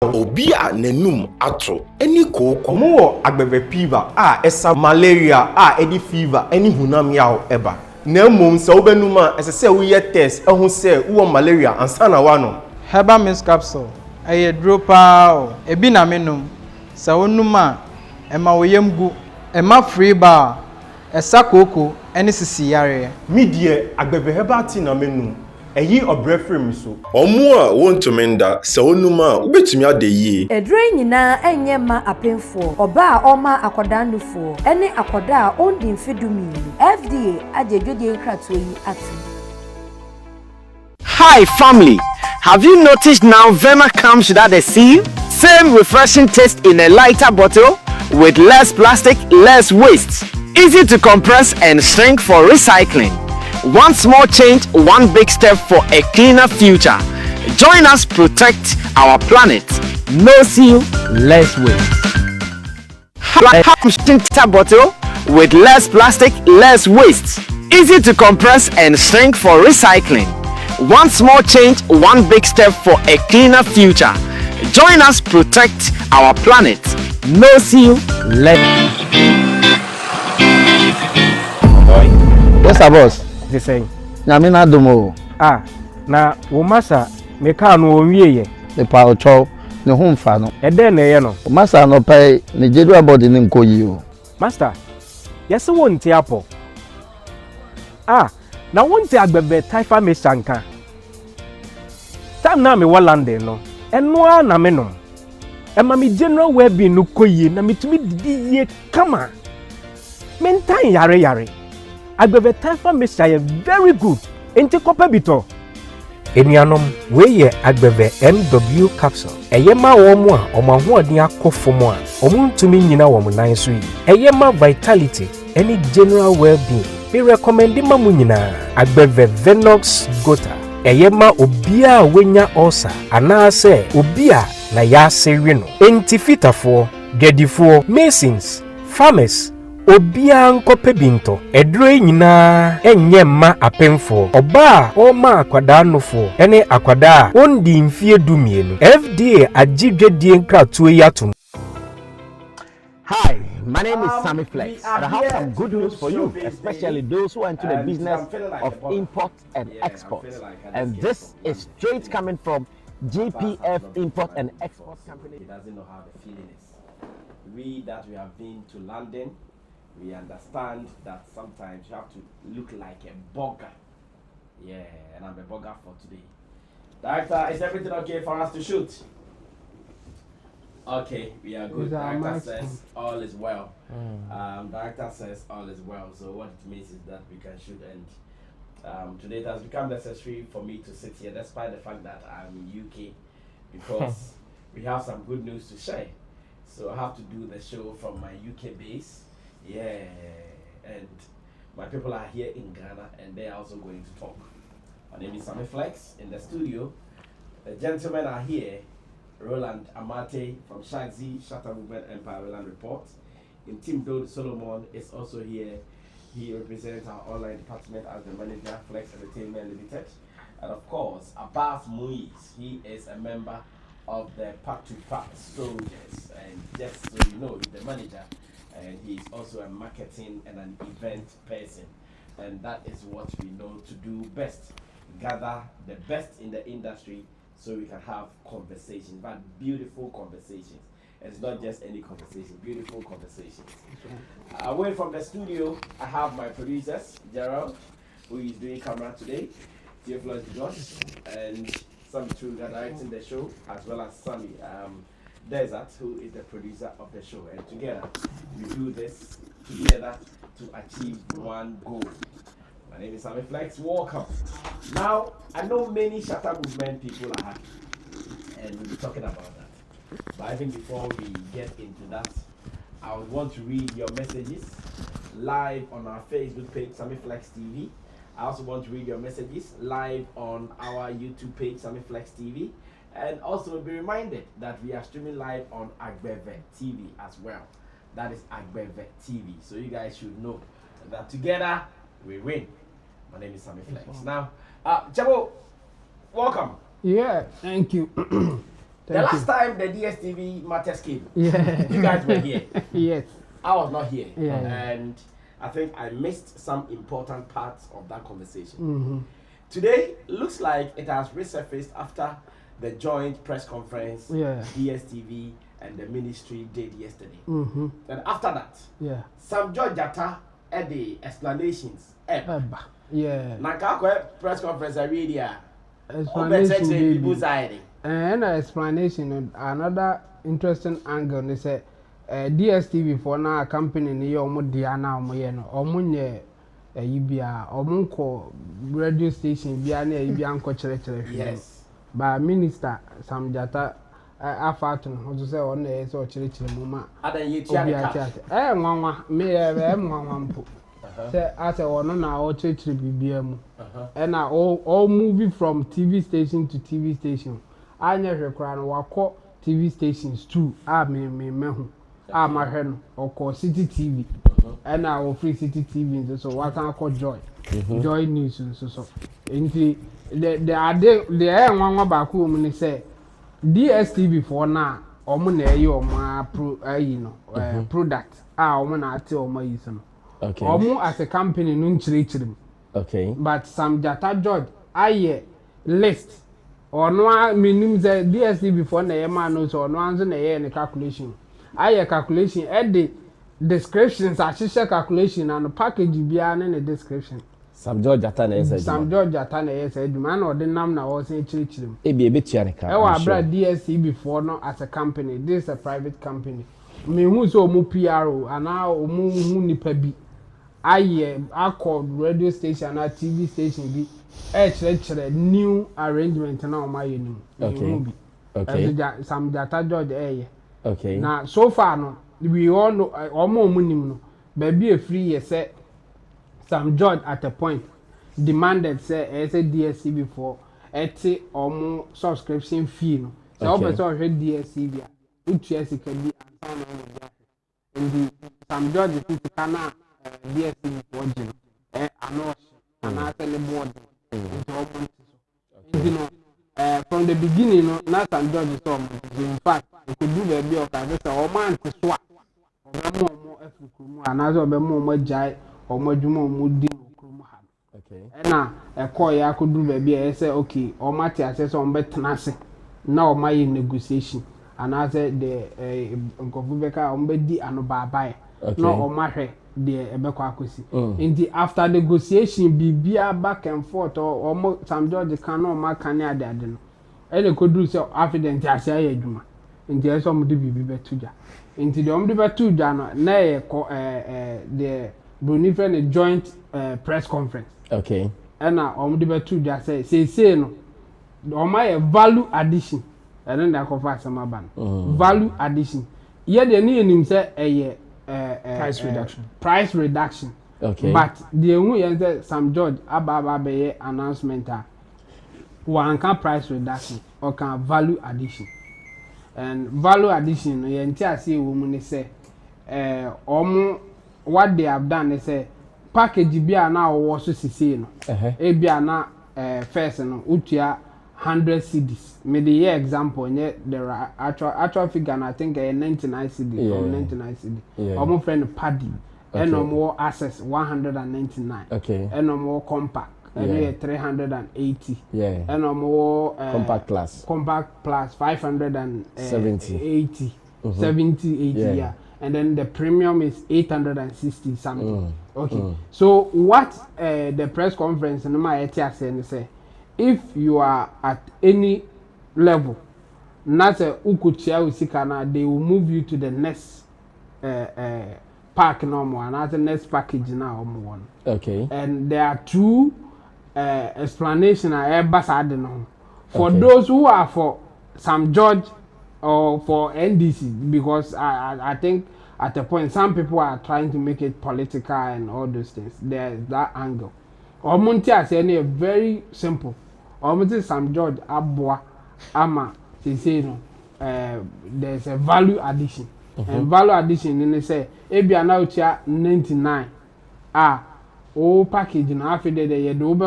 Obia nenum ato eni koko mo wo agbeve fever esa malaria edi fever eni hunam yawo eba na mom se obenum ese se wo ye test ehun se wo malaria ansa na wa no herbal mist capsule eye dropa o ebi na menum se wonum ema woyem gu ema free bar esa koko eni sisi yare midie agbeve herbal tea na menum eyi obrefrem so omo a wontumenda se onuma ubetumi adeyi edre nyina enye ma apemfo oba a oma akodanufo ene akoda a ondi mfedumi FDA ajegodie nkrato yi atu. Hi family, have you noticed now Vema comes without a seal? Same refreshing taste in a lighter bottle with less plastic, less waste. Easy to compress and shrink for recycling. One small change, one big step for a cleaner future. Join us protect our planet. No seal, less waste. A bottle with less plastic, less waste. Easy to compress and shrink for recycling. One small change, one big step for a cleaner future. Join us protect our planet. No seal, less. Yes, boss. The same. Nyamina domo. Na wo masa me ka no onwie ye. The power chow ne ho mfa no. E den na ye no. Masa no pay ne jedu abodi ne nkoyi o. Master. Yes wo nti apo. Na wonti agbebe taifa me sanka. Tam na me London no. Eno na me no. E ma me general well-being no koyi na metumi didi ye kama. Mentan yare. Agbeve taifa mesha ye very good. Enti kope bito. Enianom we ye agbeve MW capsule. Eye ma wo mo a omahoɔden akɔfo mo a omuntumi nyina wo mo nan so yi. Eye ma vitality any general well-being. We recommend ma mo nyina agbeve Venox Gota. Eye ma obia wenya ulcer anaase obia na ya sewe no. Enti fitafo, gedifo, masons, farmers obia nkope binto edre nyina enye ma apemfo oba o ma akwada nofo ene akwada ondi mfie dumienu FDA agidwedie nkratoe yatum. Hi, my name is Sammy Flex, and I have some good news for you, especially those who are into the business of import and export. And this is straight coming from GPF Import and Export Company. He doesn't know how the feeling is. We that we have been to London, we understand that sometimes you have to look like a burger. Yeah, and I'm a burger for today. Director, is everything okay for us to shoot? Okay, we are good. Director says all is well. Director says all is well. So what it means is that we can shoot, and today it has become necessary for me to sit here despite the fact that I'm in UK because we have some good news to share. So I have to do the show from my UK base. Yeah, and my people are here in Ghana and they are also going to talk. My name is Sammy Flex in the studio. The gentlemen are here. Roland Amate from Shatta Wale Empire Roland Report. In Team Dode Solomon is also here. He represents our online department as the manager, Flex Entertainment Limited. And of course, Abbas Muiz, he is a member of the Pack to Pack Soldiers. And just so you know, he's the manager. And he's also a marketing and an event person. And that is what we know to do best. Gather the best in the industry so we can have conversations, but beautiful conversations. It's not just any conversation, beautiful conversations. Away from the studio, I have my producers, Gerald, who is doing camera today, Theophilus Josh, and Sammy Truga directing the show, as well as Sammy Desert, who is the producer of the show. And together, we do this together to achieve one goal. My name is Sammy Flex. Welcome. Now, I know many Shatta movement people are happy, and we'll be talking about that. But I think before we get into that, I would want to read your messages live on our Facebook page, Sammy Flex TV. I also want to read your messages live on our YouTube page, Sammy Flex TV. And also be reminded that we are streaming live on Agbeve TV as well. That is Agbeve TV. So you guys should know that together we win. My name is Sammy Flex. Now, Chabo, welcome. Yeah, thank you. The last time the DSTV matters came, yeah, you guys were here. Yes. I was not here. Yeah. And I think I missed some important parts of that conversation. Mm-hmm. Today, looks like it has resurfaced after the joint press conference DSTV and the ministry did yesterday. Mm-hmm. Then after that, some George Jatta at the explanations. Yeah. Nakakwe press conference already. Explanation. And explanation, another interesting angle is that DSTV for now company ni omo dia na omo ye no omo nye bia omo ko radio station bia na bia nko chere yes ba minister Sam Jatta afatun ho say on na say o chere mu ma adan ye tia ka nwanwa me e nwanwa mpo say ase ono na o chere bibia mu and all movie from TV station to TV station anya hwekra no wako TV stations too me hu mahwe no oko City TV and our free City TV so what can call Joy Joy News so enti the nwanwa ba ko mu ni say DSTV for now omo na eyi omo product omo na ate omo yi so no okay omo as a company no nchirechirem okay but Sam Jatta George aye list or no minimum the DSTV for na yema no so no anzo na ye ne calculation aye calculation at the descriptions a calculation and package bia na the description Sam George Jatta na yes Sam George Jatta na yes eduma na ode nam na wo se chirichirim e bi ebetua ne ka e wa bra DSTV for no as a company this is a private company me hu so mu PRO ana omu hu nipa bi aye akọ radio station na TV station bi chere new arrangement na o ma ye nim okay Sam Jatta George okay now so far no we all know omo nim no baby a free ye say Sam George at a point demanded say DSTV for eti omo subscription fee no so person hwe DSTV utua sika bi ansa na and Sam George is kana DSTV for jino ana tell board you know from the beginning no na Sam George so in fact we could do the bill ka say o man to swap omo afrikumu ana so be mo jai omo dwuma omo di okumu ha okay na call ya could do the bill say okay o mati access on betena se na o my negotiation and I said the nkofubeka o be di anobabai no o mahwe the ebekwa akosi nti after negotiation bibia back and forth or Sam George can no ma kan ade ade no ele ko do say affident ase aye adwuma nti eso mo de bibi betuja nti de om de betuja no na ye ko the Brunife joint press conference okay na om de betuja say no o ma ye value addition and then ko fa sama ban value addition ye de ni enim say price reduction okay but the hu yen Sam George aba be announcement one can price reduction or can value addition and value addition yen ti ase wo mu ni say what they have done is say package bi ana wo so sisi no e bi ana first no utua 100 cedis me the example nye the actual figure and I think 99 cedis or 99 cedis almost friend paddy and no more access 199 okay and no more compact and 380 and no more compact plus 570 80 and then the premium is 860 something okay so what the press conference no my say say if you are at any level, not a ukutia usikana, they will move you to the next pack normal, and the next package now one. Okay. And there are two explanations for those who are for Sam George or for NDC, because I think at a point some people are trying to make it political and all those things. There's that angle. Omunti as any very simple. Omunti Sam George abwa ama say no there's a value addition. And value addition in say ebi ana utia 99 package no after the ye do be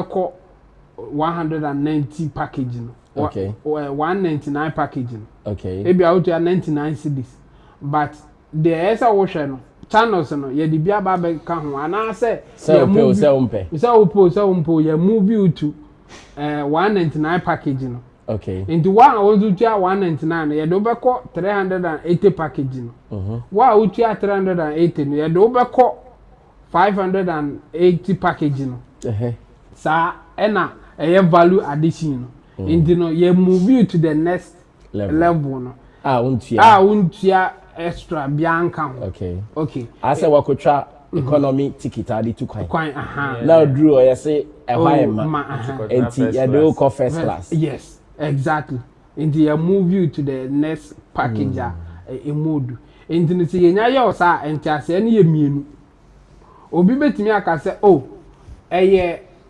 190 package no Okay. 199 packaging. Okay. Maybe out to 99 cedis. But the ESA ocean channels no ye di bia ba be ka ho ana say Sell ye movie to 199 packaging. Okay. Into one ozu tia 199 ye do be ko 380 packaging. Wa o tia 380 no ye do be ko 580 packaging. Sa ena value addition. Into no ye move you to the next level no. Untia extra bianca. Okay. I say wakotra economy ticket adi to coin. Now drew or you say a do first class. Yes, exactly. Into you move you to the next package mode. Into the say nya yo sa enti ase na ye mienu. Obi betimi aka say oh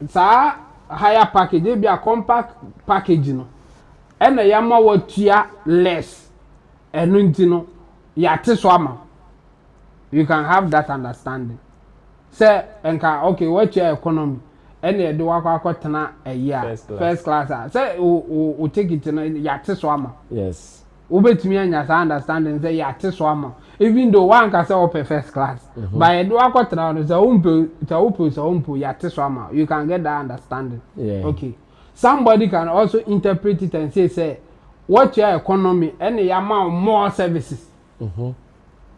sa higher package e be a compact package no. And a yama watia less and no ya tiswama. You can have that understanding. Say enka okay what your economy and you do wakwa a year first class. Say o take it no ya tiswama. Yes. Ubetimi anya sa understanding say ya tiswama. Even though one can say up first class. But you do wakwa no say umpo ya tiswama. You can get that understanding. Yeah. Okay. Somebody can also interpret it and say, what your economy and the amount more services.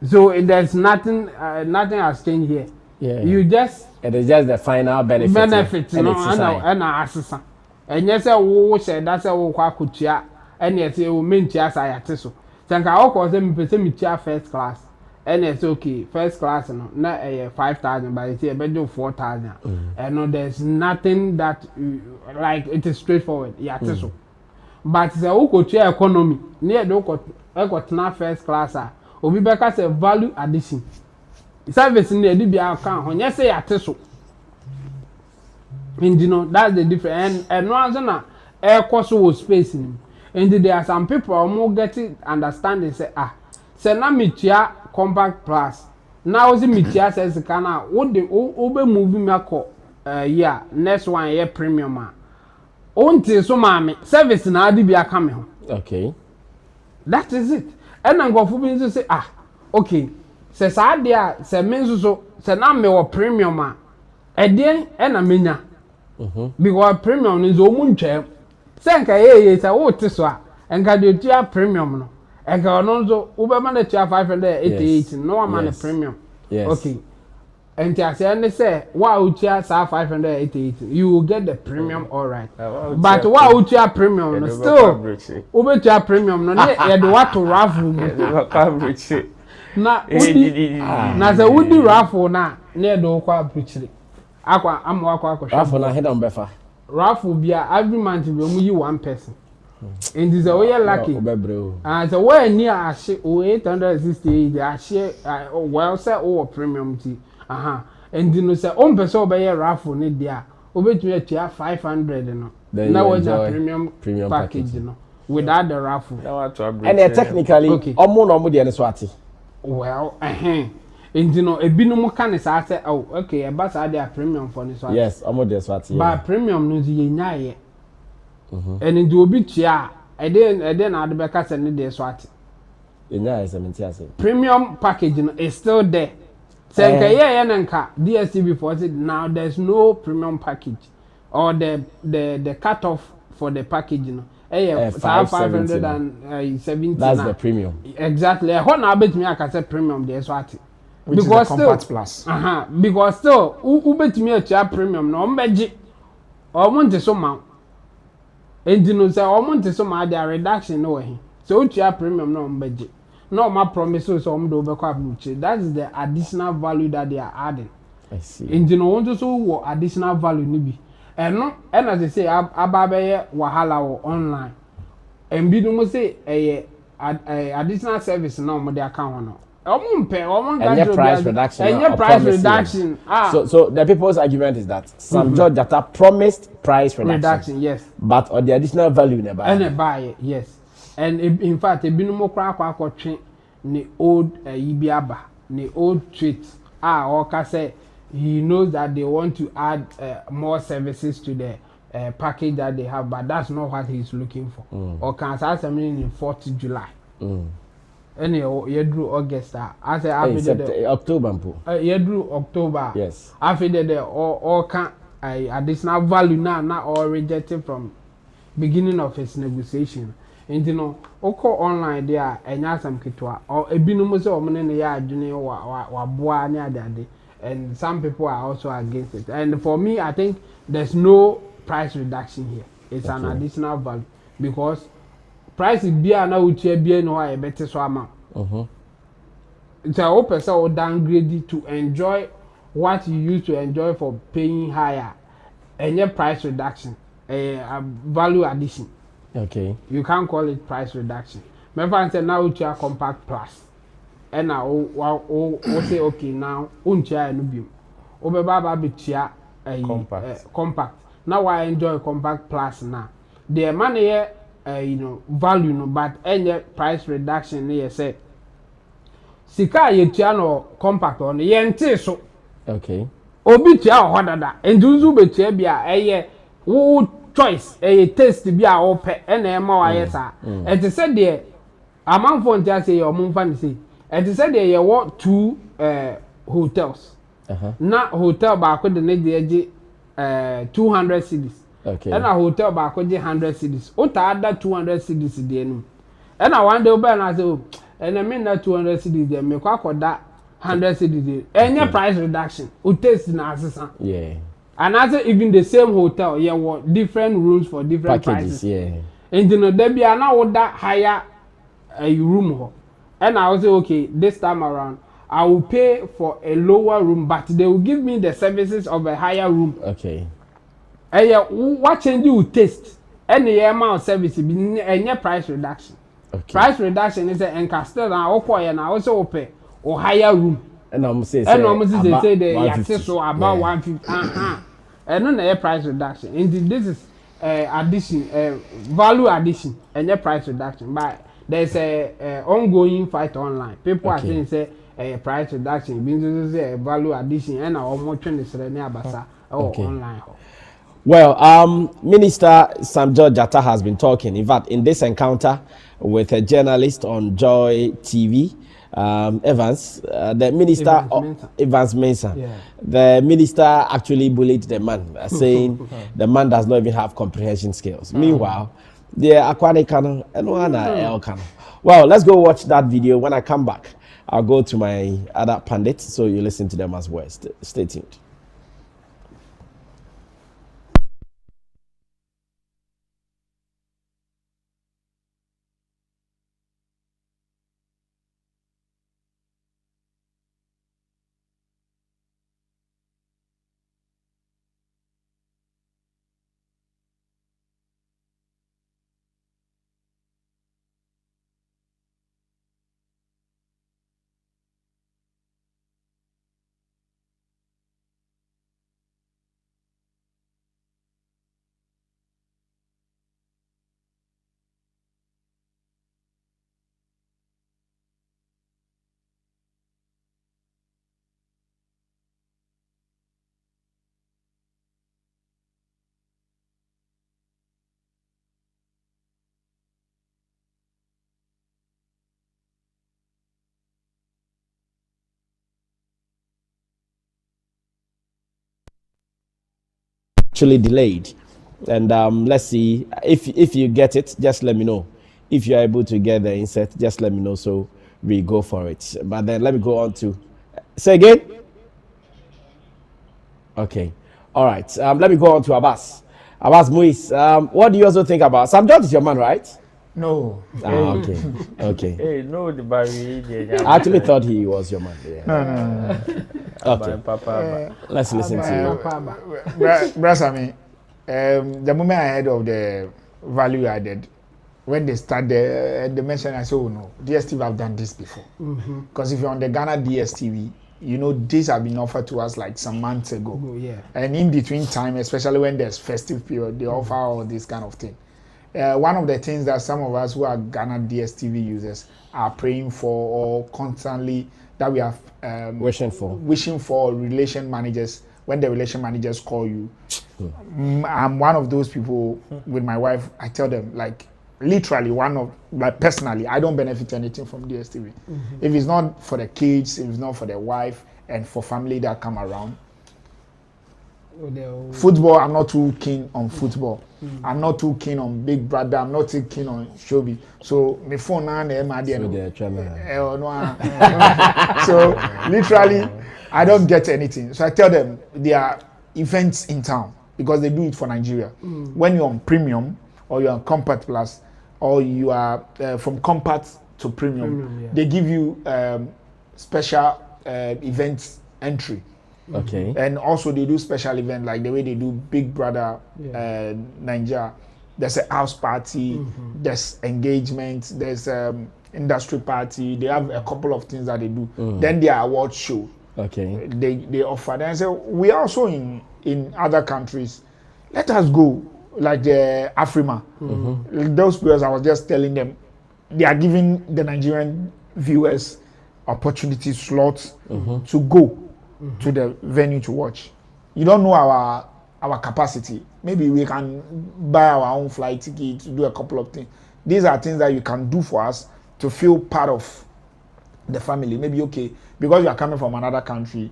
So there's nothing has changed here. Yeah. You just it is just the final benefit. You know, and assistant. And yes, I say that's a kutia, and yes, you mean just I at so. Thank I cause them first class. And it's okay, first class no, not 5,000, but it's a better 4,000. And no, there's nothing that like it is straightforward. Yeah, so. But the Okocha economy near the Okotna first class, Obi Beka say value addition. Service in the DBA account, when you say at so. And you know, that's the difference. And no other air cost was spacing. And there are some people are more getting understanding say, say na mitia compact plus now the mitia says kana what the obe movie me call yeah next one year premium onti so mama service na adi bia come ho. Okay, that is it. And ngofo bi say okay say sa dia say me so say na me wo premium e de e na menya because premium is omu ntwem say nka ye say wo ti so nka de tia premium no enka no so ubema na tia 588 no man premium. Yes. Okay. And I say, wow, utia sa 588, you will get the premium, all right. But wow, utia premium, no, still, ubetia premium, no, you do what to raffle. Na, na say, would do raffle na, near do kwa preaching. Aqua, I'm wakwa. Raffle na head on befa. Raffle be every month, you one person. And this is a way lucky. And so, where near I share 868, I share, well, say, oh, premium tea. And you know say on person buy a raffle need there obetumi atua 500 no now was a premium package no without the raffle and technically omo no mo de so ate well and you know ebinom kan say oh okay e ba sa dey premium for this one. Yes omo de so ate but premium no ye nyaye and ndi obi tua e dey na ade be ka say ne dey so ate nyaye 70 ase premium package no is still there. Senka nka DSTV for it now there's no premium package or the cut off for the package no 570 that's the premium exactly how na bet me aka say premium there so ati because is the compact plus because still bet me a premium no mbeji o monte so ma and you know say o monte so ma there reduction no he so you premium no mbeji. No, my promise is that is the additional value that they are adding. I see. And you know, want to additional value nibi. And no, and as I say, ababe wahala or online. And be no say a additional service no mo their account no. And price reduction. And price reduction. So the people's argument is that some judge that promised price reduction. Yes. But or the additional value never. And buy yes. And in fact, a binumo crack train the old Ibiaba, the old treat. Or say he knows that they want to add more services to the package that they have, but that's not what he's looking for. Or can say something in 4th July. Any you drew August. I say October. You drew October. Yes. After that, all can additional value now all rejected from beginning of his negotiation. And you know, oko online there enya some kitwa or ebinom say omne ne ya adwene wa boa ne adade, and some people are also against it. And for me, I think there's no price reduction here. It's an additional value because price is bia na utie bia no a better so amount. It's a open so downgrade to enjoy what you used to enjoy for paying higher, and your price reduction, a value addition. Okay. You can't call it price reduction. My friend said now you are compact plus. And now say okay now uncha no bi. Obeba be chia compact. Now I enjoy compact plus now. The money here value no, but any price reduction here say sika ye tia no compact on ye nte so. Okay. Obi tia ho dada. Enduzu be tia bia wo choice a taste bi a wo pe na e ma wa yesa e te say de amanfo ntia say your mum fan say e te say de ye wo 2 hotels na hotel ba ko de ne de age 200 cedis okay na hotel ba ko je 100 cedis o ta ada 200 cedis de nu e na one day o ba na say o e na me na 200 cedis de me kwa koda 100 cedis any price reduction o taste na asesa yeah. And also even the same hotel, you want different rooms for different packages, prices. yeah. And you know there be another higher room, and I will say okay, this time around I will pay for a lower room, but they will give me the services of a higher room. Okay. And what change you taste? Any amount of service be any price reduction. Okay. Price reduction is an encastel and I also pay or higher room. And I'm saying, they say they access so about 150. And then a price reduction. Indeed, this is addition, value addition, and a price reduction. But there's a ongoing fight online. People are saying say a price reduction means a value addition, and our more trend is online. Well, Minister Sam George Jatta has been talking. In fact, in this encounter with a journalist on Joy TV. Evans, the minister Evans Mensah, yeah. The minister actually bullied the man, saying the man does not even have comprehension skills. Meanwhile, the aquatic canon and one El canon. Well, let's go watch that video. When I come back, I'll go to my other pundits, so you listen to them as well. Stay tuned. Actually delayed, and let's see if you get it, just let me know. If you're able to get the insert, just let me know, so we go for it. But then let me go on to say again. Okay, all right, let me go on to Abbas Muiz. What do you also think about Sam George? Is your man, right? No. Okay. Hey, no, the Barry. I actually thought he was your man. Yeah. No. Okay. Papa. Let's listen to you. Brasami, the moment I heard of the value added, when they start the mention, I said, oh no, DSTV have done this before. Because if you're on the Ghana DSTV, you know, these have been offered to us like some months ago. Yeah. And in between time, especially when there's festive period, they offer all this kind of thing. One of the things that some of us who are Ghana DSTV users are praying for or constantly that we are wishing for relation managers when the relation managers call you, I'm one of those people with my wife. I tell them, like, literally personally, I don't benefit anything from DSTV. If it's not for the kids, if it's not for the wife and for family that come around. Football, I'm not too keen on football. I'm not too keen on Big Brother. I'm not too keen on Showbiz. So my phone so literally, I don't get anything. So I tell them there are events in town because they do it for Nigeria. When you're on Premium or you're on Compact Plus or you are from Compact to Premium, they give you special events entry. Okay. And also they do special event like the way they do Big Brother Nigeria. There's a house party, there's engagement, there's industry party. They have a couple of things that they do. Then their award show. Okay. They offer. Then I say we are also in other countries. Let us go like the Afrima. Those viewers, I was just telling them, they are giving the Nigerian viewers opportunity slots to go to the venue to watch. You don't know our capacity. Maybe we can buy our own flight ticket to do a couple of things. These are things that you can do for us to feel part of the family. Maybe okay, because you are coming from another country,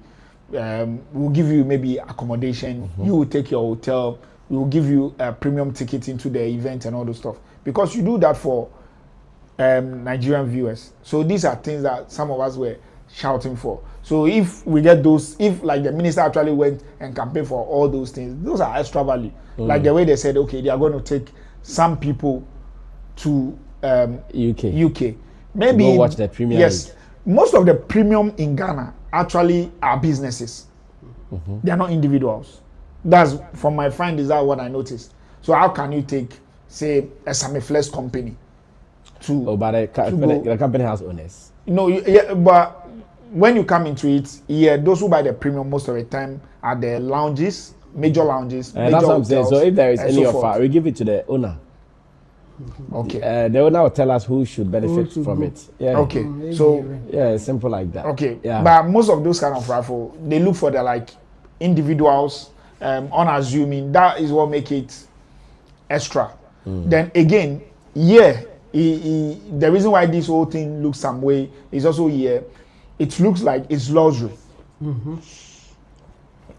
we'll give you maybe accommodation. You will take your hotel. We will give you a premium ticket into the event and all those stuff. Because you do that for Nigerian viewers. So these are things that some of us were shouting for. So if we get those, if like the minister actually went and campaigned for all those things, those are extra value. Like the way they said, okay, they are going to take some people to UK. Maybe go watch the premium. Yes, league. Most of the premium in Ghana actually are businesses. They are not individuals. That's from my findings. That's what I noticed. So how can you take, say, a Sammy Flex company to? Oh, but the company has owners. No, yeah, but when you come into it, those who buy the premium most of the time are the lounges, major lounges. Major that's what I'm saying. So if there is any so offer, we give it to the owner. Okay. The owner will tell us who should benefit from it. Yeah. Okay. So yeah, simple like that. Okay. Yeah. But most of those kind of raffle, they look for the like individuals, unassuming. That is what make it extra. Then again, the reason why this whole thing looks some way is also it looks like it's luxury.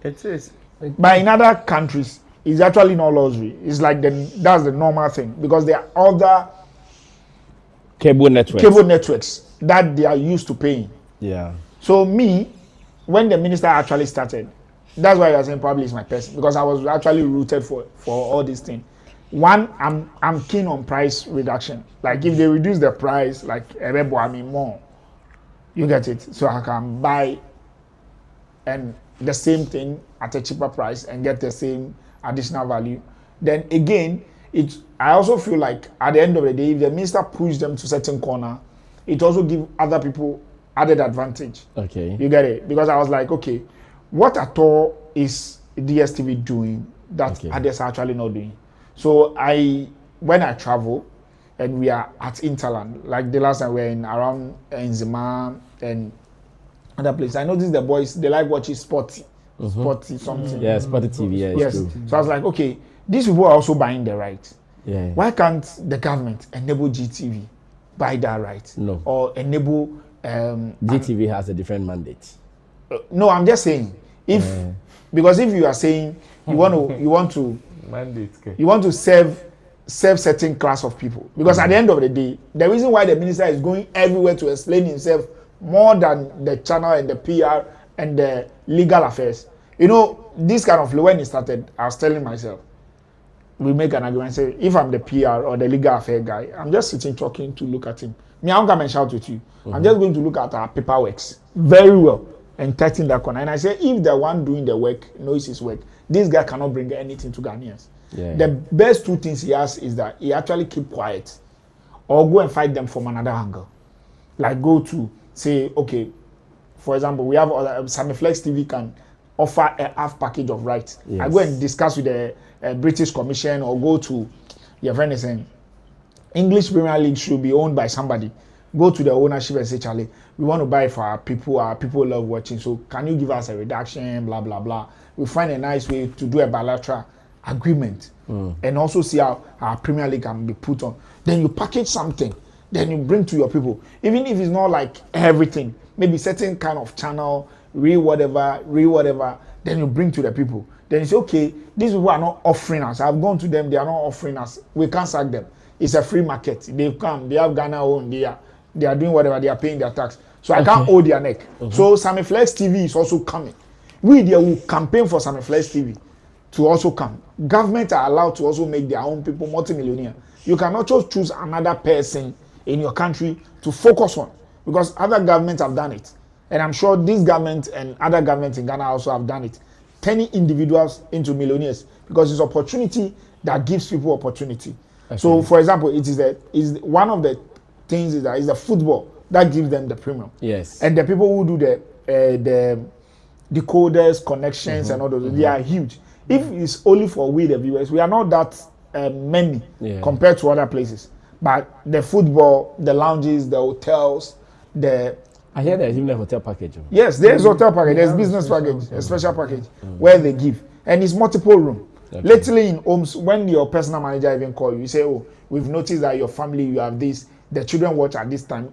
It is. But in other countries, it's actually not luxury. It's like that's the normal thing because there are other cable networks that they are used to paying. Yeah. So when the minister actually started, that's why I was saying probably it's my person because I was actually rooted for all these things. One, I'm keen on price reduction. Like if they reduce the price, like more, you get it. So I can buy and the same thing at a cheaper price and get the same additional value. Then again, I also feel like at the end of the day, if the minister pushes them to certain corner, it also gives other people added advantage. Okay. You get it? Because I was like, okay, what at all is DSTV doing that others are actually not doing? So when I travel and we are at Interland, like the last time we were around Nzima and other places, I noticed the boys, they like watching sporty something. Yeah, Sporty TV, yes. True. So I was like, okay, these people are also buying the right. Yeah. Why can't the government enable GTV buy that right? No. Or enable GTV has a different mandate. No, I'm just saying because if you are saying you want to serve certain class of people, because at the end of the day, the reason why the minister is going everywhere to explain himself more than the channel and the PR and the legal affairs. You know, this kind of flow, when it started, I was telling myself, we make an argument and say, if I'm the PR or the legal affair guy, I'm just sitting talking to look at him. Me, I won't come and shout with you. I'm just going to look at our paperworks very well and tighten that corner. And I say, if the one doing the work knows his work, this guy cannot bring anything to Ghanaians. Yeah. The best two things he has is that he actually keep quiet or go and fight them from another angle. Like go to say, okay, for example, we have Sammy Flex TV can offer a half package of rights. Yes. I go and discuss with the British Commission or go to your friend is saying English Premier League should be owned by somebody. Go to the ownership and say, Charlie, we want to buy it for our people. Our people love watching. So can you give us a reduction? Blah blah blah. we find a nice way to do a bilateral agreement and also see how our Premier League can be put on. Then you package something, then you bring to your people. Even if it's not like everything, maybe certain kind of channel, whatever, then you bring to the people. Then you say, okay, these people are not offering us. I've gone to them, they are not offering us. We can't sack them. It's a free market. They come, they have Ghana own, they are doing whatever, they are paying their tax. So I can't hold their neck. So Sammy Flex TV is also coming. We there will campaign for Sammy Flex TV to also come. Government are allowed to also make their own people multimillionaire. You cannot just choose another person in your country to focus on, because other governments have done it. And I'm sure this government and other governments in Ghana also have done it. Turning individuals into millionaires, because it's opportunity that gives people opportunity. Okay. So, for example, is one of the things is the football that gives them the premium. Yes. And the people who do the decoders, connections, and all those, they are huge. If it's only for we the viewers, we are not that many compared to other places. But the football, the lounges, the hotels, I hear there's even a hotel package. Yes, there's hotel package, there's business package, a special package where they give, and it's multiple room. Okay. Lately in homes, when your personal manager even call you, you say, oh, we've noticed that your family, you have this, the children watch at this time.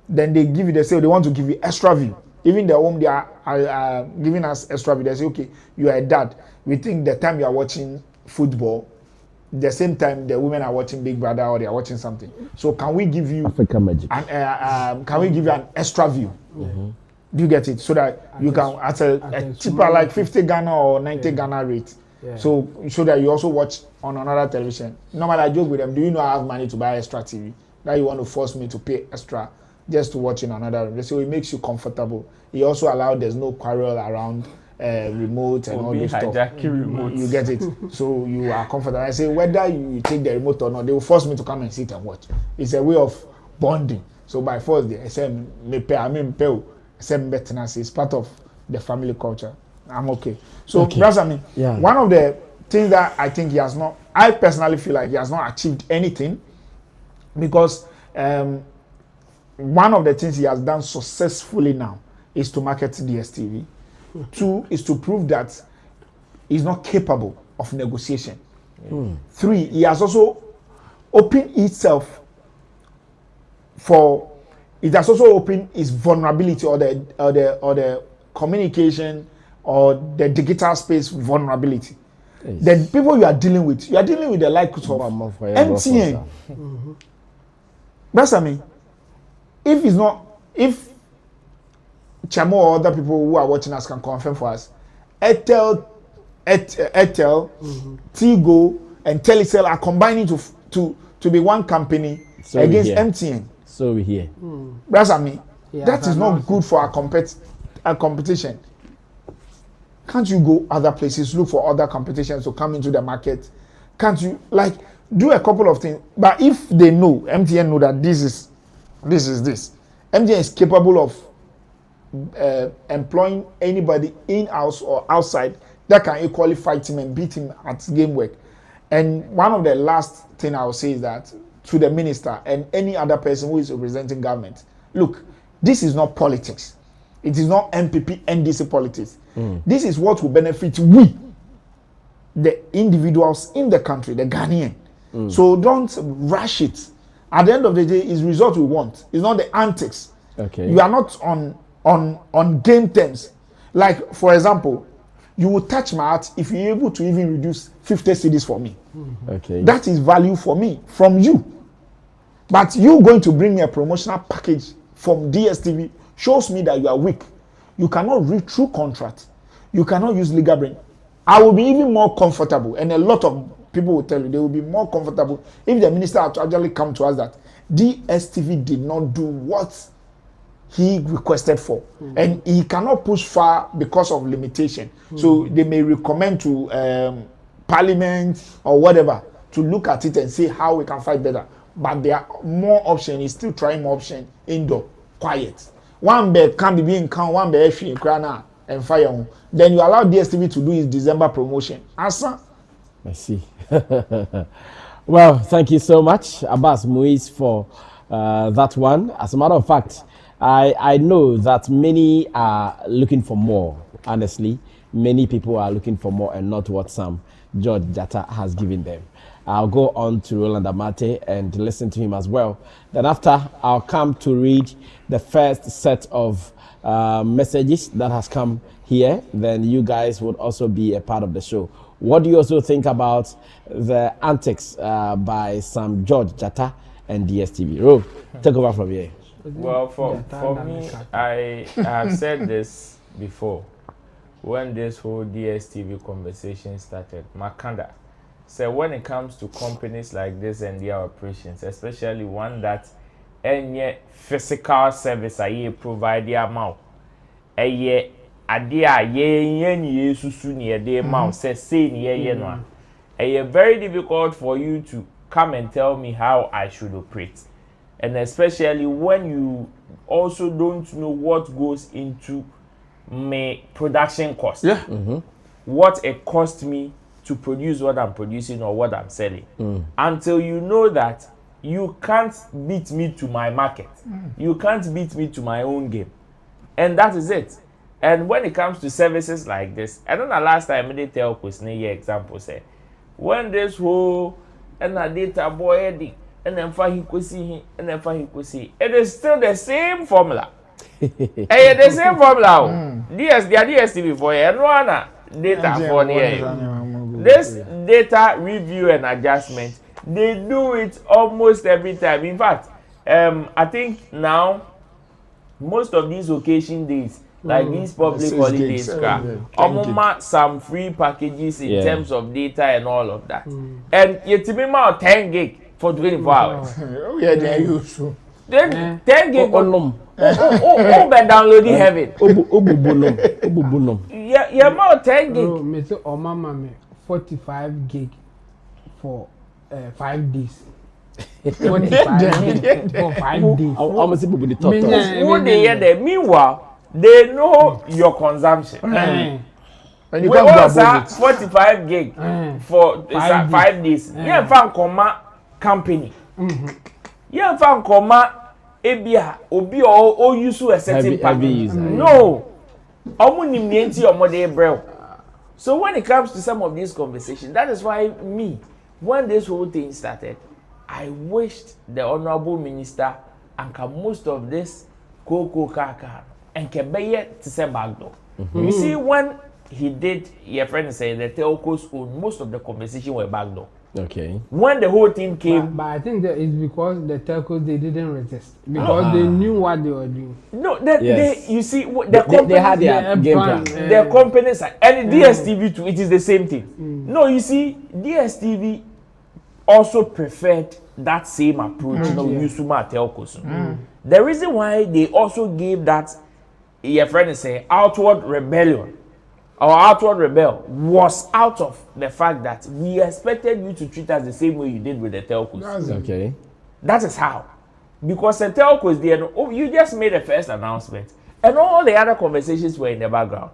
Then they give you, they say they want to give you extra view. Even the home, they are giving us extra view. They say, okay, you are a dad. We think the time you are watching football, the same time the women are watching Big Brother or they are watching something. So can we give you African magic? Can we give you an extra view? Do you get it? So that you can at a cheaper, like 50 Ghana or 90 Ghana rate. Yeah. So that you also watch on another television. Normally I joke with them, do you know I have money to buy extra TV? That you want to force me to pay extra just to watch in another room. So it makes you comfortable. It also allows there's no quarrel around remote and all this stuff. You get it. So you are comfortable. I say whether you take the remote or not, they will force me to come and sit and watch. It's a way of bonding. So by force, it's part of the family culture. I'm okay. So one of the things that I think I personally feel like he has not achieved anything, because one of the things he has done successfully now is to market DSTV. 2 is to prove that he's not capable of negotiation. 3, he has also opened itself for, it has also opened his vulnerability or the communication or the digital space vulnerability. The people you are dealing with the likes of MTN. That's what I mean. If Chamo or other people who are watching us can confirm for us, Airtel, Tigo, and Telecel are combining to be one company against MTN. So we hear. That's what I mean. That is not good for our competition. Can't you go other places, look for other competitions to come into the market? Can't you do a couple of things? But if they know, MTN know that this is MTN is capable of employing anybody in-house or outside that can equally fight him and beat him at game work. And one of the last thing I will say is that to the minister and any other person who is representing government, look, this is not politics. It is not MPP, NDC politics. This is what will benefit we, the individuals in the country, the Ghanaian. So don't rush it. At the end of the day, it's result we want. It's not the antics. Okay. You are not on game terms. Like, for example, you will touch my heart if you're able to even reduce 50 cedis for me. Okay. That is value for me, from you. But you going to bring me a promotional package from DSTV shows me that you are weak. You cannot read through contract. You cannot use legal brain. I will be even more comfortable, and a lot of people will tell you they will be more comfortable if the minister had to actually come to us that DSTV did not do what he requested for, and he cannot push far because of limitation. So they may recommend to Parliament or whatever to look at it and see how we can fight better. But there are more options. He's still trying more options indoor, quiet. One bed can be being count, one bed in Krana and fire. Then you allow DSTV to do his December promotion. Asa. I see. Well, thank you so much, Abbas Muiz, for that one. As a matter of fact, I know that many are looking for more, honestly. many people are looking for more and not what some George Jatta has given them. I'll go on to Roland Amate and listen to him as well. Then after, I'll come to read the first set of messages that has come here. Then you guys would also be a part of the show. What do you also think about the antics by some George Jatta and DSTV? Ro, take over from here. Well, for me, I have said this before. When this whole DSTV conversation started, Makanda said when it comes to companies like this and their operations, especially one that any physical service I provide their mouth, a idea ye susu near their mouth says say near no. Very difficult for you to come and tell me how I should operate. And especially when you also don't know what goes into my production cost. Yeah. What it cost me to produce what I'm producing or what I'm selling. Until you know that you can't beat me to my market. You can't beat me to my own game. And that is it. And when it comes to services like this, I don't know last time I did tell Kusne example say, when this whole and a data boy and then it is still the same formula. The same formula. DSTV for you and one data for the this data review and adjustment, they do it almost every time. In fact, I think now most of these occasion days, like these public holidays, some free packages in terms of data and all of that. And you to me 10 gig for 24 hours. Oh yeah, they use so. Then 10 gig on by downloading heaven. Yeah, more 10 gig. Me say oh mama 45 gig for 5 days. 45 gig for 5 days. Almost people with the top. Who they hear there? Meanwhile, they know your consumption. And you we can't was at 45 gig for 5 days. Yeah, found comma company. Yeah, found comma ebia obi or use a certain package. No. So when it comes to some of these conversations, that is why when this whole thing started, I wished the honorable minister and most of this kaka and kebeye to say backdoor. You see, when he did, your friend said the telcos own most of the conversation were backdoor. Okay. When the whole thing came, but I think that is because the telcos they didn't resist because they knew what they were doing. No, they you see they had their game plan. The companies and DSTV too. It is the same thing. No, you see, DSTV also preferred that same approach. No, you suma telcos. The reason why they also gave that, your friend is saying, outward rebellion. Our outward rebel was out of the fact that we expected you to treat us the same way you did with the telcos. Okay. That is how. Because the telcos, you just made the first announcement. And all the other conversations were in the background.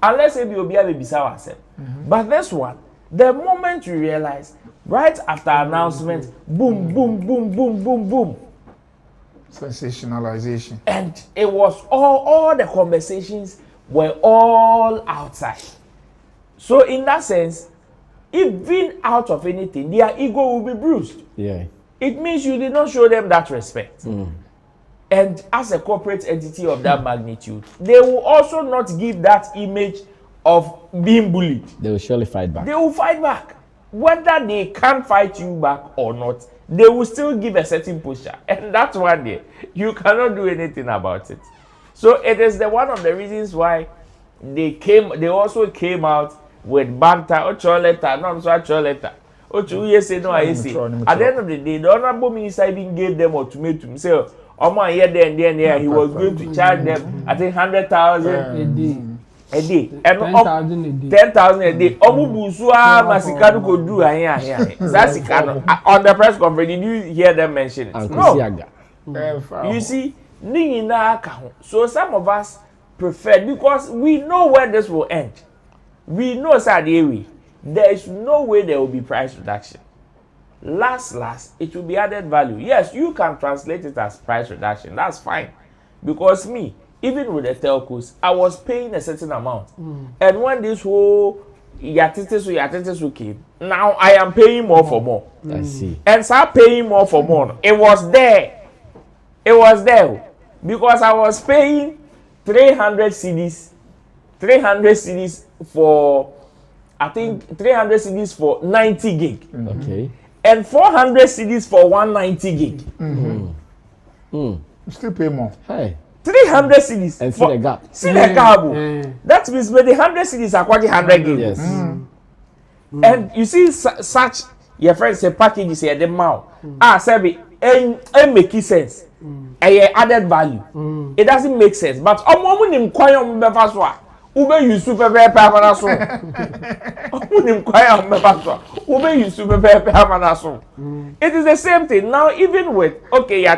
Unless maybe you'll be able to ourselves. But this one, the moment you realize, right after announcement, boom, boom, boom, boom, boom, boom. Sensationalization. And it was all the conversations were all outside. So in that sense, if being out of anything, their ego will be bruised. Yeah. It means you did not show them that respect. And as a corporate entity of that magnitude, they will also not give that image of being bullied. They will surely fight back. They will fight back. Whether they can fight you back or not, they will still give a certain posture. And that's one day. You cannot do anything about it. So it is one of the reasons why they also came out with banter, letter. You say no, I say. At the end of the day, the honorable minister even gave them ultimatum. Say, here, there, he was going to charge them, I think 100,000 a day. And 10,000 a day. Masikano could do on the press conference. Did you hear them mention it? No. You see, so some of us prefer, because we know where this will end. We know there is no way there will be price reduction. Last, it will be added value. Yes, you can translate it as price reduction. That's fine. Because even with the telcos, I was paying a certain amount. And when this whole Yatitisu came, now I am paying more for more. I see. And start paying more for more. It was there. It was there. Because I was paying 300 CDs. 300 CDs for, I think, 300 CDs for 90 gig. Okay. And 400 CDs for 190 gig. Still pay more. Hey. 300 CDs. And see the gap. See the gap. That means with the 100 CDs are quite 100 gig. Yes. And you see such, your friends say packages here, the mouth. Sabi, and make sense. Added value. It doesn't make sense. But nim kwaya mbefaswa. Ube use super permanent so. Nim kwaya mbefaswa. Ube use super permanent so. It is the same thing. Now even with okay, I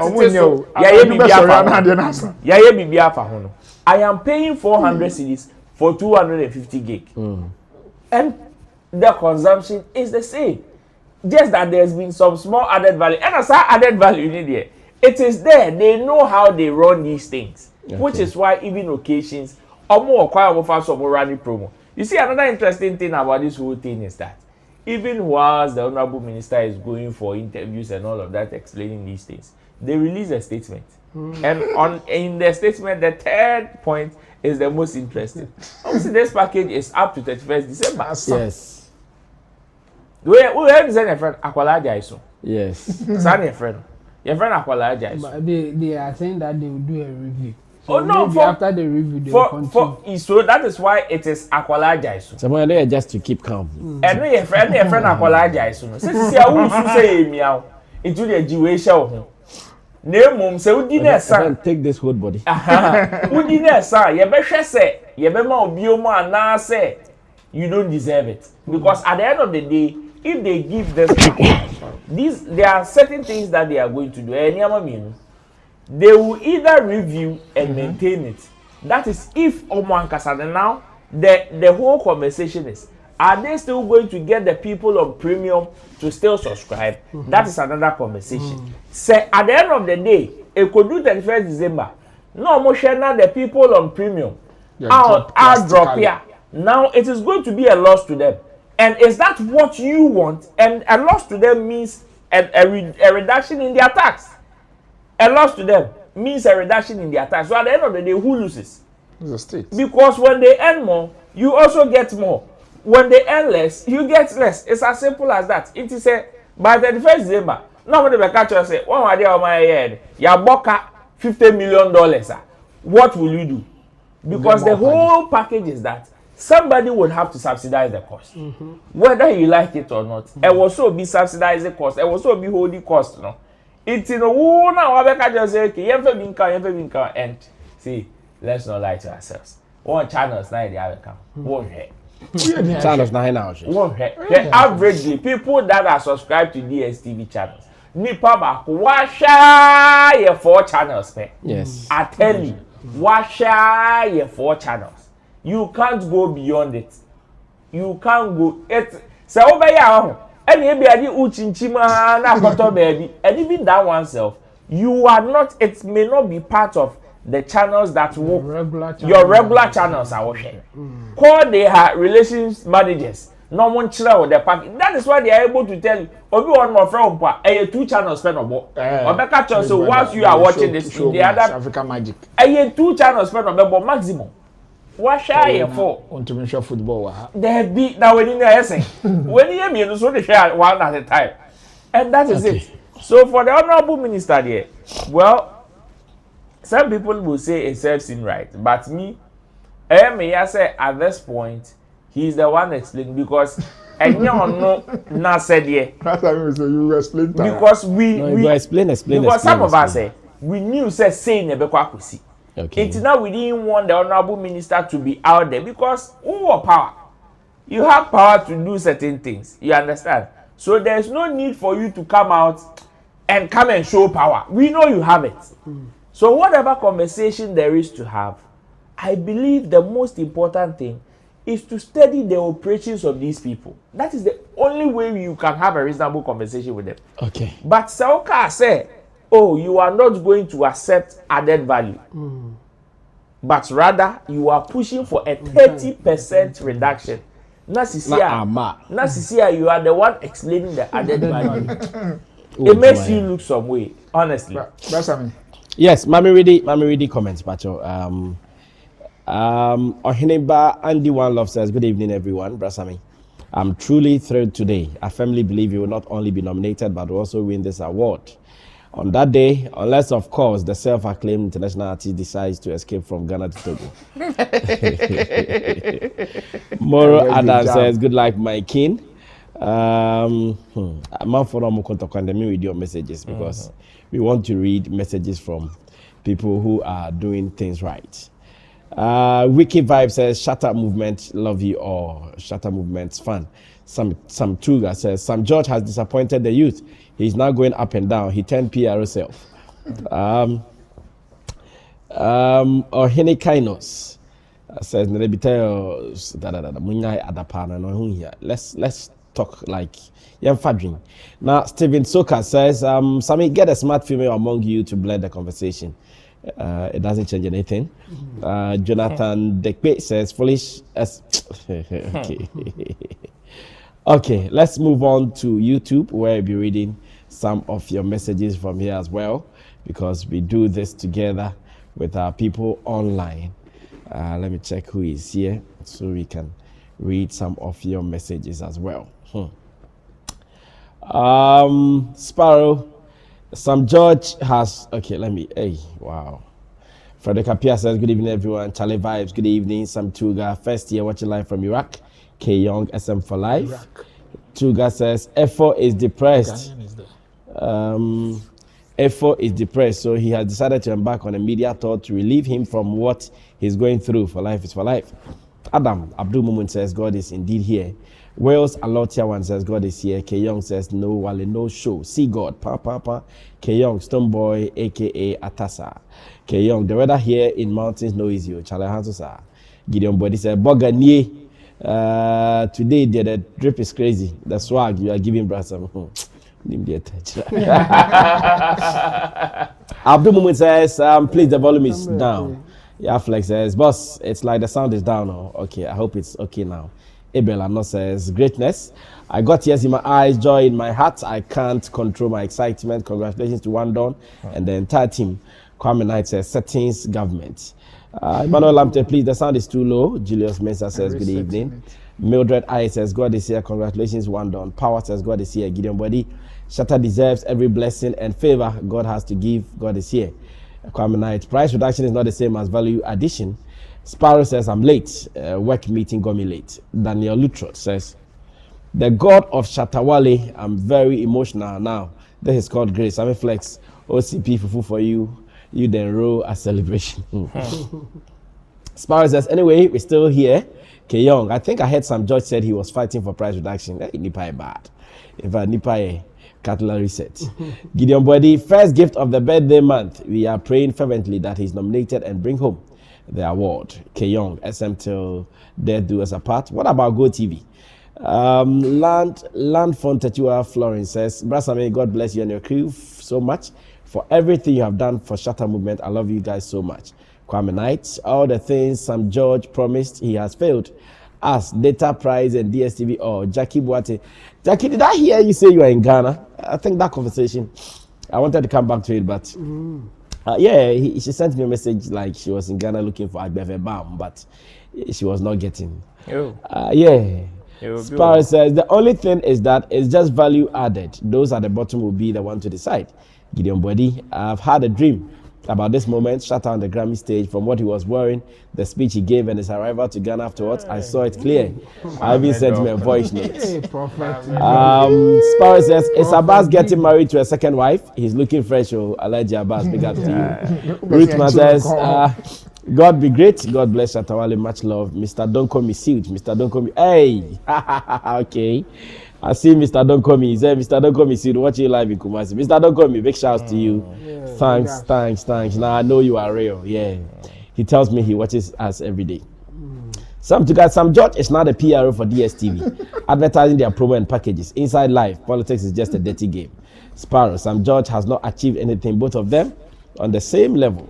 am paying 400 CDs for 250 gig. And the consumption is the same. Just that there's been some small added value. And as I added value in there, it is there. They know how they run these things. Okay. Which is why even occasions, or more running promo. You see, another interesting thing about this whole thing is that even whilst the Honorable Minister is going for interviews and all of that, explaining these things, they release a statement. And in the statement, the third point is the most interesting. Obviously, this package is up to 31st December. Yes. We have sent a friend Akwala Jaiso. Yes. Send a friend. Your friend Akwala Jaiso. But they are saying that they will do a review. So no, after the review, they will continue. So that is why it is Akwala Jaiso. Someone there just to keep calm. And your friend Akwala Jaiso. Since you are say meow into the Jewish show. Name mum say we didn't say take this whole body. We didn't say you better say you better obioma na say you don't deserve it, because at the end of the day, if they give this people there are certain things that they are going to do. They will either review and maintain it. That is if now the whole conversation is, are they still going to get the people on premium to still subscribe? That is another conversation. Say at the end of the day, it could do 31st December. No more sharing the people on premium. I'll drop here. Now it is going to be a loss to them. And is that what you want? And a loss to them means a reduction in their tax. A loss to them means a reduction in their tax. So at the end of the day, who loses? The state. Because when they earn more, you also get more. When they earn less, you get less. It's as simple as that. It is a by 31st December. Nobody will catch you and say, "One idea of my head, you boka $50 million. What will you do?" Because the whole package is that somebody would have to subsidize the cost, whether you like it or not. It will also be subsidizing cost. It will also be holding cost. No, it's in a war now. I just say, "Okay, and see, let's not lie to ourselves. One channel's not the other account. One head." Channels 9 hours. Averagely, people that are subscribed to DSTV channels, Nipa back, washa your 4 channels, man. Yes. I tell you, washa your 4 channels. You can't go beyond it. You can't go. It. So over here, and maybe I did uchinchima na koto baby, and even that oneself, you are not. It may not be part of the channels that work. Your regular channels are working. Call their relations managers. No one chill with the pack. That is why they are able to tell you, Obi one more from 2 channels spend about. So once you are watching this, the other African Magic. 2 channels spend about maximum. What share you for? International football. There be now when you know when you mean so they share one at a time. And that is it. So for the Honorable Minister there, well, some people will say it serves him right, but me, I say at this point, he's the one explaining because and you know not said here. You explain because we explain. Because some of us say we knew saying nebekwakusi. Okay. It's now we didn't want the Honorable Minister to be out there because who have power? You have power to do certain things. You understand? So there's no need for you to come out and come and show power. We know you have it. So whatever conversation there is to have, I believe the most important thing is to study the operations of these people. That is the only way you can have a reasonable conversation with them. Okay. But Sauka said, oh, you are not going to accept added value. but rather you are pushing for a 30% reduction. Nasisia, you are the one explaining the added value. It makes you look some way, honestly. Yes, Mami ready comments, Pacho. Ohineba Andy One Love says, good evening, everyone. Brasami, I'm truly thrilled today. I firmly believe you will not only be nominated, but will also win this award. On that day, unless, of course, the self-acclaimed international artist decides to escape from Ghana to Togo. Moro Adam says, good luck, my king. I'm not for read your messages because we want to read messages from people who are doing things right. Wiki Vibe says, Shatta Movement, love you all. Shatta Movement's fan. Some Tuga says, Sam George has disappointed the youth. He's now going up and down. He turned PR self. Or Henny Kainos says, let's talk like young fadring. Now, Steven Soka says, Sammy, get a smart female among you to blend the conversation. It doesn't change anything. Jonathan Dekpe says, foolish as. Okay. Okay, let's move on to YouTube, where I'll be reading some of your messages from here as well, because we do this together with our people online. Let me check who is here so we can read some of your messages as well. Sparrow, Sam George has, okay, wow. Frederick Apia says, good evening, everyone. Charlie Vibes, good evening. Sam Tuga, first year watching live from Iraq. K Young, SM for life. Iraq. Tuga says, Efo is depressed. Efo is depressed, so he has decided to embark on a media tour to relieve him from what he's going through. For life is for life. Adam Abdul Mumun says, God is indeed here. Wales Alotia one says, God is here. K Young says, no Wale, no show. See God. Pa. K Young, Stonebwoy, aka Atasa. K Young, the weather here in mountains no easy. Charlie Hansosa. Gideon Body said, Boganier. Today the drip is crazy. The swag you are giving, Brasam. Abdul Mumun says, please, the volume is down. Yeah, Flex says, boss, it's like the sound is down. Oh, okay, I hope it's okay now. Abel Ano says, greatness. I got tears in my eyes, joy in my heart. I can't control my excitement. Congratulations to One Dawn and the entire team. Kwame Knight says, settings government. Emmanuel Lamte, please, the sound is too low. Julius Mensah says, good evening. Mildred I says, God is here. Congratulations, One Dawn. Power says, God is here. Gideon Body. Shatta deserves every blessing and favor God has to give. God is here. Kwame Knight, price reduction is not the same as value addition. Sparrow says, I'm late. Work meeting got me late. Daniel Lutrot says, the God of Shatta Wale, I'm very emotional now. This is called grace. I'm a flex. OCP fufu for you. You then roll a celebration. Sparrow says, anyway, we're still here. K Young, I think I heard some judge said he was fighting for price reduction. Nipa bad. In fact, Nipa cutlery set. Gideon Body, first gift of the birthday month. We are praying fervently that he's nominated and bring home the award. K Young, SM till death do us apart. What about Go TV? Land Fontetua Florence says, Brasame, God bless you and your crew so much for everything you have done for Shatta Movement. I love you guys so much. Kwame Knight, all the things Sam George promised, he has failed. As Data Prize and DSTV or Jackie Boate. Jackie, did I hear you say you are in Ghana? I think that conversation, I wanted to come back to it, but she sent me a message like she was in Ghana looking for Agbeve Bam, but she was not getting. Sparrow says, the only thing is that it's just value added. Those at the bottom will be the one to decide. Gideon Body, I've had a dream about this moment. Shatta on the Grammy stage, from what he was wearing, the speech he gave, and his arrival to Ghana afterwards. I saw it clear. I even sent him a voice note. Sparrow says, is Abbas getting married to a second wife? He's looking fresh. Alaji Abbas, big up to you. Ruth says, God be great. God bless Shatta Wale. Much love. Mr. Don't Call Me Suit. Mr. Don't Call Me. Hey. Okay. I see Mr. Don't Call Me. He said, Mr. Don't Call Me Suit. Watch you live in Kumasi. Mr. Don't Call Me. Big shouts to you. Thanks. Now I know you are real. Yeah. He tells me he watches us every day. Sam George is not a PRO for DSTV. Advertising their promo and packages. Inside life, politics is just a dirty game. Sparrow, Sam George has not achieved anything. Both of them on the same level.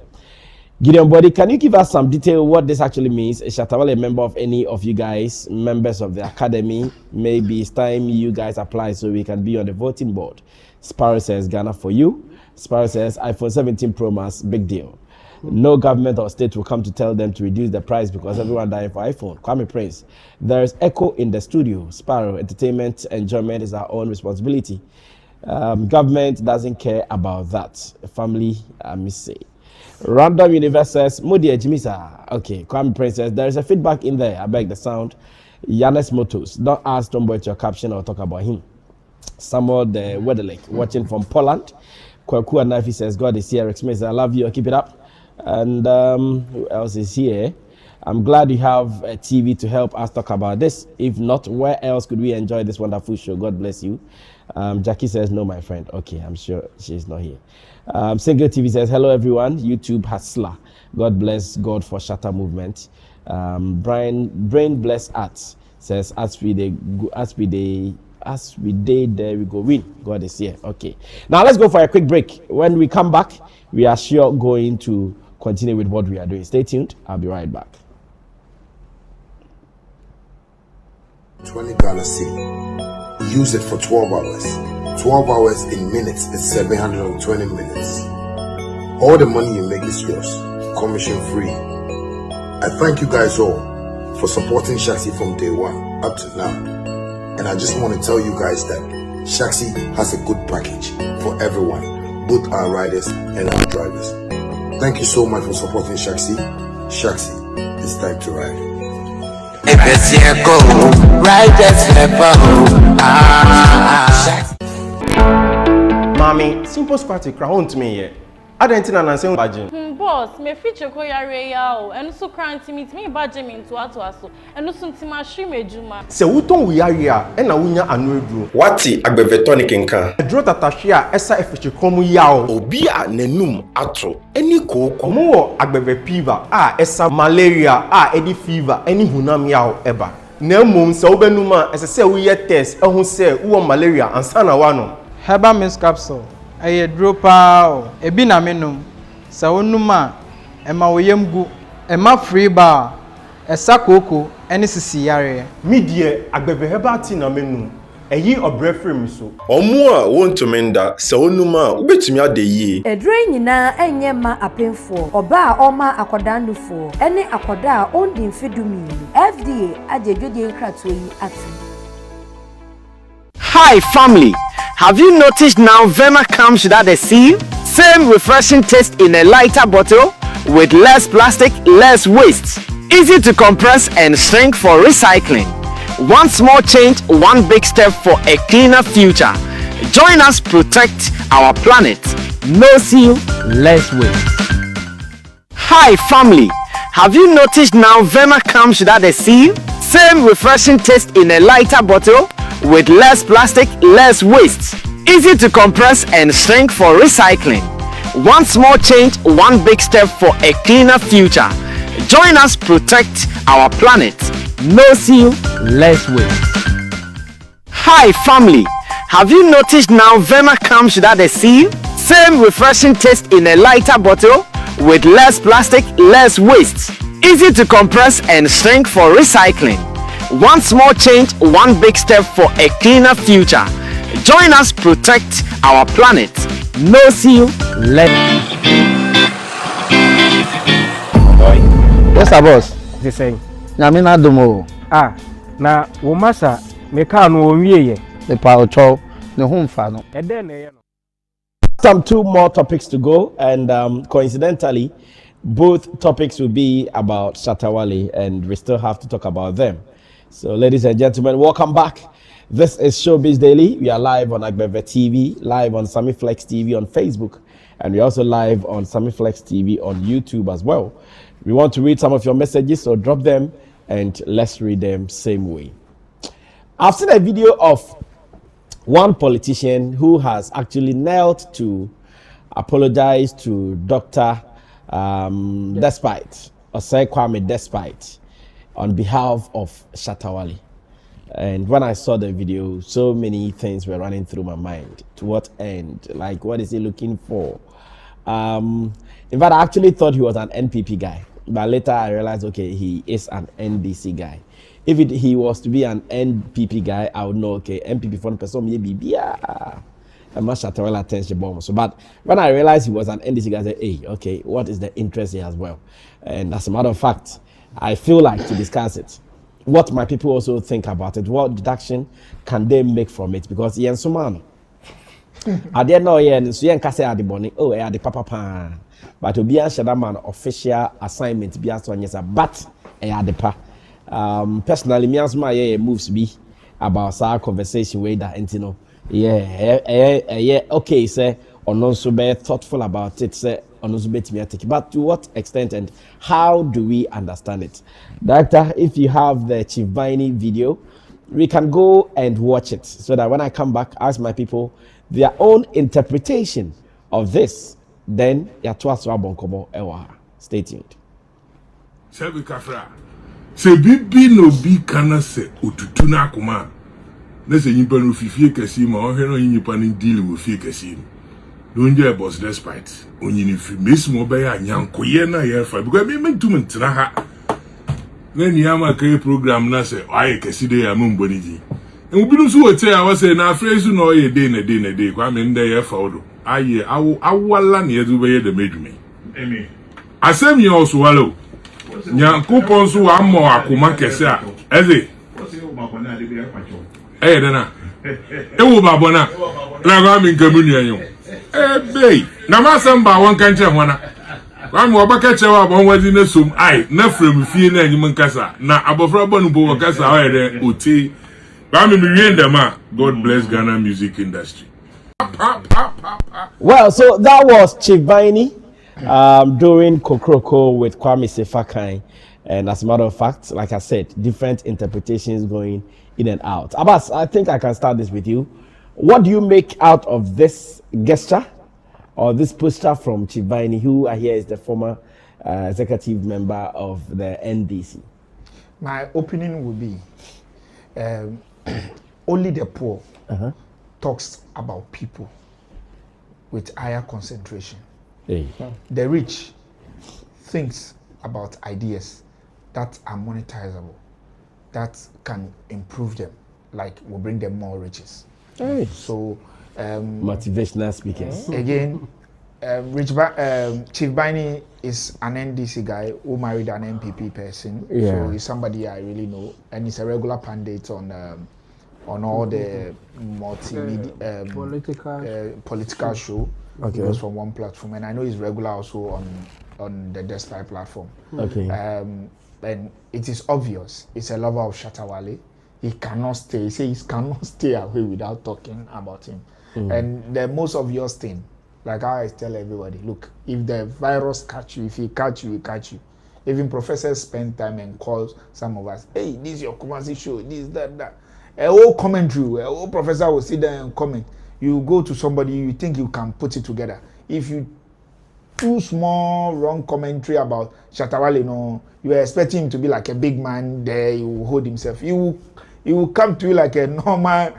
Gideon Body, can you give us some detail what this actually means? Is Shatta Wale a member of any of you guys, members of the academy? Maybe it's time you guys apply so we can be on the voting board. Sparrow says Ghana for you. Sparrow says iPhone 17 Pro Max, big deal. No government or state will come to tell them to reduce the price because everyone dying for iPhone. Kwame Prince, there is echo in the studio. Sparrow, entertainment, enjoyment is our own responsibility. Government doesn't care about that. Family, I must say. Random Universe says, Modi Ejimisa. Okay, Kwame Prince says, there is a feedback in there. I beg the sound. Yanis Motos, don't ask Stonebwoy to your caption or talk about him. Samuel the Weatherlake, watching from Poland. Kwaku Anafi says, God is here. Rex Smith, I love you. Keep it up. And who else is here? I'm glad you have a TV to help us talk about this. If not, where else could we enjoy this wonderful show? God bless you. Jackie says, no, my friend. Okay, I'm sure she's not here. Single TV says, hello, everyone. YouTube hustler. God bless God for Shatta movement. Brain bless arts says, as we day, there we go win. God is here. Okay. Now let's go for a quick break. When we come back, we are sure going to continue with what we are doing. Stay tuned. I'll be right back. 20 Ghana cedi. Use it for 12 hours. 12 hours in minutes is 720 minutes. All the money you make is yours, commission free. I thank you guys all for supporting Shaxi from day one up to now. And I just want to tell you guys that Shaxi has a good package for everyone, both our riders and our drivers. Thank you so much for supporting Shaxi. Shaxi, it's time to ride. Mommy, simple squatty crown to me here. I don't think I'm saying badging. Boss, me feature ko yare ya and so cranty meet me badging me into aso and no sun tima shime juma. Se wuton we yare ya e na wunya anu edu. Wati agbevetonik nka. Edro tatahwe a esa efeche krom yawo. Obi a nenum ato eni koko. Omo wo agbeve fever a esa malaria a edi fever eni hunam yawo eba. Na mum se obenum a ese se wo ye test ehun se wo malaria ansa na wa no. Herbal mist capsule. Aye dropa ebi na menum sa onuma ema woyem gu ema free bar esa koko ene sisi yare mi die agbebe herbal tea na menum eyi obre frame so omo a wontumenda sa onuma ubetumi ade yi edre nyina enye ma apemfo oba a oma akodandufo ene akoda a ondi mfedumi FDA ajejode nkrato yi ati. Hi family, have you noticed now Vema comes without a seal? Same refreshing taste in a lighter bottle with less plastic, less waste. Easy to compress and shrink for recycling. One small change, one big step for a cleaner future. Join us protect our planet. No seal, less waste. Hi family, have you noticed now Vema comes without a seal? Same refreshing taste in a lighter bottle with less plastic, less waste. Easy to compress and shrink for recycling. One small change, one big step for a cleaner future. Join us protect our planet. No seal, less waste. Hi family, have you noticed now Vema comes without a seal? Same refreshing taste in a lighter bottle with less plastic, less waste. Easy to compress and shrink for recycling. One small change, one big step for a cleaner future. Join us protect our planet. No seal, less. Yes, boss. The same. Nyame na domo. Ah, na wo masa me ka no onwie ye. The power chow, ne ho mfa no. E den na ye no. Some two more topics to go, and coincidentally, both topics will be about Shatta Wale, and we still have to talk about them. So, ladies and gentlemen, welcome back. This is Showbiz Daily. We are live on Agbeve TV, live on Sammy Flex TV on Facebook, and we're also live on Sammy Flex TV on YouTube as well. We want to read some of your messages, so drop them and let's read them same way. I've seen a video of one politician who has actually knelt to apologize to Dr. Despite, Osei Kwame Despite, on behalf of Shatta Wale. And when I saw the video, so many things were running through my mind. To what end? Like, what is he looking for? In fact, I actually thought he was an NPP guy, but later I realized, okay, he is an NDC guy. If he was to be an NPP guy, I would know, okay, NPP for the person, maybe, yeah. I'm not Shatta Wale attention bomb. So, but when I realized he was an NDC guy, I said, hey, okay, what is the interest here as well? And as a matter of fact, I feel like to discuss it. What my people also think about it, what deduction can they make from it? Because Ian Sumano, I didn't know Ian, so Ian Kase at the bonnet, oh, I had the papa, but to be a Shadaman official assignment, be as one yes, but I had the pa. Personally, me as my moves be about our conversation with that, and you know. Yeah, okay, sir. On also be thoughtful about it, sir. On also be take. But to what extent and how do we understand it? Director, if you have the Chief Biney video, we can go and watch it so that when I come back, ask my people their own interpretation of this. Then, stay tuned. Sebi Kafra, Sebi no bi kana se ututuna kuma. Let's say you can fifty casino or you can deal with fake casino. Don't you boss despite only if you miss mobile and young Koyena here for because me make 2 minutes. Then you have a program na say I can see the among bonity. And we don't so say I was saying na phrase no a day. Come in there for I will near to where the made me. Amen. I send you also swallow. Young coupons who are more akuma kesa. Eze. Eh dana. Ewo babona. Na ga mi nkamu nuanyo. Bey. Na masamba won kan che hwana. Wa mi obaka che wa bon wazi na som ai na frem fie na anyim nkasa. Na abofra bonu bo wakasa wa de oti. Wa mi wie ndama. God bless Ghana music industry. Well, so that was Chief Biney doing Kokroko with Kwame Sefakai. And as a matter of fact, like I said, different interpretations going in and out. Abbas, I think I can start this with you. What do you make out of this gesture or this poster from Chief Biney, who I hear is the former executive member of the NDC? My opinion would be only the poor talks about people with higher concentration. Hey. The rich thinks about ideas that are monetizable, that can improve them, like will bring them more riches. Hey. So motivational speakers. Again, Chief Biney is an NDC guy who married an MPP person. Yeah. So he's somebody I really know, and he's a regular pundit on all the multimedia political show. Okay. He goes from one platform, and I know he's regular also on the Despite platform. Okay. And it is obvious. He's a lover of Shatta Wale. He cannot stay. He says he cannot stay away without talking about him. And the most obvious thing, like I always tell everybody, look, if the virus catch you, if he catch you, he catch you. Even professors spend time and call some of us, hey, this is your Kumasi show, this, that. A whole commentary, a whole professor will sit there and comment. You go to somebody, you think you can put it together. If you too small wrong commentary about Shatta Wale, you know, you are expecting him to be like a big man there, he will hold himself. He will come to you like a normal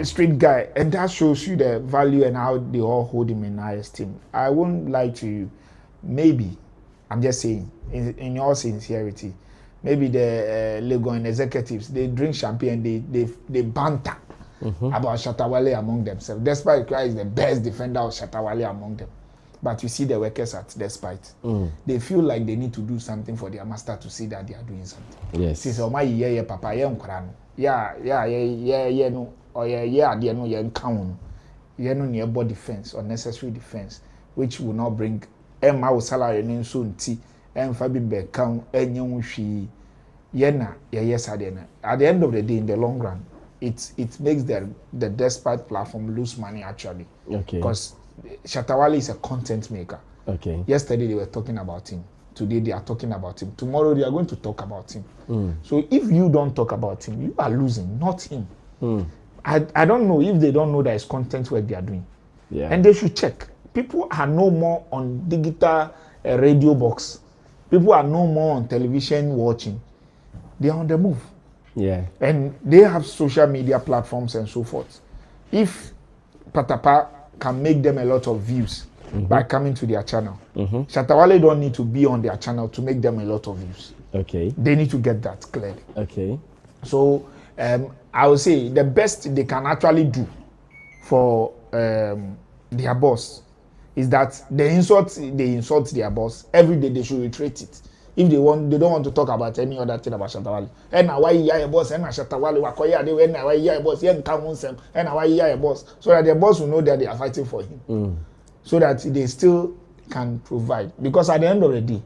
street guy, and that shows you the value and how they all hold him in high esteem. I won't lie to you. Maybe, I'm just saying, in your sincerity, maybe the Legon executives, they drink champagne, they banter about Shatta Wale among themselves. Despite Christ is the best defender of Shatta Wale among them. But you see the workers at Despite. They feel like they need to do something for their master to see that they are doing something. Yes. See, so my papa, no, or no, nearby defense, unnecessary defense, which will not bring Emma salary and soon tea, and Fabi Beckham, and young she, Yena, yes, at the end of the day, in the long run, it makes the Despite platform lose money actually. Okay. Because Shatta Wale is a content maker. Okay. Yesterday they were talking about him. Today they are talking about him. Tomorrow they are going to talk about him. So if you don't talk about him, you are losing, not him. I don't know if they don't know that it's content work they are doing. Yeah. And they should check. People are no more on digital radio box. People are no more on television watching. They are on the move. Yeah. And they have social media platforms and so forth. If Patapa can make them a lot of views, by coming to their channel. Shatta Wale don't need to be on their channel to make them a lot of views. Okay. They need to get that clearly. Okay. So I would say the best they can actually do for their boss is that they insult their boss every day. They should reiterate it. If they don't want to talk about any other thing about Shatta Wale. And now why you boss? And Shatta Wale wakoya they when why you boss? Yeah, come on sem. And now why you boss? So that their boss will know that they are fighting for him. So that they still can provide. Because at the end of the day,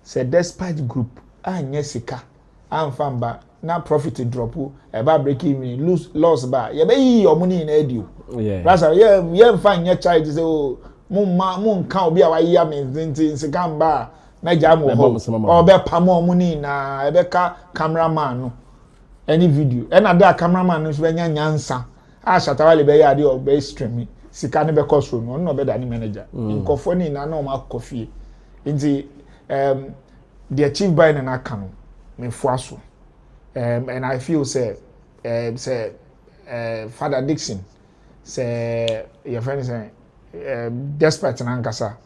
say despite group, sika, famba, na profit drop, about breaking me, loss bar. You be your money in edu. Yeah. That's how you find your child to say, oh, moon can't be a year in second bar. Na jam or be pamo money na ebeka cameraman no any video and ada cameraman no be nyansa Shatta Wale be ya dey or be stream sika ne be cost no no be da ni manager nkofo ni na no ma coffee nti the chief Biney na aka no me fuaso and I feel say Father Dixon say your friend say despite na nkasa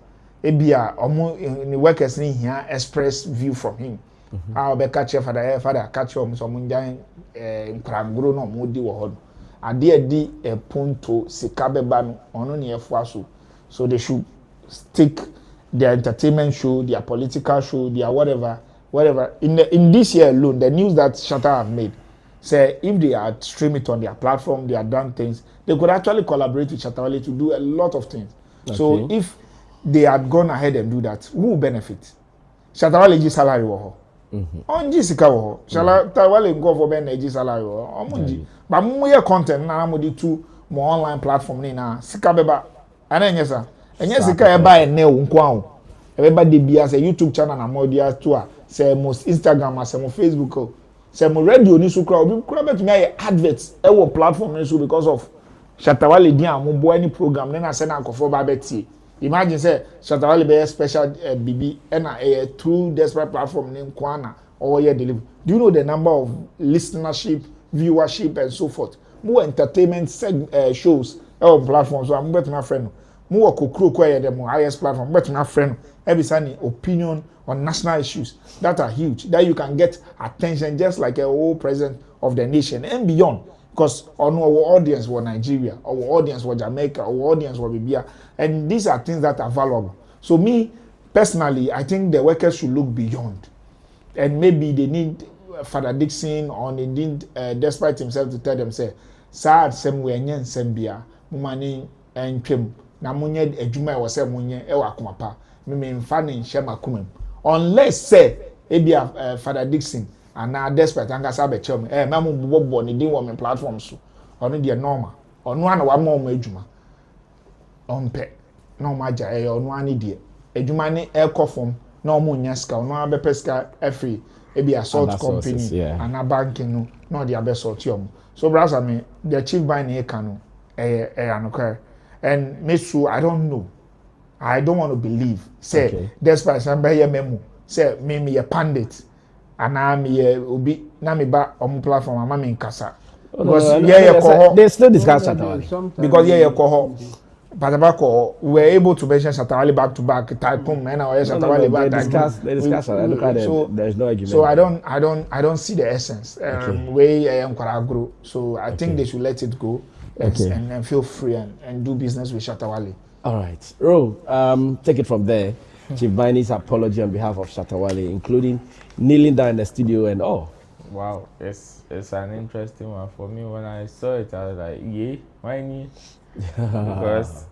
ebia omo ni workers ni here express view from him how be catch father catch him so munjan nkrangro no mo di wo ho ade adi ponto sika beba no ono ne efuaso so they should stick their entertainment show, their political show, their whatever in this year alone the news that Shatta have made say if they are stream it on their platform, they are done things, they could actually collaborate with Shatta Wale to do a lot of things. So if they had gone ahead and do that, who will benefit? Shatta Wale ji salary wo ho. On sika wo ho. Shatta Wale go for ben ji salary wo ho. Omonji. Ba mo ye content na mo di to mo online platform ni na sika beba. Ana enye sa. Enye sika e ba ene wo nko an. E beba de bia say YouTube channel na mo dia to a say mo Instagram say mo Facebook say mo radio ni so kra obi kra bet me adverts e wo platform ni so because of Shatta Wale din a mo bo any program na say na akofo ba betie. Imagine say Shatta Wale be a special BB and a true desperate platform named Kwana or year delivery. Do you know the number of listenership, viewership, and so forth? More entertainment shows on platforms. So I'm bet my friend. More kokro the more highest platform. Bet my friend. Every Sunday opinion on national issues that are huge. That you can get attention just like a whole president of the nation and beyond. Because our audience were Nigeria, our audience were Jamaica, our audience were Libya, and these are things that are valuable. So me, personally, I think the workers should look beyond. And maybe they need Father Dixon or they need despite himself to tell them, say, sad somewhere, nyen sembia, mumani and trim, na munye ejuma was a munye, ewa kumapa, me fanning shema kumem. Unless, say, ebia Father Dixon, and now despite angasa be chom mamu bobo ni din wo me platform so ono de normal ono ana wa ma adwuma onpe na o maja ono ani de adwuma ni ekofom na o mu nya ska ono abepeska every ebi assault company and banking no na de abesort yom so brother me the chief Biney eka no anokare and me so I don't know, I don't want to believe say despite somebody memo say me a pandit anami obi na me ba omu platform ama me nkasa because they still discuss Shatta Wale because koho pataba ko we were able to mention Shatta Wale back to back tycoon man or Shatta Wale back they discuss look at so there's no argument so I don't see the essence way grow so I think they should let it go and feel free and do business with Shatta Wale. All right, Ro, take it from there. Chief Biney's apology on behalf of Shatta Wale, including kneeling down in the studio and all. Wow, it's an interesting one for me. When I saw it, I was like, yeah, why me? Because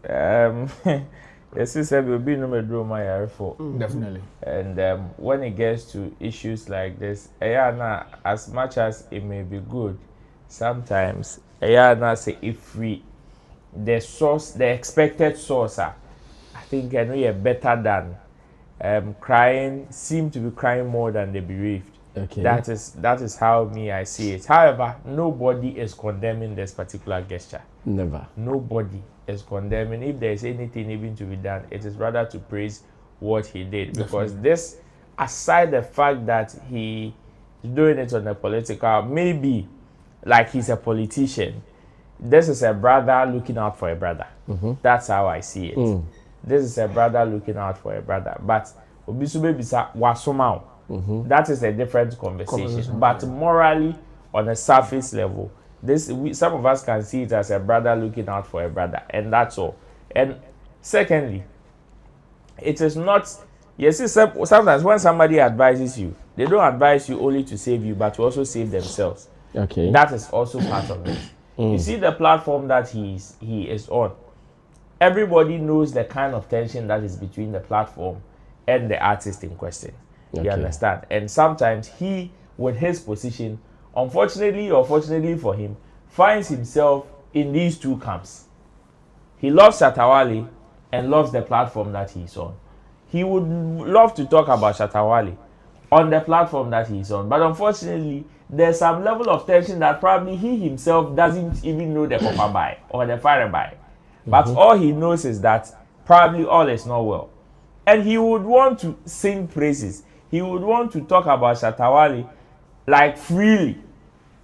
yes, he said we'll be no more draw my for definitely. And when it gets to issues like this, as much as it may be good, sometimes say if we the expected source I think I know you're better than seem to be crying more than the bereaved. Okay. That is how I see it. However, nobody is condemning this particular gesture. Never. Nobody is condemning. If there is anything even to be done, it is rather to praise what he did. Because this, aside the fact that he is doing it on a political, maybe like he's a politician, this is a brother looking out for a brother. That's how I see it. this is a brother looking out for a brother. But obisube bisa wasomao. That is a different conversation. But morally, on a surface level, some of us can see it as a brother looking out for a brother, and that's all. And secondly, it is not. Yes, sometimes when somebody advises you, they don't advise you only to save you, but to also save themselves. Okay. That is also part of it. You see the platform that he is on. Everybody knows the kind of tension that is between the platform and the artist in question. Okay. You understand? And sometimes he, with his position, unfortunately or fortunately for him, finds himself in these two camps. He loves Shatta Wale and loves the platform that he's on. He would love to talk about Shatta Wale on the platform that he's on. But unfortunately, there's some level of tension that probably he himself doesn't even know the copper by or the fire by. But all he knows is that probably all is not well. And he would want to sing praises. He would want to talk about Shatta Wale like freely.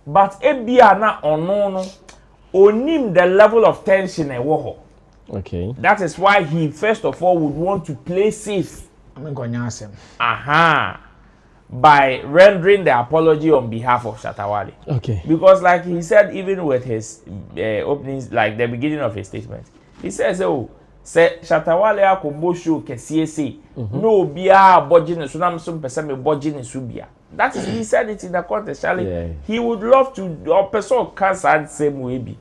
But Ebiana Onono onim the level of tension e wo. Okay. That is why he first of all would want to play safe. By rendering the apology on behalf of Shatta Wale. Okay. Because like he said, even with his openings, like the beginning of his statement, he says, oh, say Shatta Wale akombo show kesiese no bia bodging so nam some person me bodging subia. That is, he said it in the context. He would love to, or person can't same way be.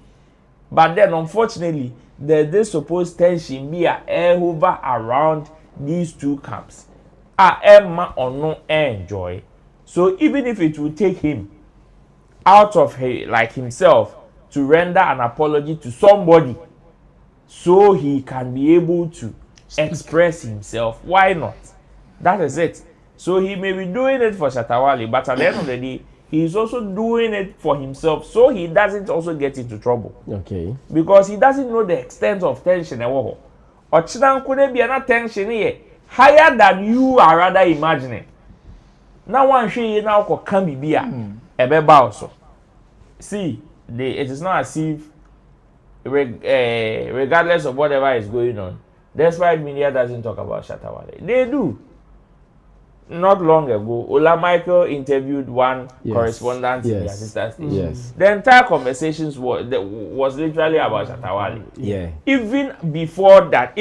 But then unfortunately, there's this supposed tension be over around these two camps. Emma or no enjoy. So even if it will take him out of himself to render an apology to somebody so he can be able to express himself, why not? That is it. So he may be doing it for Shatta Wale, but at the end of the day, he is also doing it for himself so he doesn't also get into trouble. Okay. Because he doesn't know the extent of tension. Or could be an tension here higher than you are rather imagining. Now one she now can be a also. See, it is not as if regardless of whatever is going on, despite media doesn't talk about Shatta Wale. They do. Not long ago, Ola Michael interviewed one correspondent in the assistant station. Yes. The entire conversations was literally about Shatta Wale. Yeah. Even before that,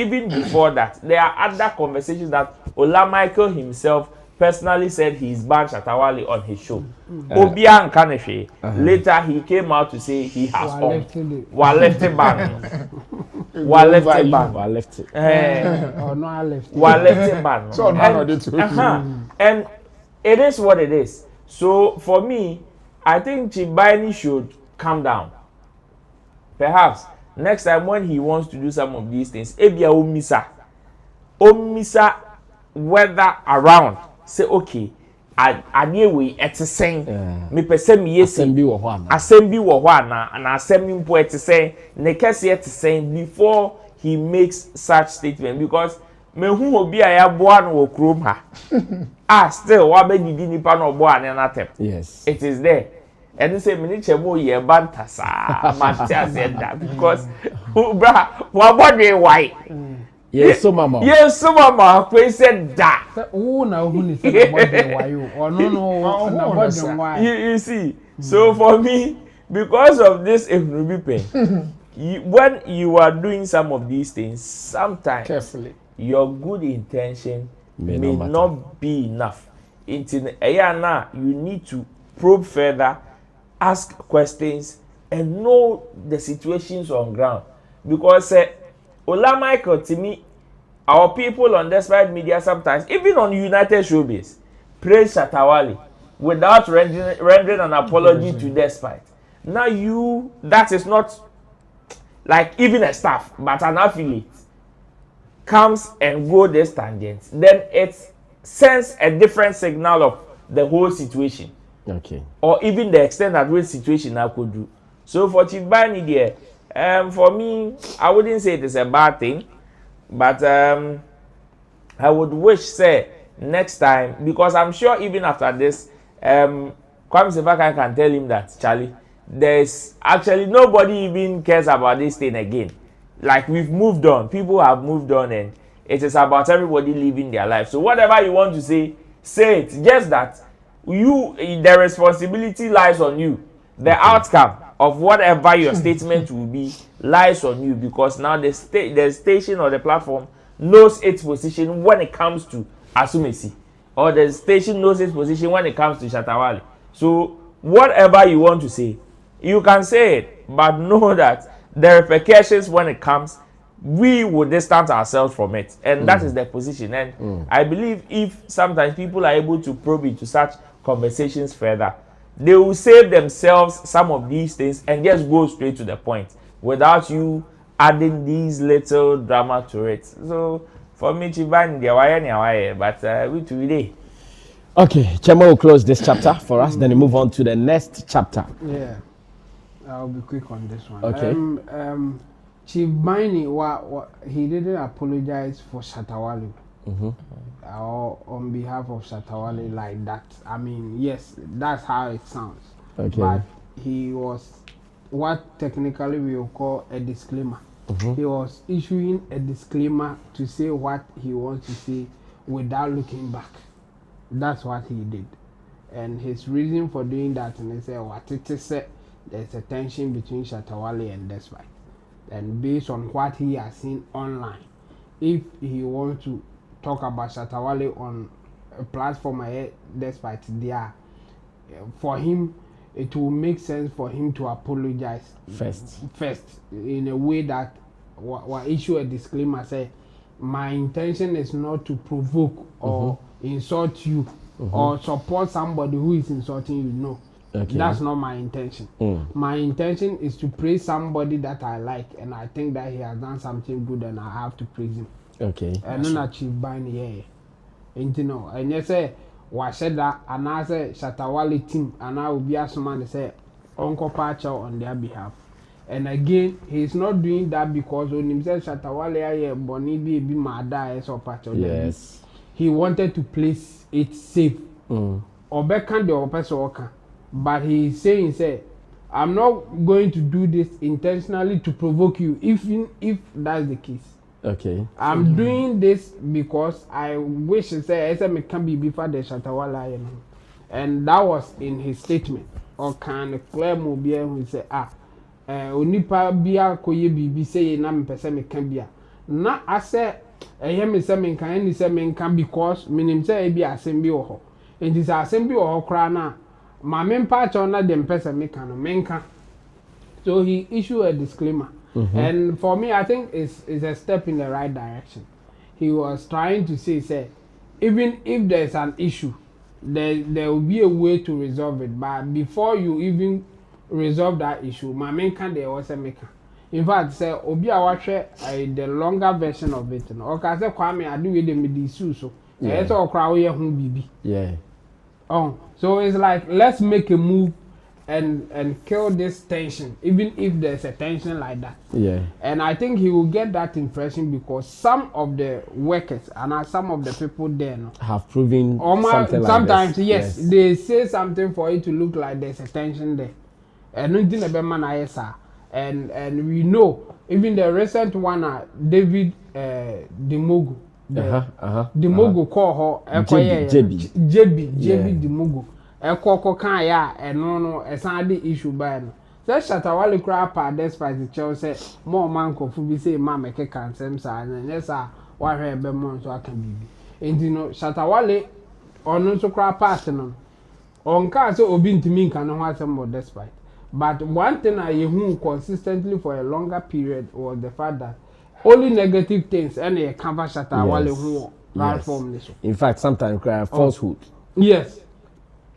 there are other conversations that Ola Michael himself personally said he's banned Shatta Wale on his show. Obian Kanefe. Later he came out to say he has left ban. And it is what it is. So for me, I think Biney should calm down. Perhaps next time when he wants to do some of these things, Ebia omisa weather around. Say okay, adewe etesen me pese me yesi assembly wo ho ana and assembly mpo etesen ne kese etesen before he makes such statement, because me hu obi aya boa no wo krom ha still wa be didi nipa no boa ne na tep. Yes, it is there. And say me ni chemo ye bantasa matia said that because bra wa bodwe why. Yes, so mama. Yes, so mama. We said that. Oh, now who is why you? Or no. You see. So for me, because of this pain, when you are doing some of these things, sometimes carefully, your good intention may not be enough. You need to probe further, ask questions, and know the situations on ground. Because Ola Michael, to me, our people on Despite Media sometimes, even on United Showbiz, praise Shatta Wale without rendering an apology to Despite. Now that is not like even a staff, but an affiliate comes and go this tangent, then it sends a different signal of the whole situation. Okay. Or even the extent at which situation I could do. So for Chief Biney there, for me, I wouldn't say it is a bad thing, but I would wish, say, next time, because I'm sure even after this, Kwame Sevakan can tell him that, Charlie, there's actually nobody even cares about this thing again. Like, we've moved on. People have moved on, and It is about everybody living their life. So whatever you want to say it. Just that the responsibility lies on you. The outcome of whatever your statement will be lies on you, because now the station or the platform knows its position when it comes to Asumesi, or the station knows its position when it comes to Shatta Wale. So whatever you want to say, you can say it, but know that the repercussions when it comes, we will distance ourselves from it, and that is the position. And I believe if sometimes people are able to probe into such conversations further, they will save themselves some of these things and just go straight to the point without you adding these little drama to it. So for me, Chibani, but we today. Okay, Chema will close this chapter for us, then we move on to the next chapter. Yeah, I'll be quick on this one. Okay. Chief Biney, he didn't apologize for Shatta Wale. Or on behalf of Shatta Wale like that. I mean, yes, that's how it sounds. Okay. But he was what technically we will call a disclaimer. He was issuing a disclaimer to say what he wants to say without looking back. That's what he did. And his reason for doing that, and he said, what it is, there's a tension between Shatta Wale and Despite. And based on what he has seen online, if he wants to talk about Shatta Wale on a platform Despite there, for him, it will make sense for him to apologize first in a way that what issue a disclaimer, say my intention is not to provoke or insult you or support somebody who is insulting you. No. Okay. That's not my intention. My intention is to praise somebody that I like, and I think that he has done something good, and I have to praise him. Okay. And then achieve Biney, and you know, and you say, "Why said that?" And I say, "Shatta Wale team," and I will be as man say, "Uncle Pacha" on their behalf. And again, he's not doing that because when he said Shatta Wale, Bonnie be mad, so Pacha. Yes. He wanted to place it safe. Obeka the person. But he's saying, I'm not going to do this intentionally to provoke you, if that's the case. Okay. I'm doing this because I wish to say SM can be before the Shatta Wale, you know. And that was in his statement. Or can Claire Mobile who say, Onipa Bia Koye Bibi say Nam Pesame can be. Na I say I am a semen can any semen can because meaning say be assembly or and this assembly or crana. My main part on that them person make no menka. So he issued a disclaimer. And for me, I think it's a step in the right direction. He was trying to say, even if there's an issue, there will be a way to resolve it. But before you even resolve that issue, my main can there was a maker. In fact, say Obi Awashe the longer version of it. Okay, say Kwame I do with them with the so. It's all crowd here who bibi. Yeah. Oh, so it's like let's make a move and kill this tension, even if there's a tension like that. Yeah. And I think he will get that impression because some of the workers and some of the people there have proven something like sometimes this. Yes, they say something for it to look like there's a tension there. And and we know even the recent one, David Demogo. Demogo call her JB Demogo. Eko kan ya eno esande issue by no. Say Shatta Wale cry pa despite the Chelsea more man ko fu bi say ma make kan sem sa na yes a wa hwe be mo so aka bibi. Enti no Shatta Wale ono so cry pass no. On ka say obi ntimi nka no ho asem mo despite. But one thing I hear consistently for a longer period was the fact that only negative things and a cover Shatta Wale who platform this. In fact, sometimes cry falsehood. Yes.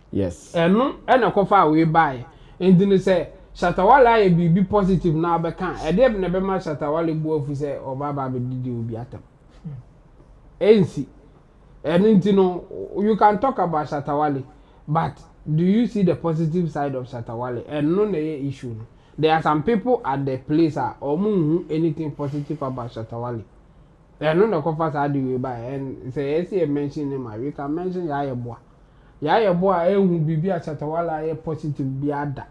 Yes. And a cover we buy. And then say Shatta Wale be positive now be can. E dey never ma Shatta Wale bo fu say o baba be didi obi atam. NC. And you know you can talk about Shatta Wale, but do you see the positive side of Shatta Wale? And no issue. There are some people at the place or anything positive about Shatta Wale. And no cover side we buy and say say mention him. We can mention Yaya boy who be Shatta Wale positive biada,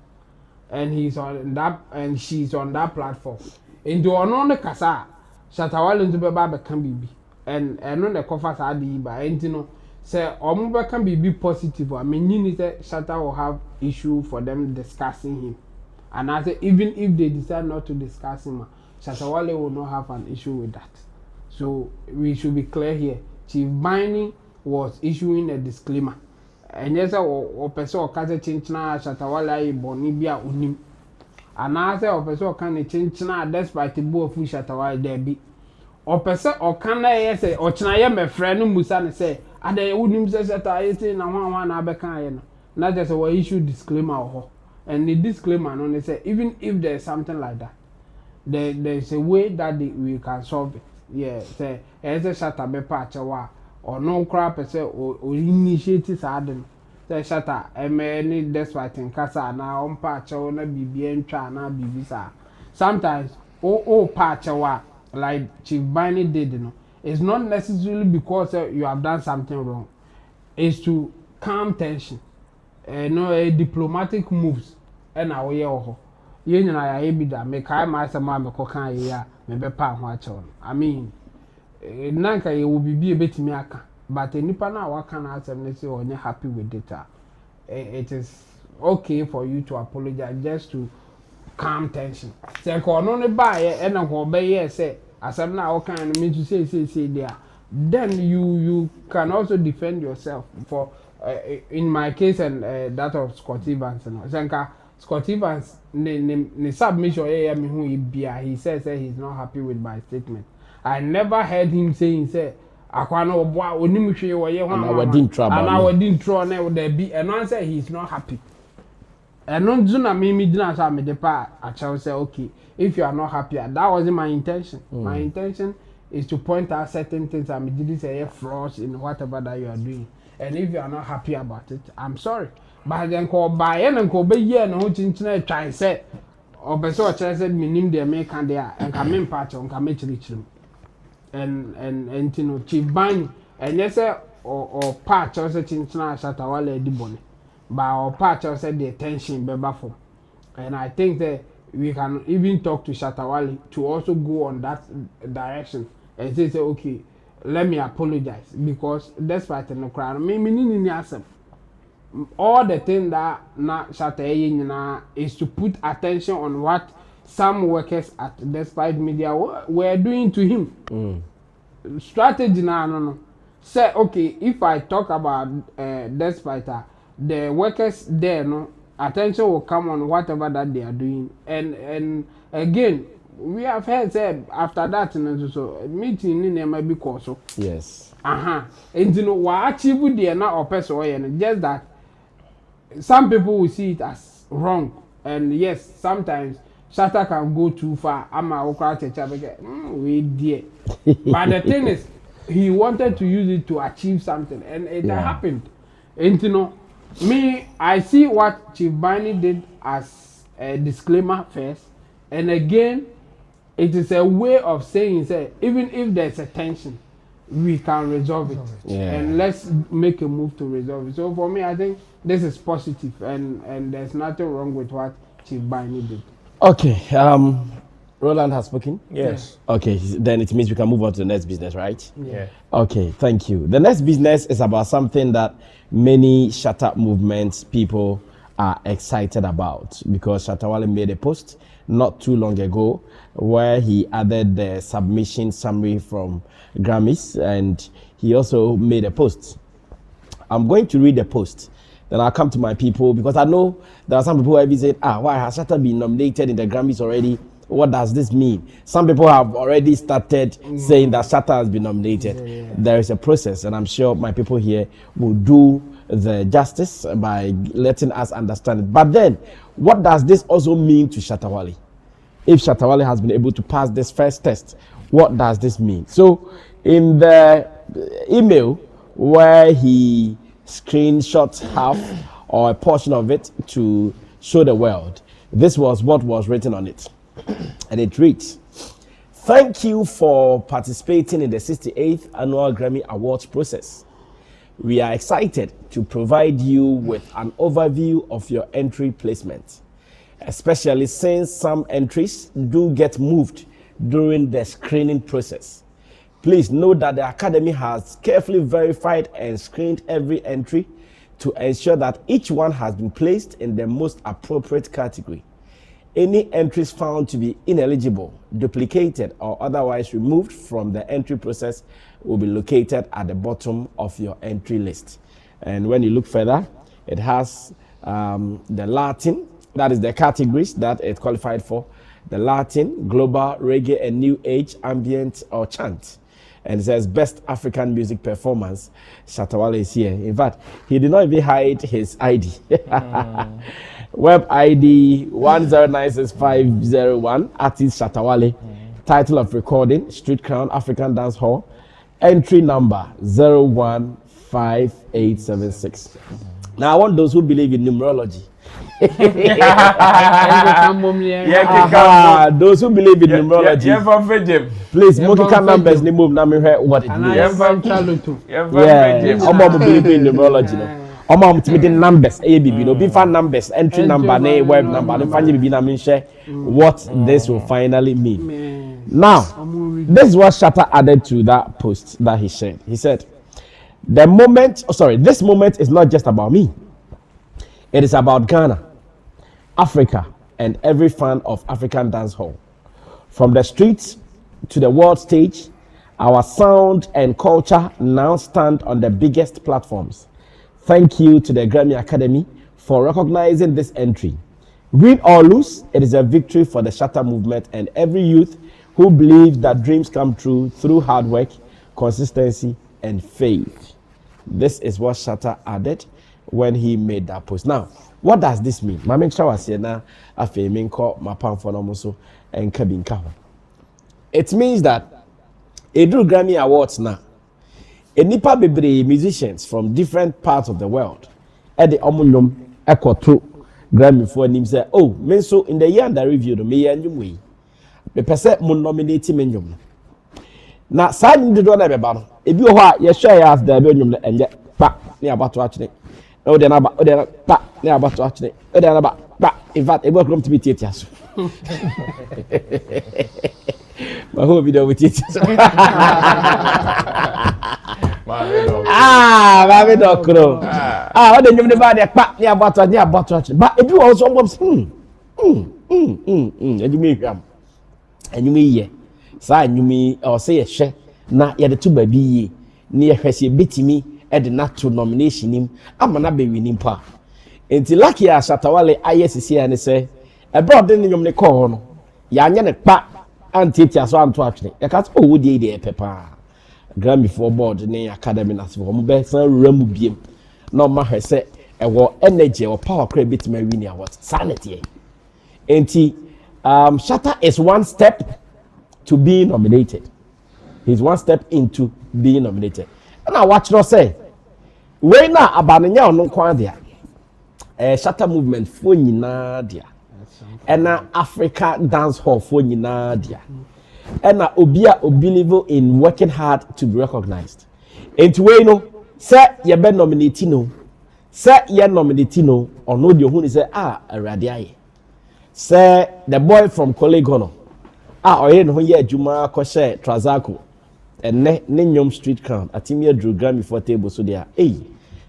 and he's on that and she's on that platform. Into another kasa Shatta Wale into baba can be and no the coffers are the by entino say omuba can be positive. I mean you need Shatta will have issue for them discussing him. And I say even if they decide not to discuss him, Shatta Wale will not have an issue with that. So we should be clear here. Chief Biney was issuing a disclaimer. And yes, or person or kaze chinchina Shatta Wale bonibia unim. And I say or person can chinchina despite the boy of Shatta Wale there be. Or person or can I say or china me friend musa say ade unim say Shatta yeti na one abeka ye no. Not just a issue disclaimer or and the disclaimer no say even if there's something like that, there's a way that we can solve it. Yeah, say as a Shatta be patch or no crap say or initiate sadden. Say Shatta any despite in casa na on patch or na BBN na BBSA. Sometimes patch like Chief Biney did, you know, it's not necessarily because you have done something wrong. It's to calm tension. No diplomatic moves and away or you know I be that make I myself me kokan ya me be pa ho ache. I mean nanka you will be a bit me aka but nipa na waka na asem say onye happy with data. It is okay for you to apologize just to calm tension. Say ko no ne ba ye e na ko be ye say asem na wakan me to say there. Then you can also defend yourself for in my case and that of Scott Evans, Zenka Scott Evans, ne submission he says he's not happy with my statement. I never heard him saying say Aquano boy onimushi and I didn't throw there be and answer he's not happy. And non zuna me didn't say me the part I shall say okay if you are not happy that wasn't my intention. My intention is to point out certain things and me didn't say flaws in whatever that you are doing. And if you are not happy about it, I'm sorry. But then call by and call by year no chinchina try say or beso said me name the American there and come in patch on come reach them. And you know Chief Biney and yes or patch also chinchina Shatta Wale di bone. But or patch also the attention be bafo. And I think that we can even talk to Shatta Wale to also go on that direction and say okay, let me apologize because despite the crowd, all the thing that na Shatta is to put attention on what some workers at Despite Media were doing to him. Strategy na no. Say okay, if I talk about Despite the workers there, no attention will come on whatever that they are doing, and again. We have heard said after that so meeting in might be cause. Yes. And you know what achieve there now or person just that some people will see it as wrong. And yes, sometimes Shatta can go too far. I'm a we dear. But the thing is he wanted to use it to achieve something and it happened. And you know, me I see what Chief Biney did as a disclaimer first, and again it is a way of saying say even if there's a tension we can resolve it and let's make a move to resolve it. So for me I think this is positive and there's nothing wrong with what Chief Biney did. Okay, Roland has spoken. Yes. Okay, then it means we can move on to the next business, right? Yeah. Okay, thank you. The next business is about something that many Shatta movement people are excited about because Shatta Wale made a post not too long ago where he added the submission summary from Grammys and he also made a post. I'm going to read the post, then I'll come to my people because I know there are some people who have said, why has Shatta been nominated in the Grammys already? What does this mean? Some people have already started saying that Shatta has been nominated. There is a process and I'm sure my people here will do the justice by letting us understand it. But then, what does this also mean to Shatta Wale? If Shatta Wale has been able to pass this first test, what does this mean? So, in the email where he screenshots half or a portion of it to show the world, this was what was written on it. And it reads, "Thank you for participating in the 68th Annual Grammy Awards process. We are excited to provide you with an overview of your entry placement, especially since some entries do get moved during the screening process. Please note that the Academy has carefully verified and screened every entry to ensure that each one has been placed in the most appropriate category. Any entries found to be ineligible, duplicated, or otherwise removed from the entry process will be located at the bottom of your entry list. And when you look further, it has the Latin, that is the categories that it qualified for, the Latin, Global, Reggae, and New Age, Ambient, or Chant. And it says Best African Music Performance. Shatta Wale is here. In fact, he did not even hide his ID. Web ID 1096501, artist Shatta Wale. Title of recording, Street Crown, African Dance Hall. Entry number 015876. Now, I want those who believe in numerology. Those who believe in numerology, please multiple numbers ni move na me what it means. Yeah, I'm believe in numerology. I'm multiple numbers, ABB, no be fan numbers, entry number, web number, no fan be na me share what this will finally mean. Now, this is what Shatta added to that post that he shared. He said, this moment is not just about me. It is about Ghana, Africa, and every fan of African dancehall. From the streets to the world stage, our sound and culture now stand on the biggest platforms. Thank you to the Grammy Academy for recognizing this entry. Win or lose, it is a victory for the Shatta movement and every youth who believes that dreams come true through hard work, consistency, and faith. This is what Shatta added when he made that post. Now, what does this mean? Mame was here now, after me call my pan for almost and cabin cover. It means that a do Grammy Awards now. A nipa bebre musicians from different parts of the world at the Omunum Echo to Grammy for him say, oh, men so in the year under review me and you way. The person mun nominate him. Now, sign the door never ban. If you are, you share as the Benjamin and yet back near about to watch it. Oh, then about back near about to watch it. Oh, then about back. In fact, it will come to be teachers. My whole video with teachers. Baby doctor. What then you never there back near about to watch it. But if you also want and you make them. And you may sign you may or say a share. Na ya de to baby ne hwese betimi e de nato nomination nim amana be winim pa enti lucky a Shatta Wale ayesisi ane se e bro de nyom ne call no ya anya ne pa antitia so anto atwene e ka o wodi de pepa Grammy for board ne academy na so mo be san ramu biem na ma hwese e wo energy or power credit betimi win award sanity enti Shatta is one step to be nominated. He's one step into being nominated. And I watch no say, when na abanenya ono kwa dia. Shatta movement for nyina dia. And na Africa dance hall for nyina dia. And na obia believe in working hard to be recognized. And we no say ye be nominate no. Say ye nominate no or no the who say awrade aye. Say the boy from Kolegono. Oye no ye adwuma ko share Trazako. And ne nyom street crown atimi adru Grammy for table so there and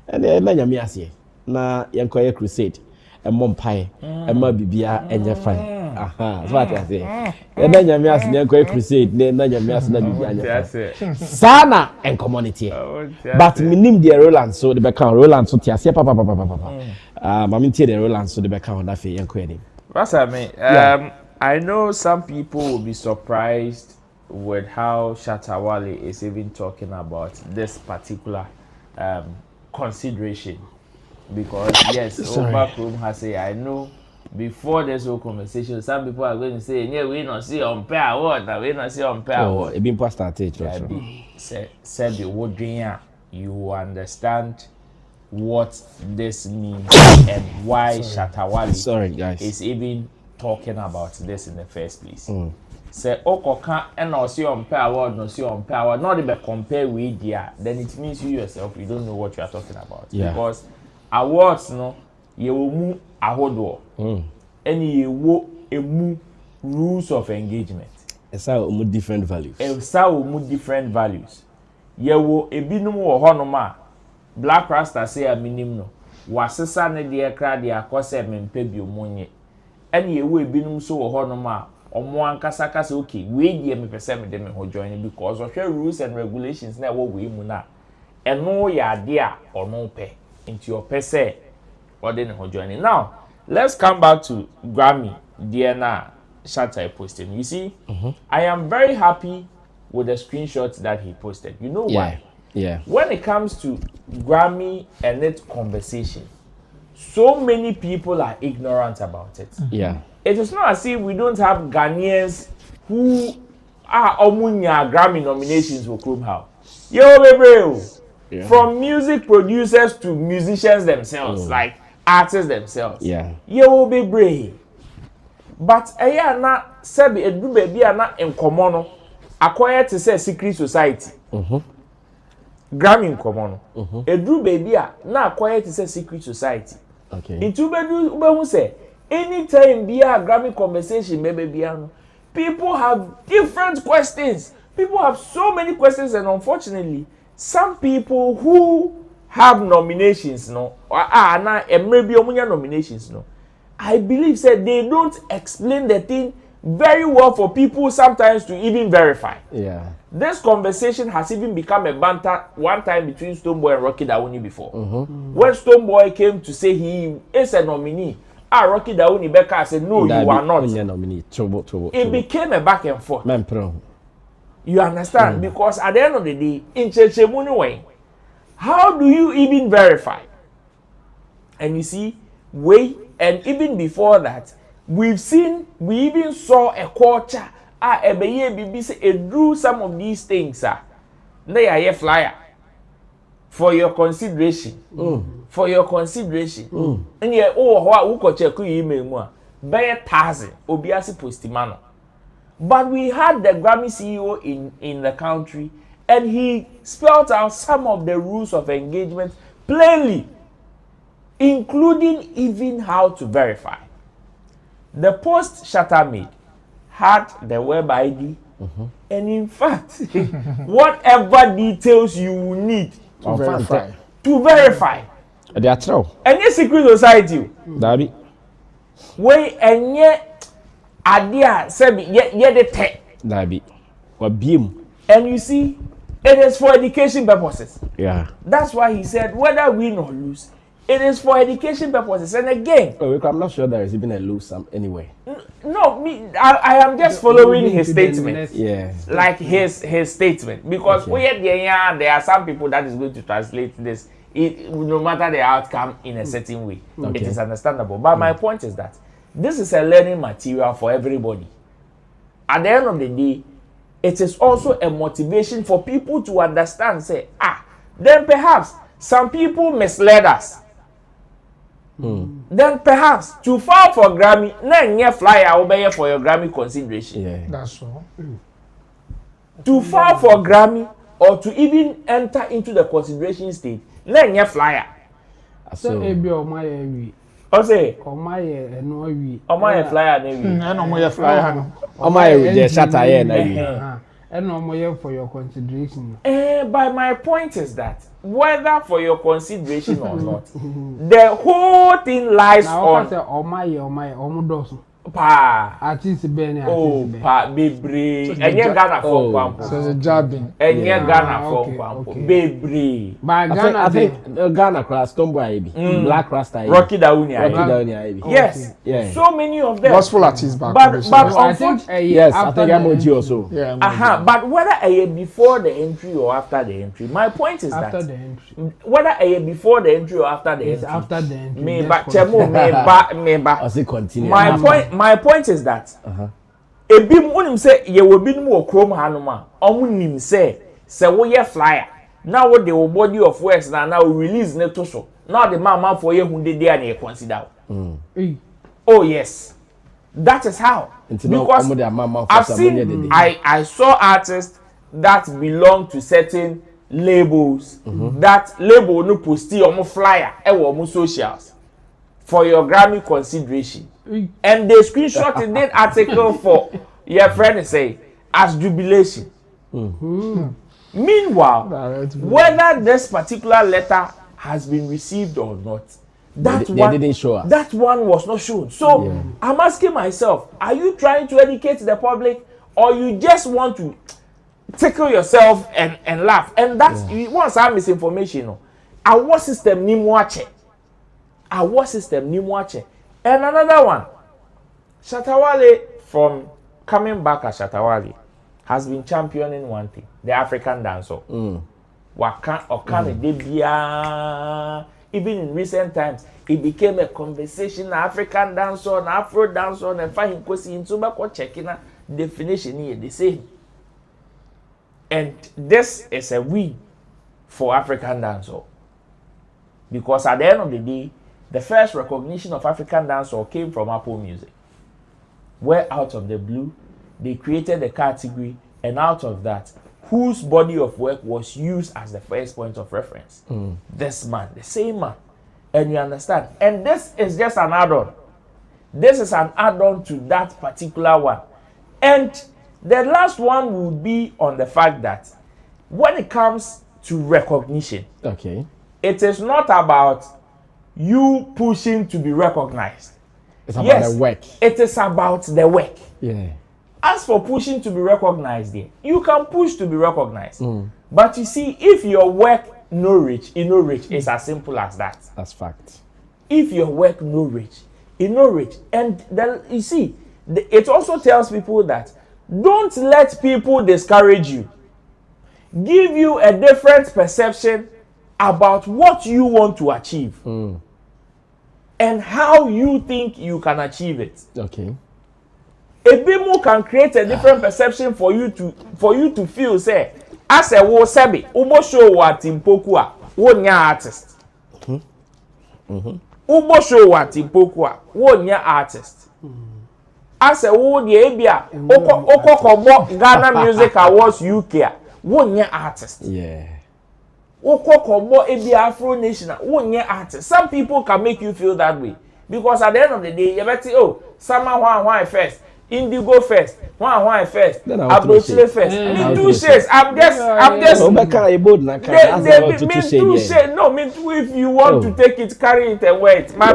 na nyame ase na yenkoye crusade e mompae e ma bibia enye fine so what I say na nyame ase yenkoye crusade na nyame ase na bibia enye fine sana and community but minim the Roland so the back Roland so tiase papa mami tie the Roland so the back on that fe yenkoye dem I know some people will be surprised with how Shatta Wale is even talking about this particular consideration, because yes, Obakum has said, I know before this whole conversation, some people are going to say, yeah, we not see umpire award, we not see umpire award. It been past that age. Said the word you understand what this means and why Shatta Wale is even talking about this in the first place. Say okoka and no see umpire award, no see umpire award, not even compare with dia, then it means you yourself you don't know what you are talking about. Because awards no you will move ahodo and you will move rules of engagement. It's how different values. It's how different values. Yewo ebinum wo honoma Black Rasta say a minimum no. Wasesa ne de kra de akose mempe bi omonye. Ene yewo ebinum so wo honoma omo ankasa kasa okay we die me pese me de me ho join because of rules and regulations na wo we mu na. Eno ya de a ono pe into your pese or de ho join. Now, let's come back to Grammy. Diana Shatta posted. You see, I am very happy with the screenshots that he posted. You know why? Yeah. When it comes to Grammy and its conversation, so many people are ignorant about it. Yeah. It is not as if we don't have Ghanaians who are omunya Grammy nominations for Chrome House. Yo, baby. Yeah. From music producers to musicians themselves, like artists themselves. Yeah. Yo, baby. But aya na sebi edu baby na enkomo no acquire to say secret society. Grammy enkomo no. Edu baby na acquire to say secret society. Okay. Itu bedu ube say anytime be a Grammy conversation maybe people have different questions. People have so many questions, and unfortunately, some people who have nominations, no, maybe omunya nominations, no, I believe that they don't explain the thing very well for people sometimes to even verify. Yeah. This conversation has even become a banter one time between Stonebwoy and Rocky Dawuni before. When Stonebwoy came to say he is a nominee, Rocky Dawuni Becca said, no, you are not. Nominee. It became a back and forth. You understand? Because at the end of the day, in Chechemuni way, how do you even verify? And you see, and even before that, we even saw a culture, drew some of these things, they are a flyer for your consideration. For your consideration. And yeah, who could check you email more? By 1,000, Obiasi Postimano. But we had the Grammy CEO in the country, and he spelled out some of the rules of engagement plainly, including even how to verify. The post Shatta made had the web ID, and in fact, whatever details you need to verify. They are true. Any secret society, Dabi. Way and yet. Idea said ye the tech. Dabi. Beam. And you see, it is for education purposes. Yeah. That's why he said whether win or lose, it is for education purposes. And again, I'm not sure there is even a lose anyway. No, I am just following his statement. Yeah. Like his statement. Because there are some people that is going to translate this no matter the outcome in a certain way. It is understandable. But my point is that this is a learning material for everybody. At the end of the day, it is also a motivation for people to understand, say, then perhaps some people misled us. Then perhaps to file for Grammy, then flyer over for your Grammy consideration. Yeah. That's all. To file for Grammy or to even enter into the consideration stage, then flyer. So, Say, Omaye no wi. Omaye flyer na wi. Na omaye flyer no. Omaye the Shatta here na wi. And omaye for your consideration. But my point is that whether for your consideration or not, the whole thing lies on. Now, omaye omudoso. Pa. Artist Benny. Oh, pa bebre. Enye Ghana for kwampo. So the jabbing. Enye Ghana for kwampo. Bebre. But Ghana, I think Ghana class Stonebwoy be. Black Rasta. Rocky Dawuni. Yes. Yeah. So many of them. Gospel artists back. But I think yes, I think emoji also. Yeah. But whether a year before the entry or after the entry, my point is after that the entry. Whether a year before the entry or after the it's entry. After the entry. Me ba. As it continue. My point is that ebim unim say ye will be no chrome hanuma omunim say we ye flyer now what the body of works now release ne to so now the man for ye hunde dey and consider. Oh yes, that is how. Because I've seen I saw artists that belong to certain labels that label no posti omo flyer e wo omo socials for your Grammy consideration. And they screenshot in that article for your friend say as jubilation. Meanwhile, whether this particular letter has been received or not, they didn't show us. That one was not shown. So I'm asking myself, are you trying to educate the public, or you just want to tickle yourself and laugh? And that's once I misinformation. Our system ni muache. Our system ni muache. And another one, Shatta Wale, from coming back as Shatta Wale, has been championing one thing: the African dancehall. Even in recent times, it became a conversation. African dancehall, Afro dancehall, and find him into back checking definition here. The same. And this is a win for African dancehall, because at the end of the day, the first recognition of African dancehall came from Apple Music, where out of the blue they created a category, and out of that, whose body of work was used as the first point of reference? This man, the same man. And you understand? And this is just an add-on. This is an add-on to that particular one. And the last one would be on the fact that when it comes to recognition, it is not about you pushing to be recognized. It's about the work. It is about the work. Yeah. As for pushing to be recognized, you can push to be recognized. But you see, if your work no reach, it no reach. It's as simple as that. That's fact. If your work no reach, it no reach. And then you see, it also tells people that don't let people discourage you. Give you a different perception about what you want to achieve and how you think you can achieve it. Okay. A BIMO can create a different perception for you to feel, say, as a wo sebi, ubo show what impokua, wo nya artist. Ubo show what impokua, wo nya artist. As a wo the ebia, oko kobo Ghana Music Awards UK, wo nya artist. Yeah. Oko kobo ebia Afro Nation, wo nya artist. Some people can make you feel that way, because at the end of the day, you better Sama why first. Indigo first, why first, Abrochile first. Me two shades. I'm just. No, me too. If you want to take it, carry it and wear it. My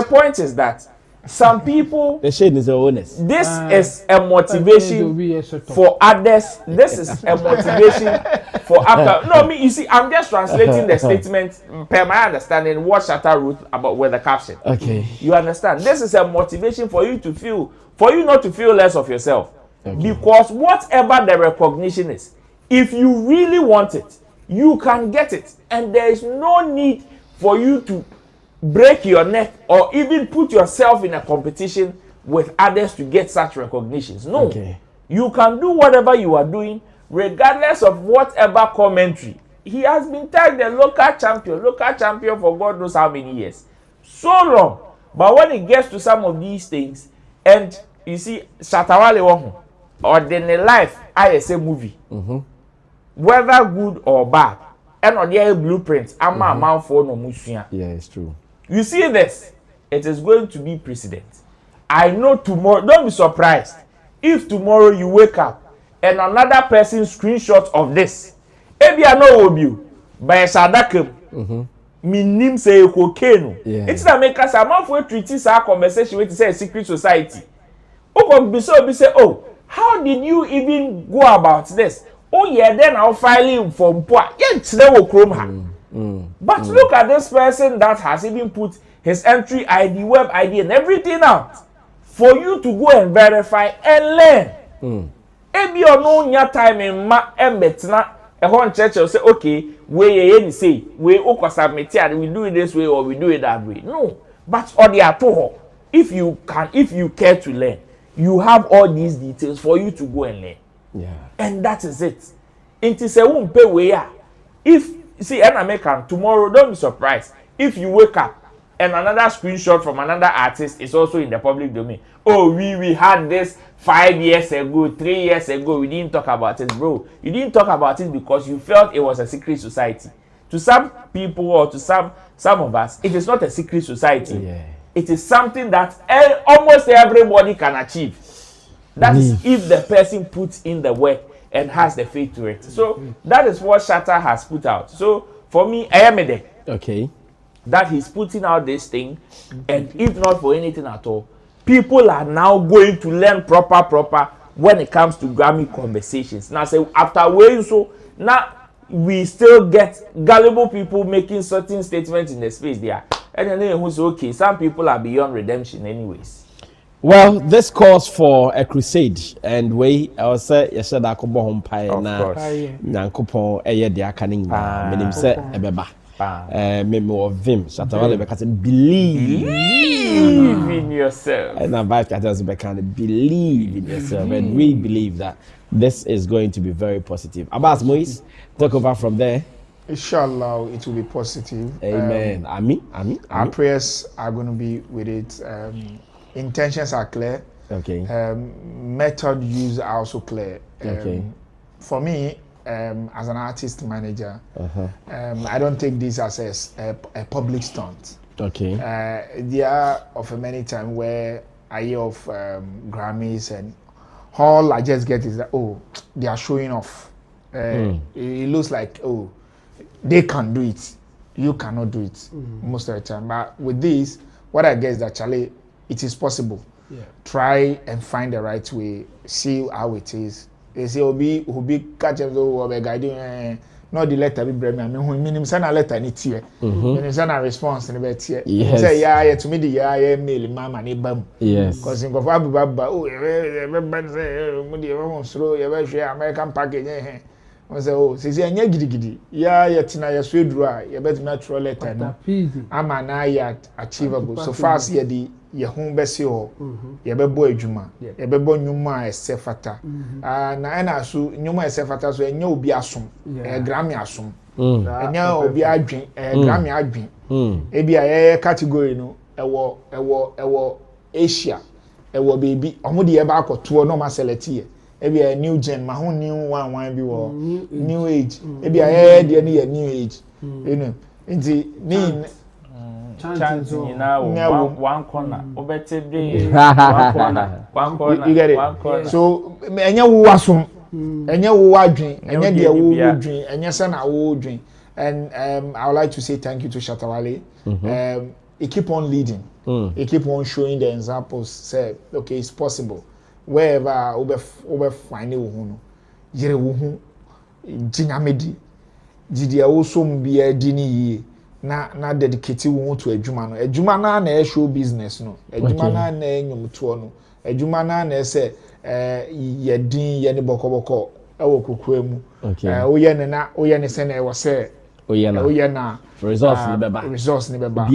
point is that some people. The shade is honest. This is a motivation for others. This is a motivation for others. No, me. You see, I'm just translating the statement per my understanding what Shatta wrote about with the caption. Okay. You understand? This is a motivation for you to feel, for you not to feel less of yourself. Okay. Because whatever the recognition is, if you really want it, you can get it, and there is no need for you to break your neck or even put yourself in a competition with others to get such recognitions. No. Okay. You can do whatever you are doing regardless of whatever commentary. He has been tagged the local champion for God knows how many years. So long. But when it gets to some of these things, and you see, Shatta Wale or the life, I say movie, whether good or bad, and on the blueprints, I'm a man for no musia. Yeah, it's true. You see this, it is going to be precedent. I know tomorrow, don't be surprised if tomorrow you wake up and another person screenshot of this. Maybe I know of you, by a Sadakim. Minim say cocaine. It's not make us a man for treaties our conversation with say secret society. Be say, oh, how did you even go about this? Oh yeah, then I'll file him from poor. But look at this person that has even put his entry ID, web ID, and everything out for you to go and verify and learn. Maybe you know your time in ma embetna a whole church will say, okay, we say we submit we do it this way or we do it that way. No, but or the at all, if you care to learn, you have all these details for you to go and learn. Yeah. And that is it. It is a won't pay way. If see an American tomorrow, don't be surprised if you wake up and another screenshot from another artist is also in the public domain. Oh, we had this 5 years ago, 3 years ago. We didn't talk about it, bro. You didn't talk about it because you felt it was a secret society. To some people or to some of us, it is not a secret society. Yeah. It is something that almost everybody can achieve. That is if the person puts in the work and has the faith to it. So that is what Shatta has put out. So for me, I am there. Okay. That he's putting out this thing, and if not for anything at all, people are now going to learn proper when it comes to Grammy conversations. Now, say after weighing so now we still get gullible people making certain statements in the space there, and then who's okay. Some people are beyond redemption, anyways. Well, this calls for a crusade, and we also said that Kobo home pie na Nankopon eye de akaning na menim se ebeba. Memo of Vim, Shatta Wale because believe in yourself. And I'm back at us believe in yourself, and we believe that this is going to be very positive. Abbas Moise, take over from there. Inshallah, it will be positive. Amen. Amen. Our prayers are going to be with it. Intentions are clear. Okay. Method use are also clear. Okay. For me, as an artist manager, I don't take this as a public stunt. Okay. There are of many times where I hear of Grammys and all I just get is that they are showing off. It looks like they can do it, you cannot do it most of the time. But with this, what I get is that Charlie, it is possible. Yeah. Try and find the right way. See how it is. They say obi catch them so be guiding not the letter be bring me. I mean minimum send a letter ni tie. Minimum send a response ni be tie. Say yeah to me the yeah mail mama ni bam. Yes. Because in go for baba everybody say mo dey won slow you be share American package eh. I say say anya gidigidi. Yeah tina ya so eduru a you bet me throw letter no. Ama na ya achievable. So fast ye di ye ho besi ho ye bebo adwuma ye bebo nwuma esefata na na so nwuma esefata so enya obi asom Grammy asom enya obi adwen Grammy adwen ebi a category no ewo Asia ewo baby omo de ye ba akoto no ma select ye ebi a new gen ma ho new one bi wo new age ebi a de ne ye new age you know nti ni chanting now one corner obete be one corner you get it so enya wo asom enya wo adwen enya de wo dwen enya se na wo dwen and I would like to say thank you to Shatta Wale. He keep on leading. He keep on showing the examples. Say okay, it's possible wherever obe find wo hu no yere wo hu jinyamedi jidi a wo som bia di ni yie na dedicate wo to adwuma na show business no adwuma na enyum to no adwuma na say ye din ye ne bokoboko ewo kokua mu oye ne na oye ne se na e wo se oye na results ni beba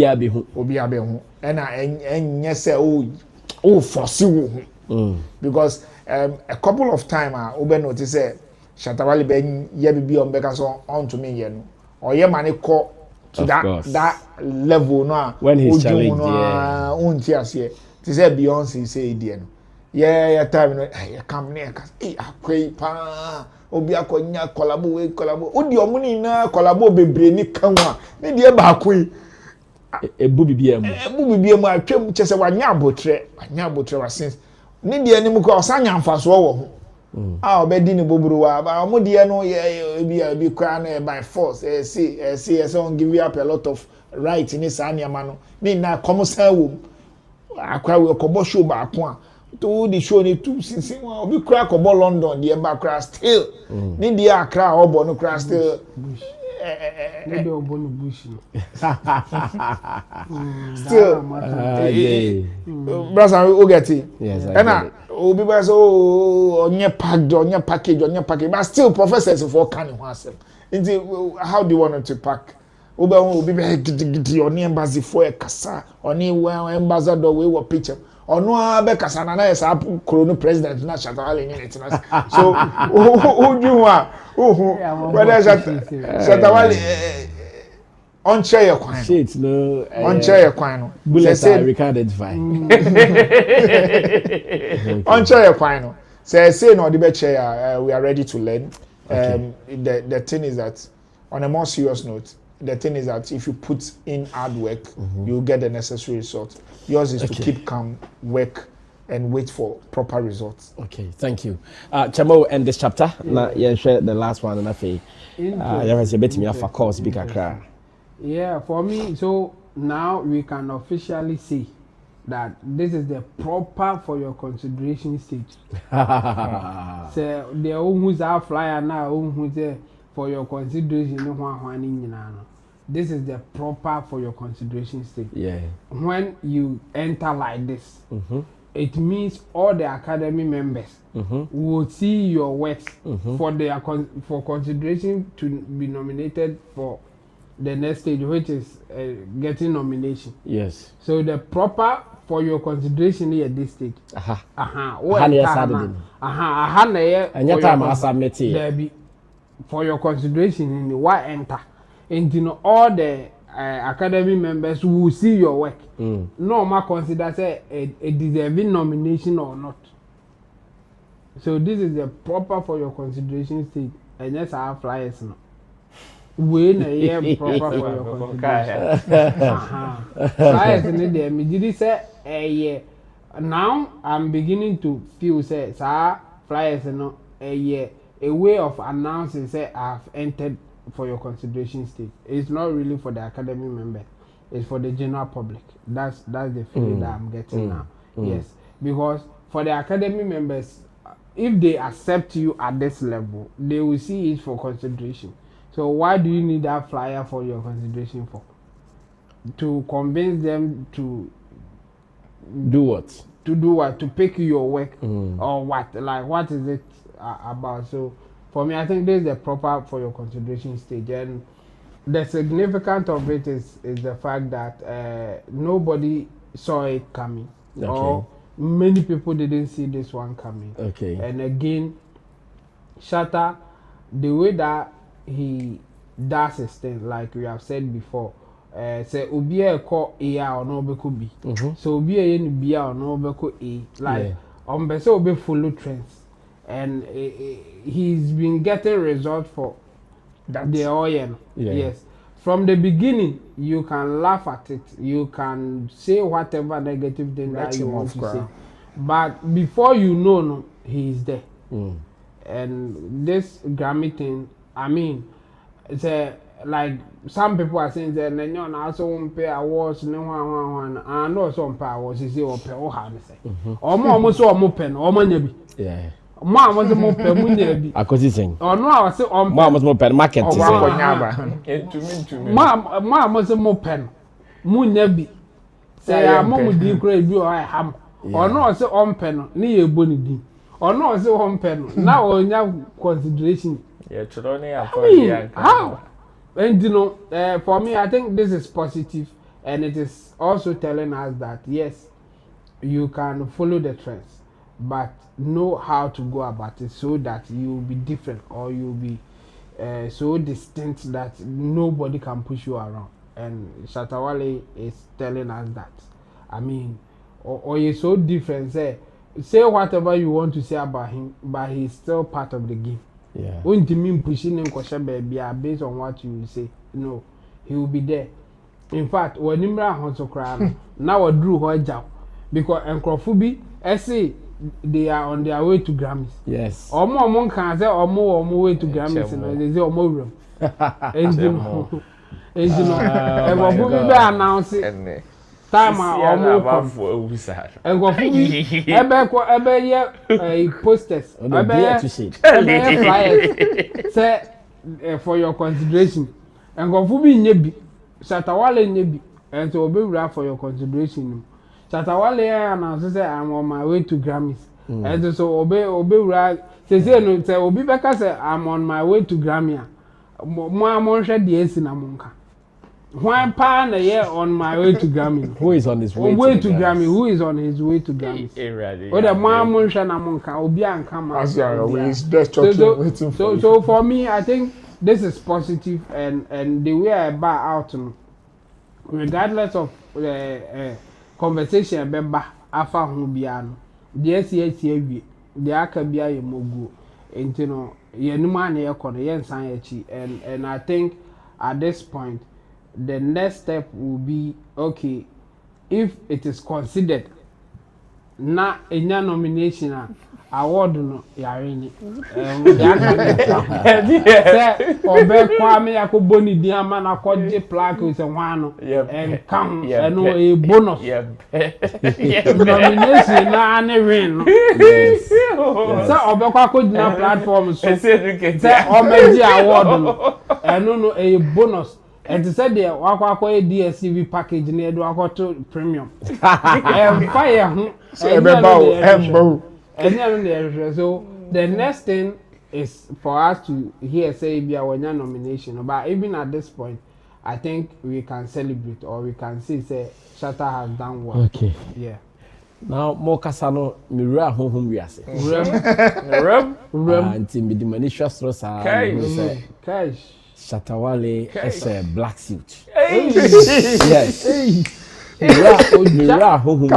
obi abe hu na enye se o force wo hu because a couple of time obe notice say Shatta Wale be ye bibi on beka so on to me ye no oye mane ko to that level no when he's challenged unti ase ti say Beyonce say die no yeah time no come near ka akwai pa obi akonya collabo odi omuni na collabo bebre ni kanwa ne die ba akwai ebu bibia mu atwam chese wanya abotre wa since ne die ni mu ko osanya mfaso wo ho obedi ni bobruwa ba omudie no be kwa na by force see on give you up a lot of right in isa niama no me na komosan wo akwa we kobo show ba ko to the show ni two since obi kra kobo London the ba kra still ni the akra obo no kra still maybe obo no bush still brother we get it yes and obi ba so onye package but still professors for can ho asem how do you want to pack obi be gidi oni embassy for e kasa oni ambassador we wo picture ono abe kasa na na sa corona president na Shatta Wale ni netina so whether Shatta Wale on chair kwan shit no on chair kwan no bullet I can identify on chair kwan no say no the be chair we are ready to learn. The thing is that on a more serious note, the thing is that if you put in hard work, you get the necessary result. Yours is to keep calm, work, and wait for proper results. Okay, thank you. Chamo, end this chapter. Now, share the last one, and I feel you have a bit me for course bigger cry. Yeah, for me, so now we can officially say that this is the proper for your consideration stage. So the who's our flyer now, who's there for your consideration, this is the proper for your consideration stage. Yeah. When you enter like this, it means all the academy members will see your works for their for consideration to be nominated for the next stage, which is getting nomination. Yes. So the proper for your consideration here at this stage. For your consideration in why enter. And you know all the academy members will see your work. No matter consider say a deserving nomination or not. So this is the proper for your consideration stage. And yes, I have flyers now. When a year proper for your consideration. Flyers in there. Me did say a year. Now I'm beginning to feel say flyers no a year. A way of announcing say I've entered for your consideration stage. It's not really for the academy member. It's for the general public. That's the feeling that I'm getting now. Yes, because for the academy members, if they accept you at this level, they will see it for consideration. So why do you need that flyer for your consideration for? To convince them to do what? To do what? To pick your work or what? Like what is it about? So for me, I think this is the proper for your consideration stage, and the significance of it is the fact that nobody saw it coming, or many people didn't see this one coming. Okay. And again, Shatta, the way that he does his thing, like we have said before, say obi e ko A or no be could be. So obi e ni B or no be ko A. Like be obi follow trends. And he's been getting results for the oil. Yes. From the beginning, you can laugh at it. You can say whatever negative thing that you want to say. But before you know, he's there. And this Grammy thing, I mean, it's like some people are saying that they don't also pay awards, no one, and also pay awards. Is or pay or how say? Almost pen, or money. Yeah. Ma was more per munyabi. Acquisition. Or no, I say on ma was more per market. Ma was more pen. Munyabi. Say I'm more deep grade you I ham. Or no, I say on pen, near bonny di. Or no, I say on pen. Now on your consideration. Yeah, how? And you know, for me, I think this is positive, and it is also telling us that yes, you can follow the trends, but know how to go about it so that you'll be different, or you'll be so distinct that nobody can push you around. And Shatta Wale is telling us that. I mean, or you're so different. Say whatever you want to say about him, but he's still part of the game. Yeah. When you mean pushing him based on what you say, no, he will be there. In fact, when Nimra wants to cry, now I drew her job because Nkrofubi, I say they are on their way to Grammys. Yes. Or more can say or more way to Grammys, and they say or more room. And you know, Nkrofubi be announce it. Time or more Nkrofubi ebe ye posters, ebe flyers. Say for your consideration. Nkrofubi nyebi, Shatta Wale nyebi, and so be for your consideration. Shatta Wale announced say I'm on my way to Grammys. And so obey say no say obi beka say I'm on my way to Grammy. Mo amon hwe de esi na monka. Why pa na ye on my way to Grammy? Who is on his way to Grammy? Who is on his way to Grammy? O the mo amon hwe na monka obi anka ma. As you are always just talking waiting for you. So for me, I think this is positive, and the way I buy out, regardless of conversation beba afa ho bia no de esi de aka bia ye mogu enti no ye numa na ye kono ye nsan ye chi, and I think at this point the next step will be, okay, if it is considered na enya nomination award no yare ni se obe kwa me yakobo ni di ama na koje plaque se hwano en kam eno e bonus nomination na ane win no se obe kwa ko na platform so se omeji award no eno no e bonus and to say there wakwa DSTV package na edo akoto premium fire so the next thing is for us to hear say be our nomination, but even at this point I think we can celebrate or we can see say Shatta has done well. Okay. Yeah. Now more kasano mirror home we are say. Rem. Until me the manisha strosa. Cash. Shatta Wale is a black suit. Yes. Mirror home.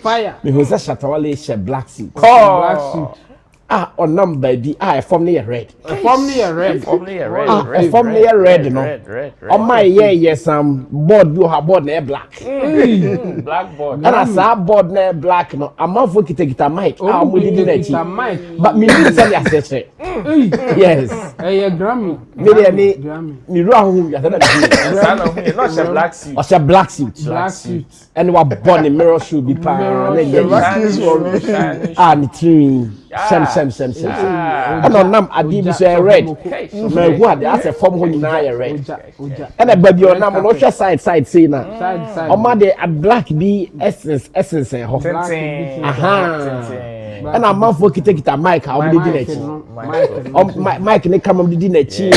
Fire. Me who say Shatta Wale is a black suit. Black suit. On number B, form near red. Form near red. Form near red, no. On my yes, board you have board near black. Black board. And I saw board near black, no. I'm not for take it a mic. I'm with it. But me need to say yes. A Grammy. Me wrong. Not a black suit. Or a black suit. Black suit. And what born in mirror should be power. And tree. Sem. And on nam adibi so red. Me who had as a form who na red. And a baby on nam no side say na. O ma de a black be essence ho. And a man for take it a mic how we did it. Mike ne come on the chi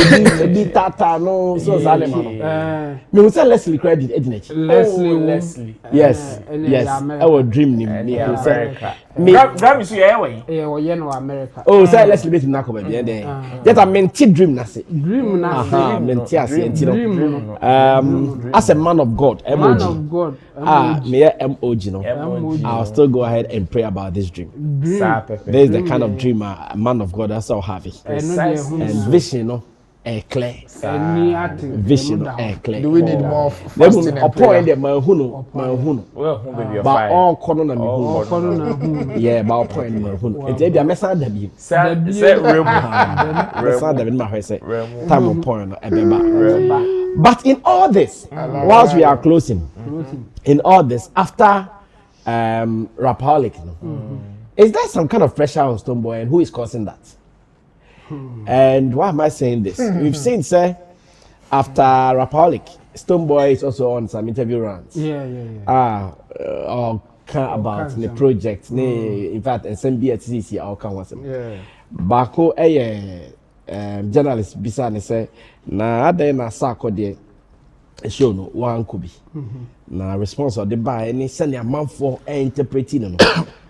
be tata no so sale man. Me say Leslie credit edit. Leslie. Yes. I will dream me say. Grammy so yeah no America. Oh, say let's celebrate na come be there. That a mental dream na say. Dream na say. Mental as a man of God, Man of God. Me MOG no. I'll still go ahead and pray about this dream. This is the kind of dream a man of God that's all having. And vision no clear. Vision clear. Do we need more fasting and prayer? My huno. But all corner na me huno. Yeah, but all point my huno. It's a message that be. Say real. Message that be my say. Time of point ebeba. But in all this, whilst we are closing, in all this, after Rapaholic, is there some kind of pressure on Stonebwoy, and who is causing that? And why am I saying this? We've seen, say, after Rapaholic, Stonebwoy is also on some interview runs. About the project. In fact, SMB at CC, I'll come with them. Bako, journalist, Bisani say, na ade na sako de show no one could be. Na response of the buy any send a man for interpreting no.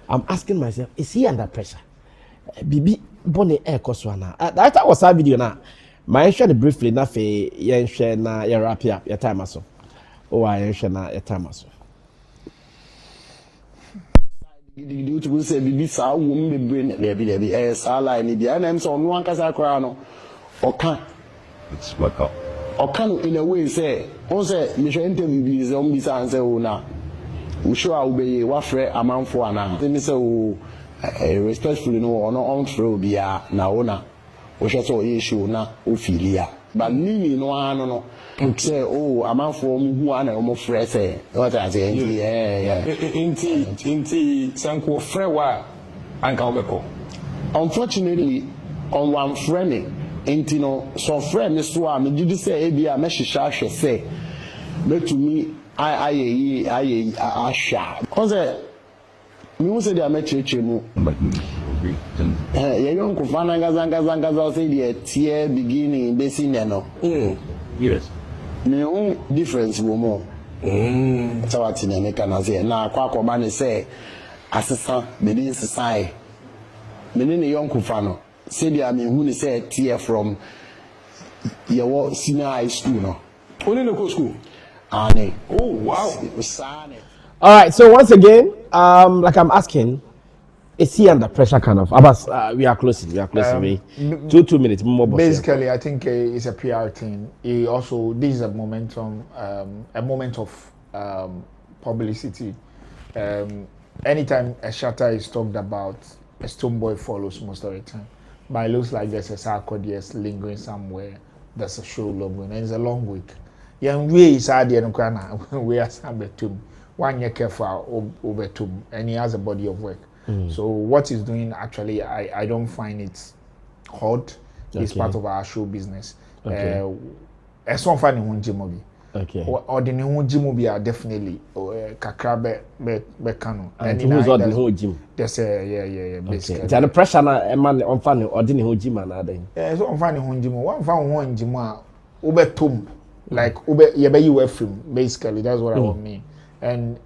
I'm asking myself, is he under pressure? Bibi Bonnie air coswana. That was our video now. My share briefly na fe yen share na ya wrap up your time aso. Oh I share na your time aso. You to say bibi sa wo me brain there sa line ni bia na em so no ankasa kra no. Oka. It's what up. Oka in a way say, on say me show interview bi say on bi say answer o na. We show how be wa frɛ amanfo ana. Me say o respectfully no on throw bia na ona. We show so issue na o filia. But me no ano no. Say oh amanfo mu hu ana o mo frɛ say. What I say inti sanko frɛ wa anka obeko. Unfortunately on one friend enti no so friend me so a me did say e bia me hwehwa ahwe say betumi aye ahwa cause me who say they are cheche mu you don't kufana gaza say the tier beginning basi ne no yes me who difference wo mo so what na me kana say na akwa ne say asesa me din sesai me ne yon kufano say they me who say tear from your senior high school no only local school oh wow all right, so once again like I'm asking, is he under pressure kind of Abbas? We are closing 2 minutes more. Basically I think it's a PR thing. He also this is a moment of publicity. anytime a Shatta is talked about, a Stonebwoy follows most of the time. But it looks like there's a sarcodius lingering somewhere. There's a show logo, and it's a long week. Young way is idea no kana we are sambetum. 1 year careful overtum, and he has a body of work. So what he's doing actually, I don't find it hard. It's part of our show business. As one funny one Jimobi. Okay. Or the new gym are definitely kakrabe bekano. And who's on the whole gym? That's yeah. Basically. The pressure na man on funny or the whole gym another. Yeah, so on funny one gym. One gym ubetum like ube you film basically. That's what I want mean. And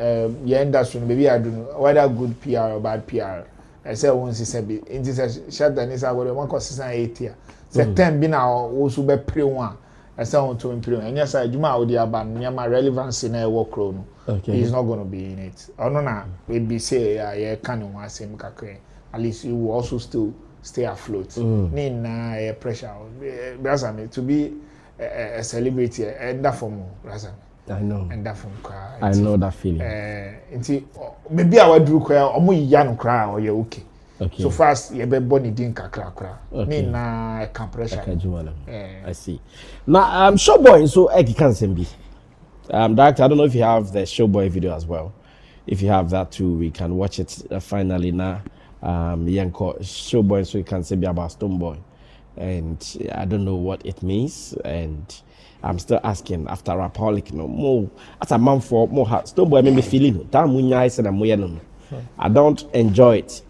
your industry maybe I don't know whether good PR or bad PR. I say once he said it is a Shatta is our one consistent 8 year. Say 10 be now also be pre one. I say on to improve. And yes, I do my audio ban my relevance in a work chrono. He's not going to be in it. I don't know. Maybe say yeah can one same kakre. At least you will also still stay afloat. Nina pressure. Brasami to be a celebrity and that for more. Brasami. I know. And that from cry. I know that feeling. Maybe I would do cry or more young cry or you're okay. So fast, you be born in kakra. Nina compression. I see. Now, Showboy, so I can't be. Director, I don't know if you have the Showboy video as well. If you have that too, we can watch it finally now. Showboy, so you can say about Stonebwoy. And I don't know what it means. And I'm still asking after Rapolic, no more. As a man for more heart, Stonebwoy made me feeling damn munya I said I'm I don't enjoy it.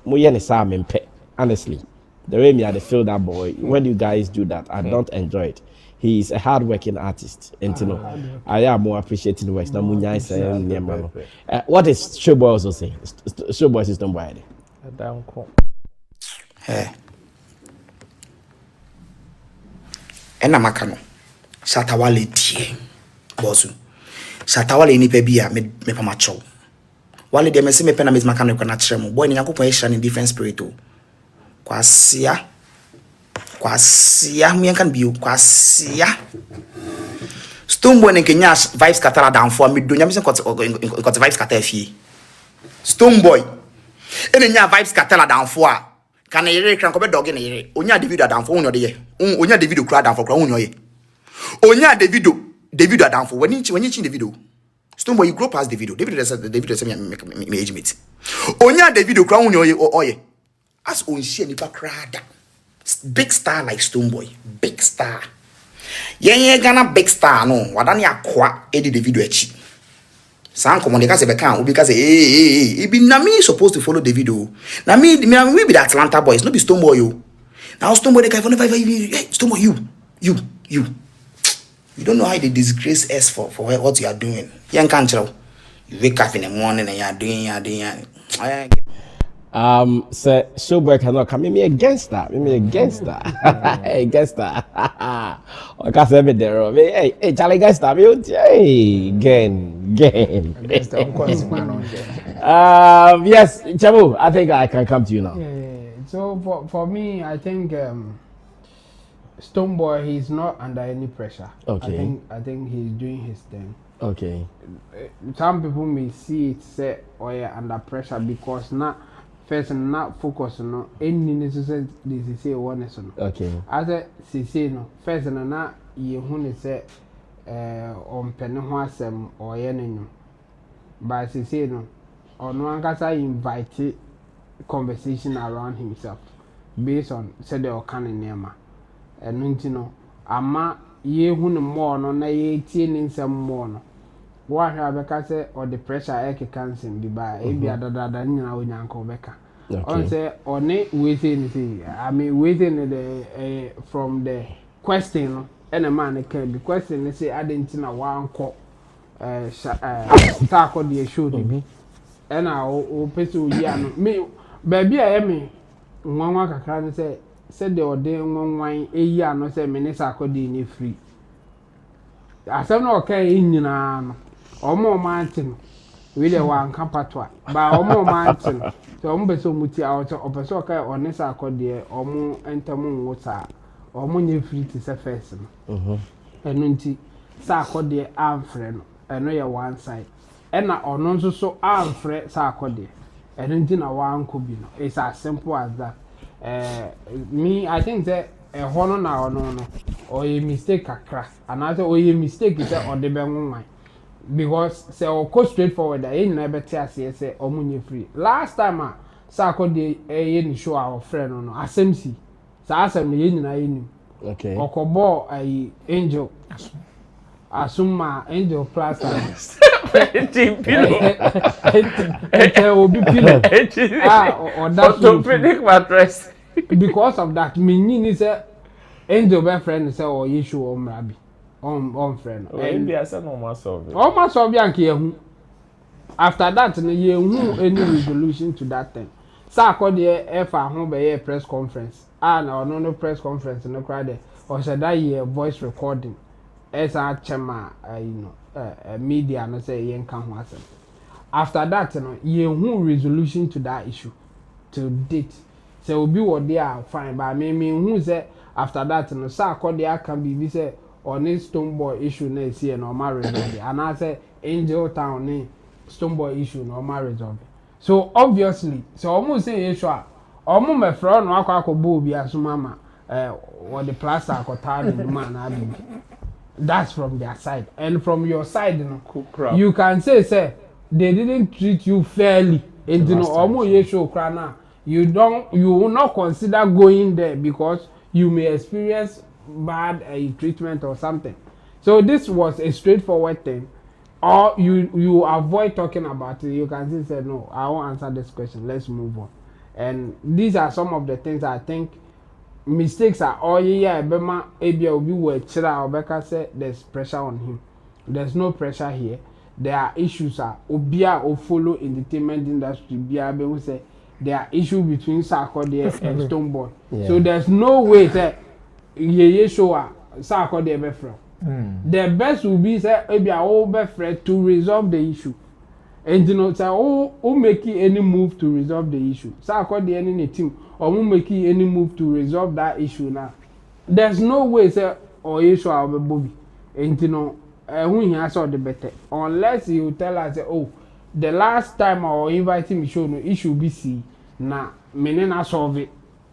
Honestly, the way I feel that boy, when you guys do that, I don't enjoy it. He is a hard-working artist, and you know, I am more appreciating West. What is Showboy also saying? Showboy is Stonebwoy. Hey, and I'm a cano. Shatta Wale tie bosu. Shatta Wale ni pebia me pamacho. Wale de me se me pena me maka no na kire mo. Boy ni yakopon ehira ni different spirit o. Kwasia me kan biu kwasia. Stonebwoy ne kenya vibes katara down for me do nyame se got vibes katara fie. Stonebwoy ene nya vibes katara down for kan yere kran ko be dog na yere. Onya Davido down for unyo de ye. Onya Davido kra down for kra unyo ye. Onya Davido down for when you chin Davido. Stonebwoy you grow past Davido. Davido say me age mate. Onya Davido kra unyo ye oye. As on share nipa krada. Big star like Stonebwoy, big star. Yen Ghana big star no. Wadani akwa edi Davido echi. San komonika se beka obi ka say e be na me supposed to follow Davido. Na me we be the Atlanta boys, no be Stonebwoy yo. Now Stonebwoy the guy for never hey Stonebwoy you. You don't know how they disgrace us for what you are doing. You can't tell. You wake up in the morning and you are doing. Say Showboy cannot come. Me against that. Against that. I can't say me there. Hey, Charlie against that. Hey, again. Yes, Chabu, I think I can come to you now. Yeah. So for me, I think Stonebwoy, he's not under any pressure. Okay. I think he's doing his thing. Okay. Some people may see it say, oh yeah, under pressure because not first not focus on any necessary this say one is on. Okay. As a say no first and not you who say on penny or any but say no or no one can invite conversation around himself based on said the can nema. And you know, ama ye who no more no na ye tin some more no. What have a or the pressure eke cancer be by a be other than Yanko Becca. On say or ne waiting, I mean waiting the from the question and a man can be question say I didn't know one call start on the show me. And I'll pay to me baby I am one can say said the ordain one wine a year no say minutes are coding free. I said no okay in Omo mountain we the one campatwa but Omo mountain so umbeso muti out opeso okay onesa akode omo entamu water omo nye free to surface no eno nti sa akode amfre no eno ye one side ena ono nso so amfre sa akode and then na one could be no. It's as simple as that. Me, I think that a honor now no or a mistake kakra, another or a mistake is on the bang because say or go straightforward. I ain't never tell say or money free. Last time I saw the a show our friend no SMC. So I said the yin okay. Or kobo a angel. Asuma angel plaster. Will be pillow. Or that orthopedic mattress. Because of that, meaning is a angel best friend is or issue or mrabi. On friend. Maybe I said no more solve. Almost of Yankee. After that, any resolution to that thing. So I called the FR home by a press conference. No press conference, no crowd. Or said that year voice recording. As a chema, media, and say, yen can wasn't. After that, you resolution to that issue to date. So will be what they are fine. But me who say after that, no, sir, call the can be say on this Stonebwoy issue next year, no marriage. And I say Angel Town, Stonebwoy issue, no marriage of it. So obviously, so almost say issue. Almost my friend, no, I could be as mama, what the plaster got tired in the man. That's from their side, and from your side, you can say they didn't treat you fairly. And you will not consider going there because you may experience bad treatment or something. So this was a straightforward thing, or you avoid talking about it. You can say no, I won't answer this question. Let's move on. And these are some of the things I think. Mistakes are all Bema Abia will be where Chira Obeka said there's pressure on him. There's no pressure here. There are issues Obia or follow entertainment industry. Bia will say there are issues between Sarkodie and Stonebwoy. Yeah. So there's no way that ye show Sarkodie be friend. The best will be say Abia all be friend to resolve the issue. And say who making any move to resolve the issue. Sarkodie any team. Or making any move to resolve that issue now. There's no way say or issue of a Bobby. And when he has all the better. Unless you tell us oh, the last time I invited me show no issue BC now menena solve it.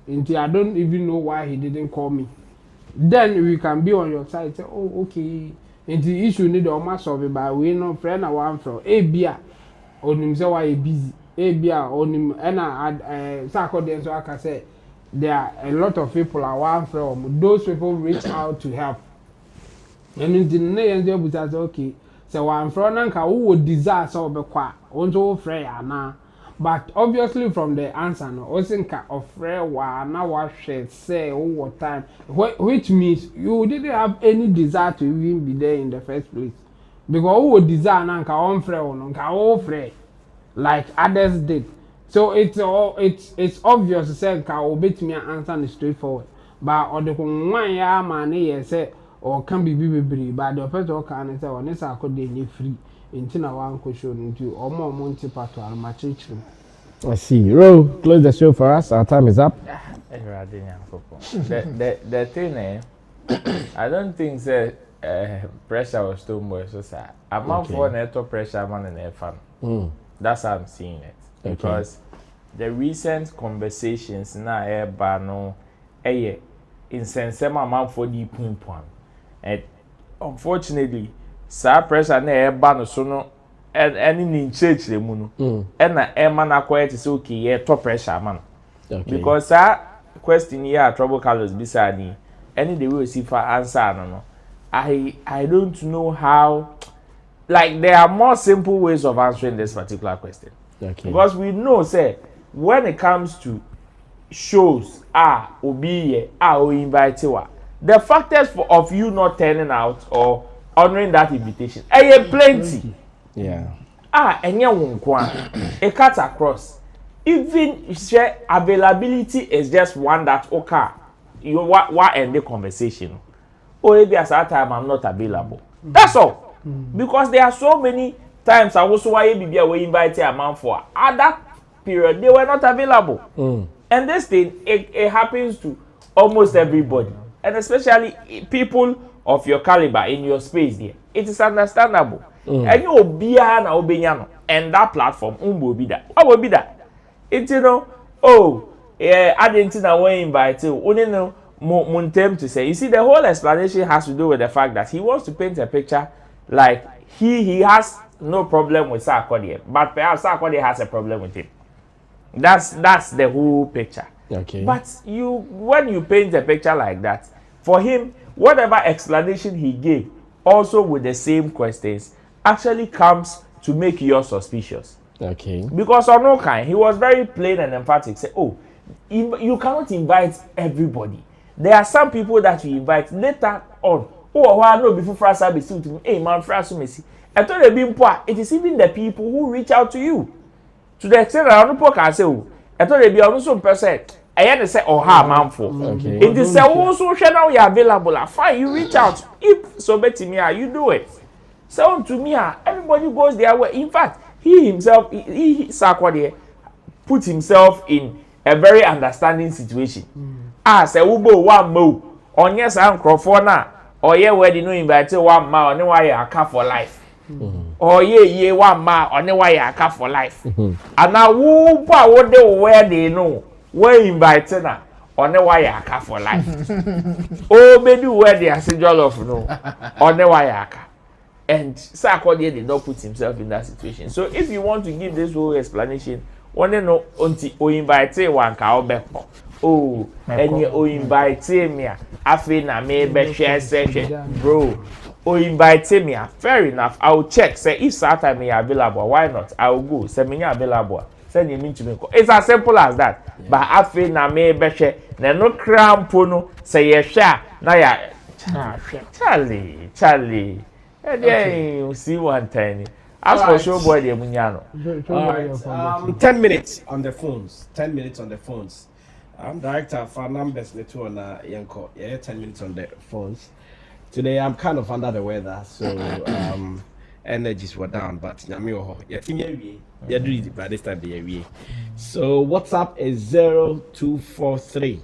Until I don't even know why he didn't call me. Then we can be on your side say, oh okay. Until the issue need almost solve it, but we know friend I want from Abia or him say why he busy. Abia onim and Sarkodie so I can say there are a lot of people I want from those people reach out to help. And in the name of the okay, so I'm from Nanka who would desire so be qua also free na. But obviously from the answer no osinka of free wa na wa say over time, which means you didn't have any desire to even be there in the first place. Because who would desire Nanka on free or nka all free. Like others did. So it's obvious to say can obey me and answer straightforward. But or the one ya man say or can be but the person can say on this I could be free until I want to show into or more monty part to my church. I see. Ro, close the show for us. Our time is up. The thing I don't think say pressure was too much so sad. I'm not for netto pressure man in a fan. That's how I'm seeing it. Okay. Because the recent conversations now no in sense man for the point. And unfortunately, sa pressure na no so no any in church le mu no. And na man acquire say okay, top pressure man. Okay. Because that question here trouble colors beside me. Any the way see for answer no. I don't know how. Like there are more simple ways of answering this particular question. Okay. Because we know, say, when it comes to shows, obiye, invite you, the factors of you not turning out or honoring that invitation, plenty. Yeah. And it cuts across. Even share availability is just one that you what end the conversation. Or maybe at that time I'm not available. That's all. Because there are so many times I was why we invited a man for at that period they were not available. And this thing it happens to almost everybody, and especially people of your caliber in your space there. It is understandable. And you be and that platform will be that. What will be that? It's oh, yeah, I didn't know when invite you. Only no Montem to say. You see, the whole explanation has to do with the fact that he wants to paint a picture like he has no problem with Sarkodie, but perhaps Sarkodie has a problem with him. That's the whole picture. Okay. But when you paint a picture like that, for him, whatever explanation he gave, also with the same questions, actually comes to make you suspicious. Okay. Because on no kind, he was very plain and emphatic. Say, oh, you cannot invite everybody. There are some people that you invite later on. Oh, I know before first I be to me. Hey man, first Messi. I told you, it is even the people who reach out to you. To the extent that other people can say, oh, I told you, also person. I had to say, oh, ha, man, for. Okay. It is also now you are available. Fine, you reach out. If so, better me, you do it. So to me, everybody goes their way. In fact, he himself, he Sarkodie, put himself in a very understanding situation. Say ubo one mo on yes microphone na or ye wedding no invite one ma on why you car for life. Or ye one ma on why you car for life. And now who pa what they wedding no we invite na on why you car for life. Oh baby where they are jollof no on why you car. And Sarkodie did not put himself in that situation. So if you want to give this whole explanation, one no unti o invite one ka obeko. Oh, and you invite me. I feel na me share session, bro. Oh, invite me. Fair enough. I'll check. Say if Saturday me available, why not? I'll go. Say me available. Send you me to me. It's as simple as that. Yeah. But I feel na me share. Na no crampono. Say you share. Na ya. Charlie. And then you see one tiny. As for Showboy, the Munyano. 10 minutes on the phones. 10 minutes on the phones. I'm director for numbers little on Yanko. Yeah, 10 minutes on the phones. Today I'm kind of under the weather, so energies were down, but yeah, do it by this time the So WhatsApp is 0243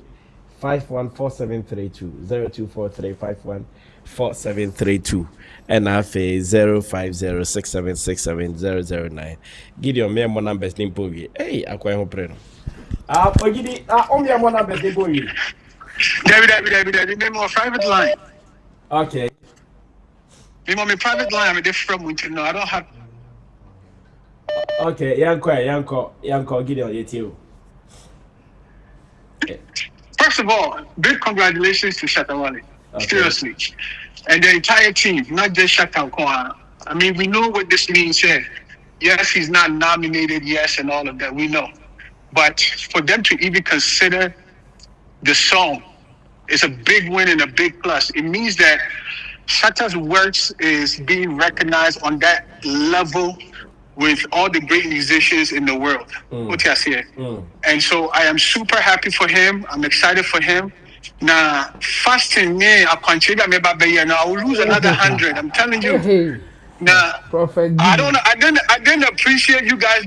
514732 0243 514732 and I say 0506767009. Gideon me more numbers nimpogi. Hey, akwa ho pre no. Ogidi, only more numbers nimpogi. David, me more private line. Okay. Me more private line, I'm different from you know. I don't have. Okay, Yanko, Gideon, you. First of all, big congratulations to Shatta Wale. Okay. Seriously. And the entire team, not just Shatta Wale. I mean, we know what this means here. Yes, he's not nominated, yes, and all of that, we know. But for them to even consider the song is a big win and a big plus. It means that Shatta's works is being recognized on that level with all the great musicians in the world. What you say? And so I am super happy for him. I'm excited for him. Now, fasting, I will lose another 100. I'm telling you. Now, I didn't appreciate you guys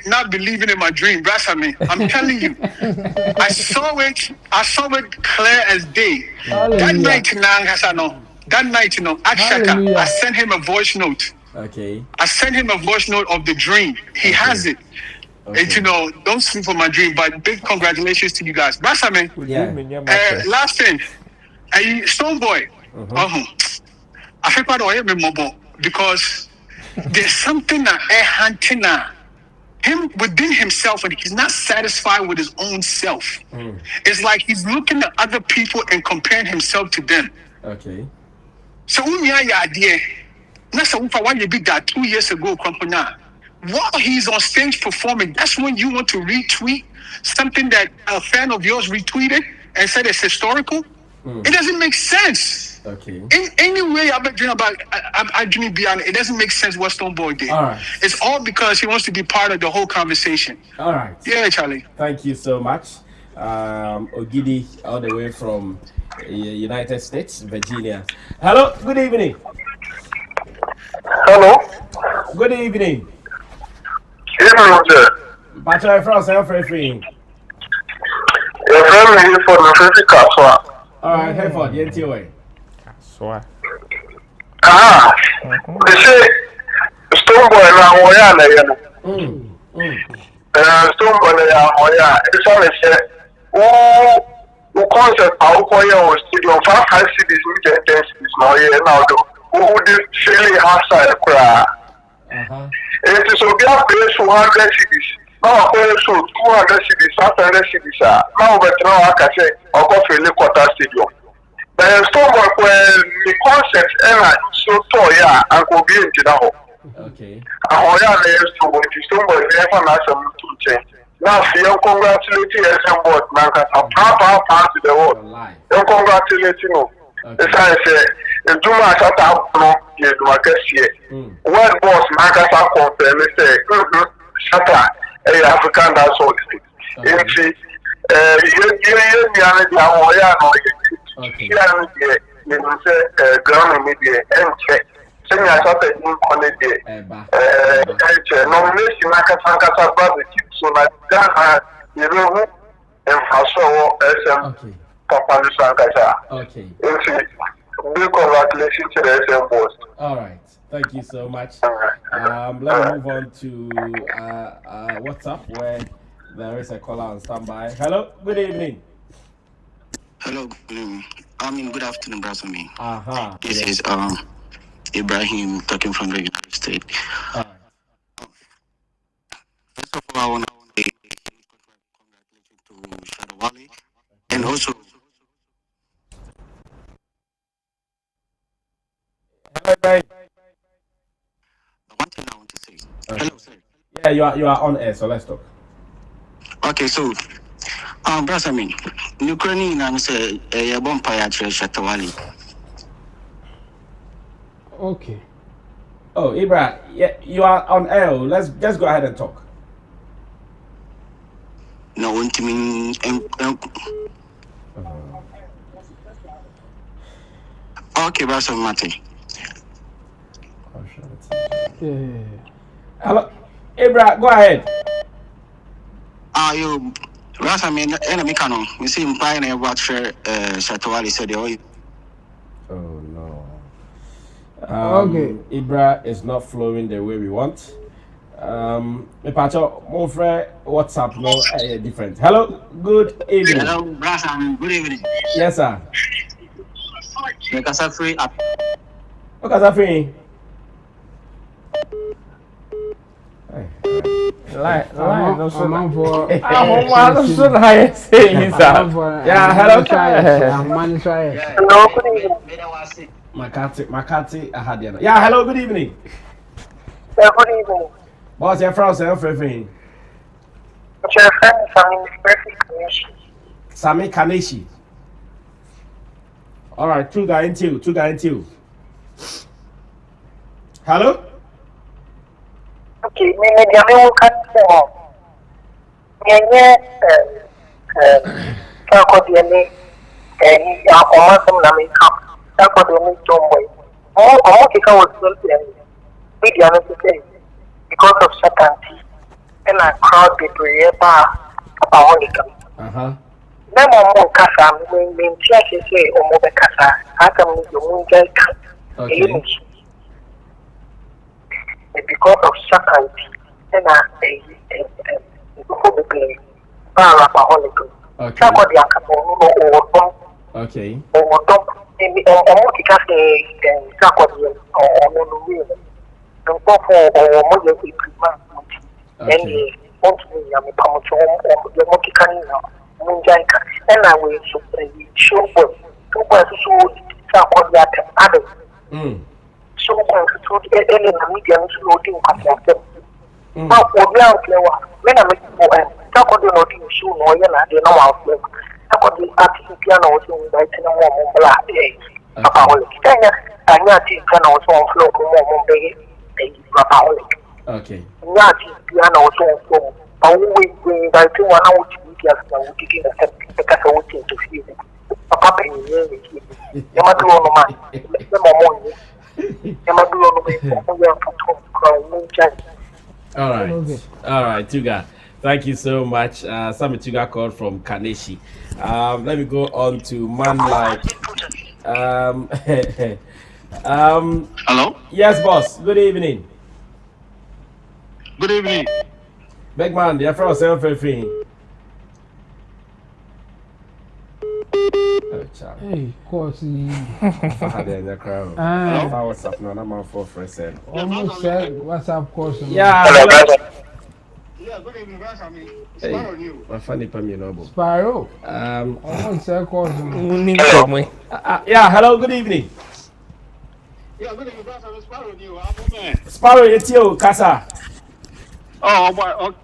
not believing in my dream. That's what I mean. I'm telling you. I saw it clear as day. That night, at Shatta, I sent him a voice note. Okay. I sent him a voice note of the dream. He has it. Okay. And don't sleep on my dream. But big congratulations to you guys. Brasa man. Yeah. Last thing, Stonebwoy. I feel part of him because there's something that hunting him within himself, and he's not satisfied with his own self. It's like he's looking at other people and comparing himself to them. Okay. So idea. Why you big that 2 years ago, while he's on stage performing, that's when you want to retweet something that a fan of yours retweeted and said it's historical. It doesn't make sense. Okay. In any way I've been dreaming about, I dream beyond it. It doesn't make sense what Stonebwoy did. All right. It's all because he wants to be part of the whole conversation. All right. Yeah, Charlie. Thank you so much. Ogidi, all the way from United States, Virginia. Hello, good evening. Hello. Good evening. Evening, sir. But I'm from San Francisco. Your friend is for the Francis Kapswa. All right, Hereford, you way. They say Stonebwoy now, Wahala. Stonebwoy it's all who concept our choir studio 5 cities with 10 cities now who did fairly outside cry. It is so be a place 100 cities. Now a so 200 cities, 500 cities now but now I can say I'll go for a quarter stadium. But Stonebwoy the concept so tall and go be into that. Okay. Stonebwoy never has some to change. Now, you congratulate you board, man. I'm proud to the world. You congratulate you. As I say, if you must have no, you do a guess here. What boss, Mancasa compare, say, Shatta, a African that's all. If she, you say, Grammy media, and check. Send me a sort of holiday. Nomination, Mancasa, brother, so like Ghana, you know, and Faso, SM, Papa Sankasa. Okay. Big congratulations to the SM boss. All right. Thank you so much. Let me move on to WhatsApp where there is a caller on standby. Hello, good evening. Hello, good evening. Good afternoon, brother. Me. This is Ibrahim talking from the United States. First of all, I want to say congratulations to Shatta Wale, and also. Hello, Brian. One thing I want to say. Hello, sir. Yeah, you are on air, so let's talk. Okay, so, brother, Ukraine and say a vampire Shatta Wale. Okay. Oh, Ibra, yeah, you are on air. Let's just go ahead and talk. No, one to me. Okay, brother, Mate. Hello, Ibra, go ahead. You, brother, enemy canon. We see him buying a watch. Shatta Wale said, oh no. Okay. Ibra is not flowing the way we want. My pacho, more friend, WhatsApp no different. Hello, good evening. Hello, brother, good evening. Yes, sir. Make us a free app. Okay, sir, free. Line, no so. Yeah, hello. Hello, good evening. Makati Ahadiana. Yeah, hello, good evening. Good evening. What's your friend say for free? Your friend Sammy Kaneshi. All right, two guy into you. Hello? Okay, me will cut for because of certainty and a crowd between bar about then more casa, mean, say, or more casa, I can make your moon because of certainty and a bar apaholic. Okay. Okay. All right, Tuga. Thank you so much. Sammy Tuga called from Kaneshi. Let me go on to man like hello? Yes, boss. Good evening. Good evening. Big man, you're from self-free. Hey, course. I had in the crowd. I was up now. I'm on 4%. Almost said WhatsApp course. Yeah. Yeah, good evening, guys. I mean, Hey, Sparrow new. my funny Pamino. Sparrow. Almost said course. Yeah, hello, good evening. Yeah, good evening, guys. I mean, Sparrow new. I'm man. Sparrow, it's you, Casa. Oh, boy. Oh.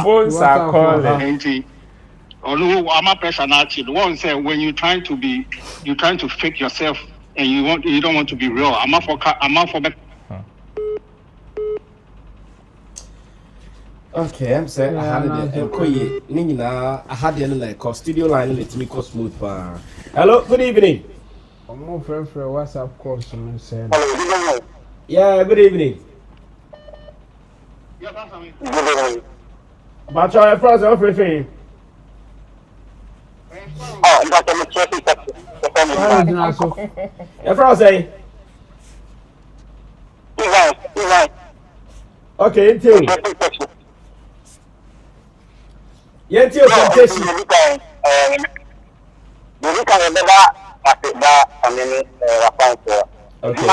Phones are calling. Although I'm a person actually, one say when you're trying to fake yourself and you don't want to be real. I'm not for better. Okay, I'm saying I had it. Nina, I had the like studio line. Let me go smooth. Hello, good evening. I'm more friend for WhatsApp course. Yeah, good evening. Yeah, that's me. But your friends are free. Oh, that's a Your friends say. Okay, until. Yeah, until temptation. Okay.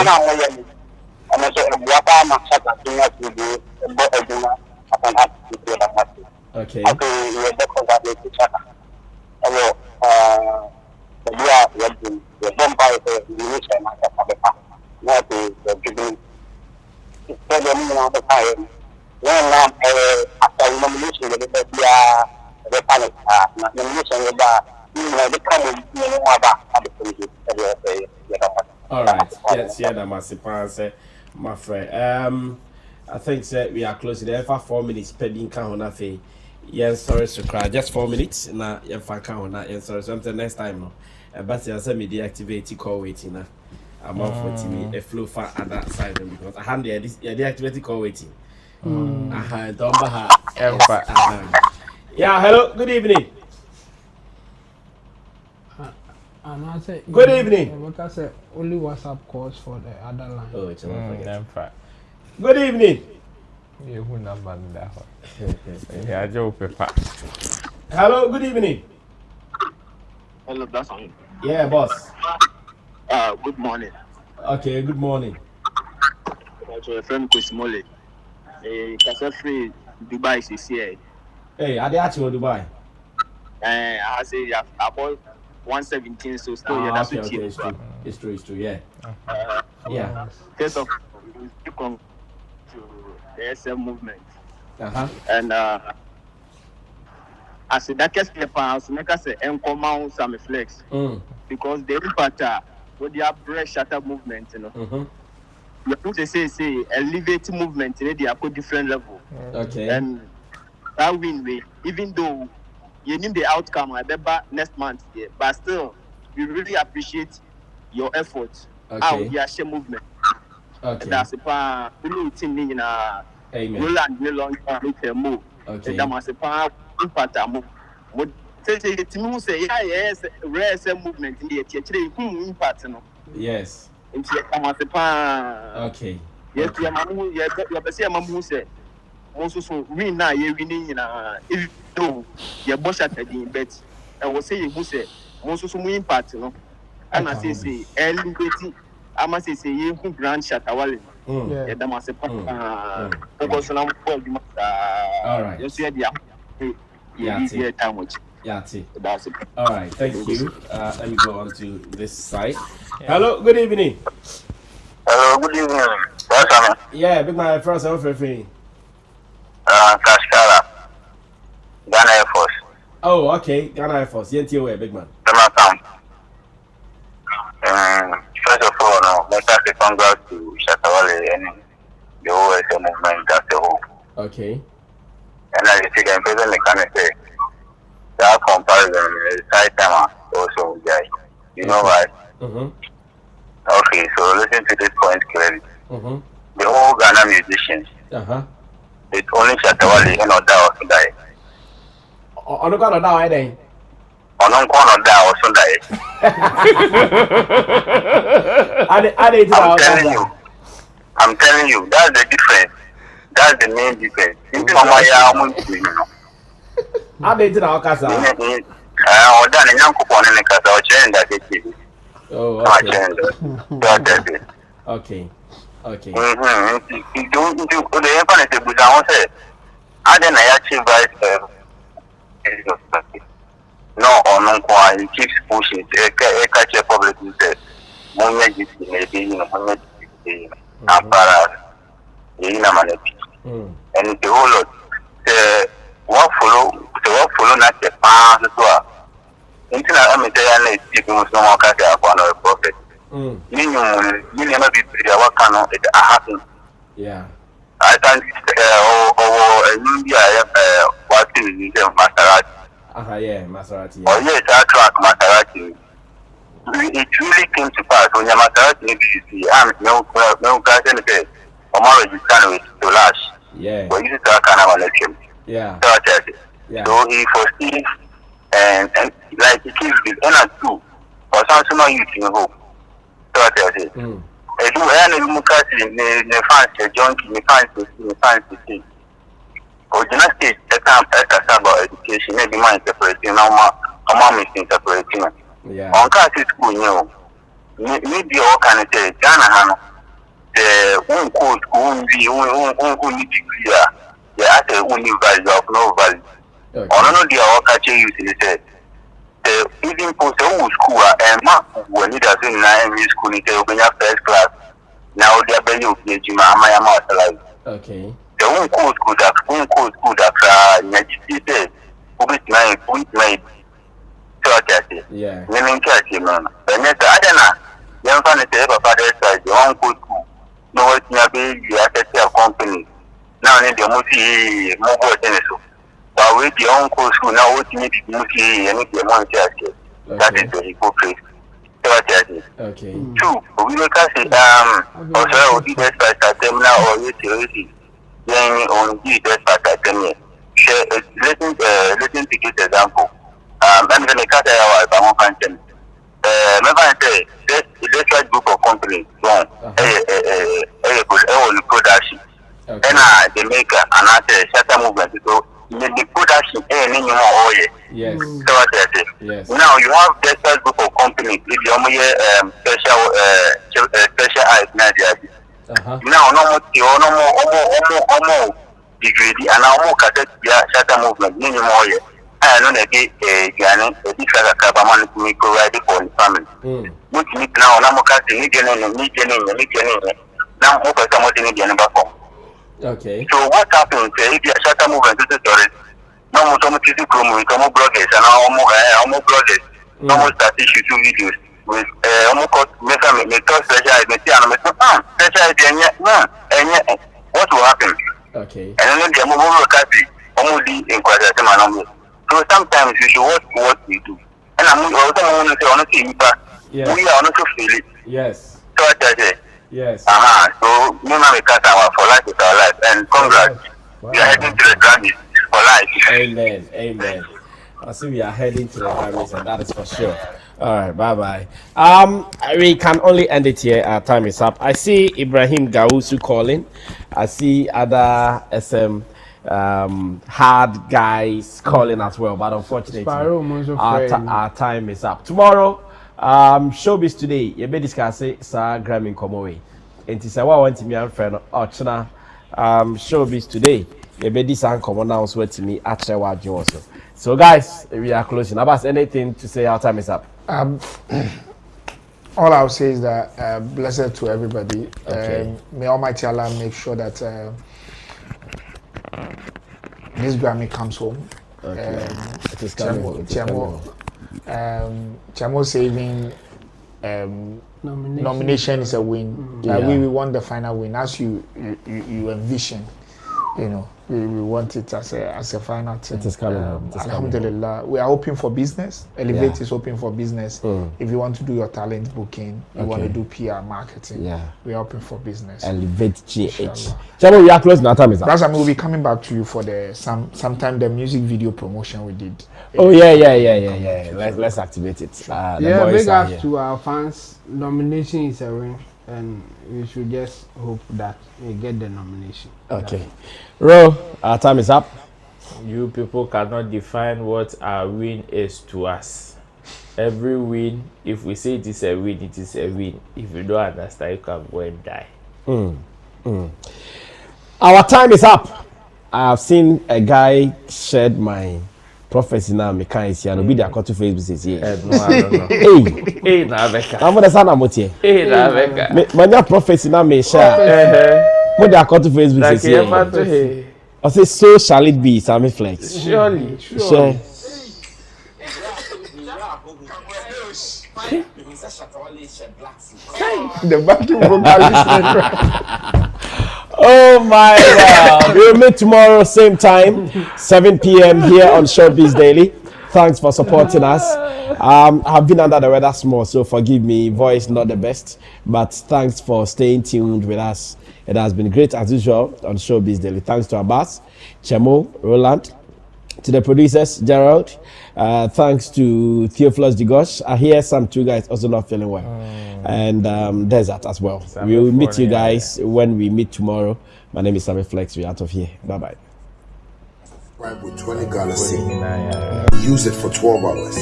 All right. Yes, yeah, that must my friend. I think that we are close. There for 4 minutes. Pending count on a yes, sorry to cry. Just 4 minutes. Now, if I count on that, sorry. Something next time. No. But I said me deactivate call waiting. Now, I'm off for me a flow far at that side because I had the deactivate call waiting. I had done yeah. Hello. Good evening. And I said, good evening. What I said, only WhatsApp calls for the other line. Oh, it's good evening. Hello, good evening. Hello, that's on. Yeah, boss. Good morning. Okay, good morning. To a friend Kusimole. Casa free Dubai is here. Hey, are they actually Dubai? I say about 117, so still that's okay, it's true, yeah. Yeah. Case of you come to the SM movement. And I said that case paper, so make us say encommand Sammy Flex. Because the impact with the breast shatter movement, you know. You have to say elevate movement, they are at different level. Okay. And that win way, even though you need the outcome, I bet next month, yeah, but still, we really appreciate your efforts. Okay. Our share movement. Okay. That's a part. Team in a Roland Milon move. Okay. That was a part impact. What say to say yes, rare movement in the actually impact. Yes. Okay. Yes, you're mamu say. Also, so we now you're winning if though your boss at the bet. I was saying you say most of some impact, you know. And I say early waiting. I must say you grand Shatta Wale. Yeah, that must focus on all right. Yes, yeah, time much. Yeah, that's it. All right, thank you. Let me go on to this side. Hello, good evening. Hello, good evening. Yeah, big man, first I'm free. Kashkara, Ghana Air Force. Oh, okay, Ghana Air Force. YNTOA, big man. First of all, no, let us say congrats to Shatta Wale and the whole SM movement as a whole. Okay. And I think I'm presently can say that comparison is high time also, guys. You know why? Okay, so listen to this point clearly. The whole Ghana musicians. It's only Shatta Wale and not that also die. On the Ghana now, I think. On corner down or Sunday. I'm telling you, that's the difference. That's the main difference. Into my I did our casa. Or done a young coupon in the casa or change that it. Oh, okay. Okay. You don't do the infinite with our say. I didn't actually write no or no quality keeps pushing a catch a public said. Money maybe in a and the whole lot. The work follow not the path as well. Until I'm a people must no more cut upon a prophet. Minimum be what can it happen. Yeah. I can't India what is Maserati. Yeah, Maserati. Oh yes, I track Maserati. It really came to pass when your Maserati maybe you see I'm no garden bed. Or marriage is kind of to lash. Yeah. But you start kind of election. Yeah. So he foresees and like he keeps the N2 or something not using hope. So I do any Mukasi in the fancy junkie, the fancy. Original state, about education, maybe my interpreting, mom is interpreting. Yeah. On Kasi school, maybe all kind of say, Ghana, the one code, only degree, they have the only value of no value. On the all catching you to say, the even post school and mark when it has been 9 school, they open your first class. Now they are very okay, my amount alive. Okay. The one code that Najiti point made. So I say, yeah. Meaning catch him, man. The next Adana, young fan is ever father's side, the one code no what's near you are a company. Now in the multi mobile tennis. But with your own course school now what you need to multi and if you want to that is the hypocrite. Okay. Two, we will catch it also the best by terminal or then on the best by terminal. Let me take an example. I'm going to cut our content. Remember I say let's try group of companies one production. And they make an Shatta movement so the production oil. Yes. So what I say. Yes. Now you have this group of companies with your special eyes Nigeria. Now no more degree and now more Shatta movement oil. I know that they Gani, a different carbon to make ready for the family. Which means now, Namokasi, now over somebody in the back. Okay. So what happens if you Shatta movement to the story? No more automatic promo, no more bloggers, and more bloggers, no more statistics videos with almost make special what will happen? Okay. And then the mobile copy only in Quadratama. So sometimes you should watch what we do. And I'm also want to say honestly, we are not to feel it. Yes. So I say, yes. So you know we cut our for life is our life. And congrats. We are heading to the Grammy for life. Amen. Amen. I see we are heading to the Grammys, and that is for sure. All right, bye. We can only end it here. Our time is up. I see Ibrahim Gawusu calling. I see other SM hard guys calling as well, but unfortunately our time is up. Tomorrow showbiz today you be discuss Grammy Komoway and say what want me and friend Ochna showbiz today you be this uncommon now so to me at also. So guys, we are closing. About anything to say? Our time is up. All I'll say is that blessed to everybody. Okay. May Almighty Allah make sure that this Grammy comes home. Okay. Chamo saving nomination is a win. We want the final win as you envision. you know, we want it as a final thing. It is coming home. Alhamdulillah, we are open for business. Elevate is open for business. If you want to do your talent booking, you want to do PR marketing, we are open for business. Elevate GH. Chamo, we are close now. Time is up. That's why we'll be coming back to you for sometime the music video promotion we did. Oh yeah. Let's activate it. Big up to our fans. Nomination is a win, and we should just hope that we get the nomination. Okay, Ro, our time is up. You people cannot define what our win is to us. Every win, if we say it is a win, it is a win. If you don't understand, you can go and die. Our time is up. I have seen a guy shed my prophecy now. Me can't see. No be there. Cut to Facebook says yes. No. Hey, na veka. I'm gonna say na motie. Hey, na veka. Me manya prophecy now me share. Mo there cut to Facebook says yes. I say so shall it be, Sammy Flex. Surely. Sure. The backing vocalist. Oh my God. We'll meet tomorrow, same time, 7 p.m. here on Showbiz Daily. Thanks for supporting us. I've been under the weather small, so forgive me. Voice not the best, but thanks for staying tuned with us. It has been great as usual on Showbiz Daily. Thanks to Abbas, Chemo, Roland, to the producers, Gerald. Thanks to Theophilus Digosh. I hear some two guys also not feeling well. And Desert as well. We will meet you guys when we meet tomorrow. My name is Sammy Flex. We're out of here. Bye-bye. Right with 20 Ghana cedi. Use it for 12 hours.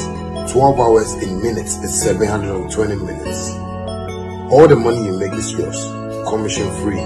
12 hours in minutes is 720 minutes. All the money you make is yours. Commission free.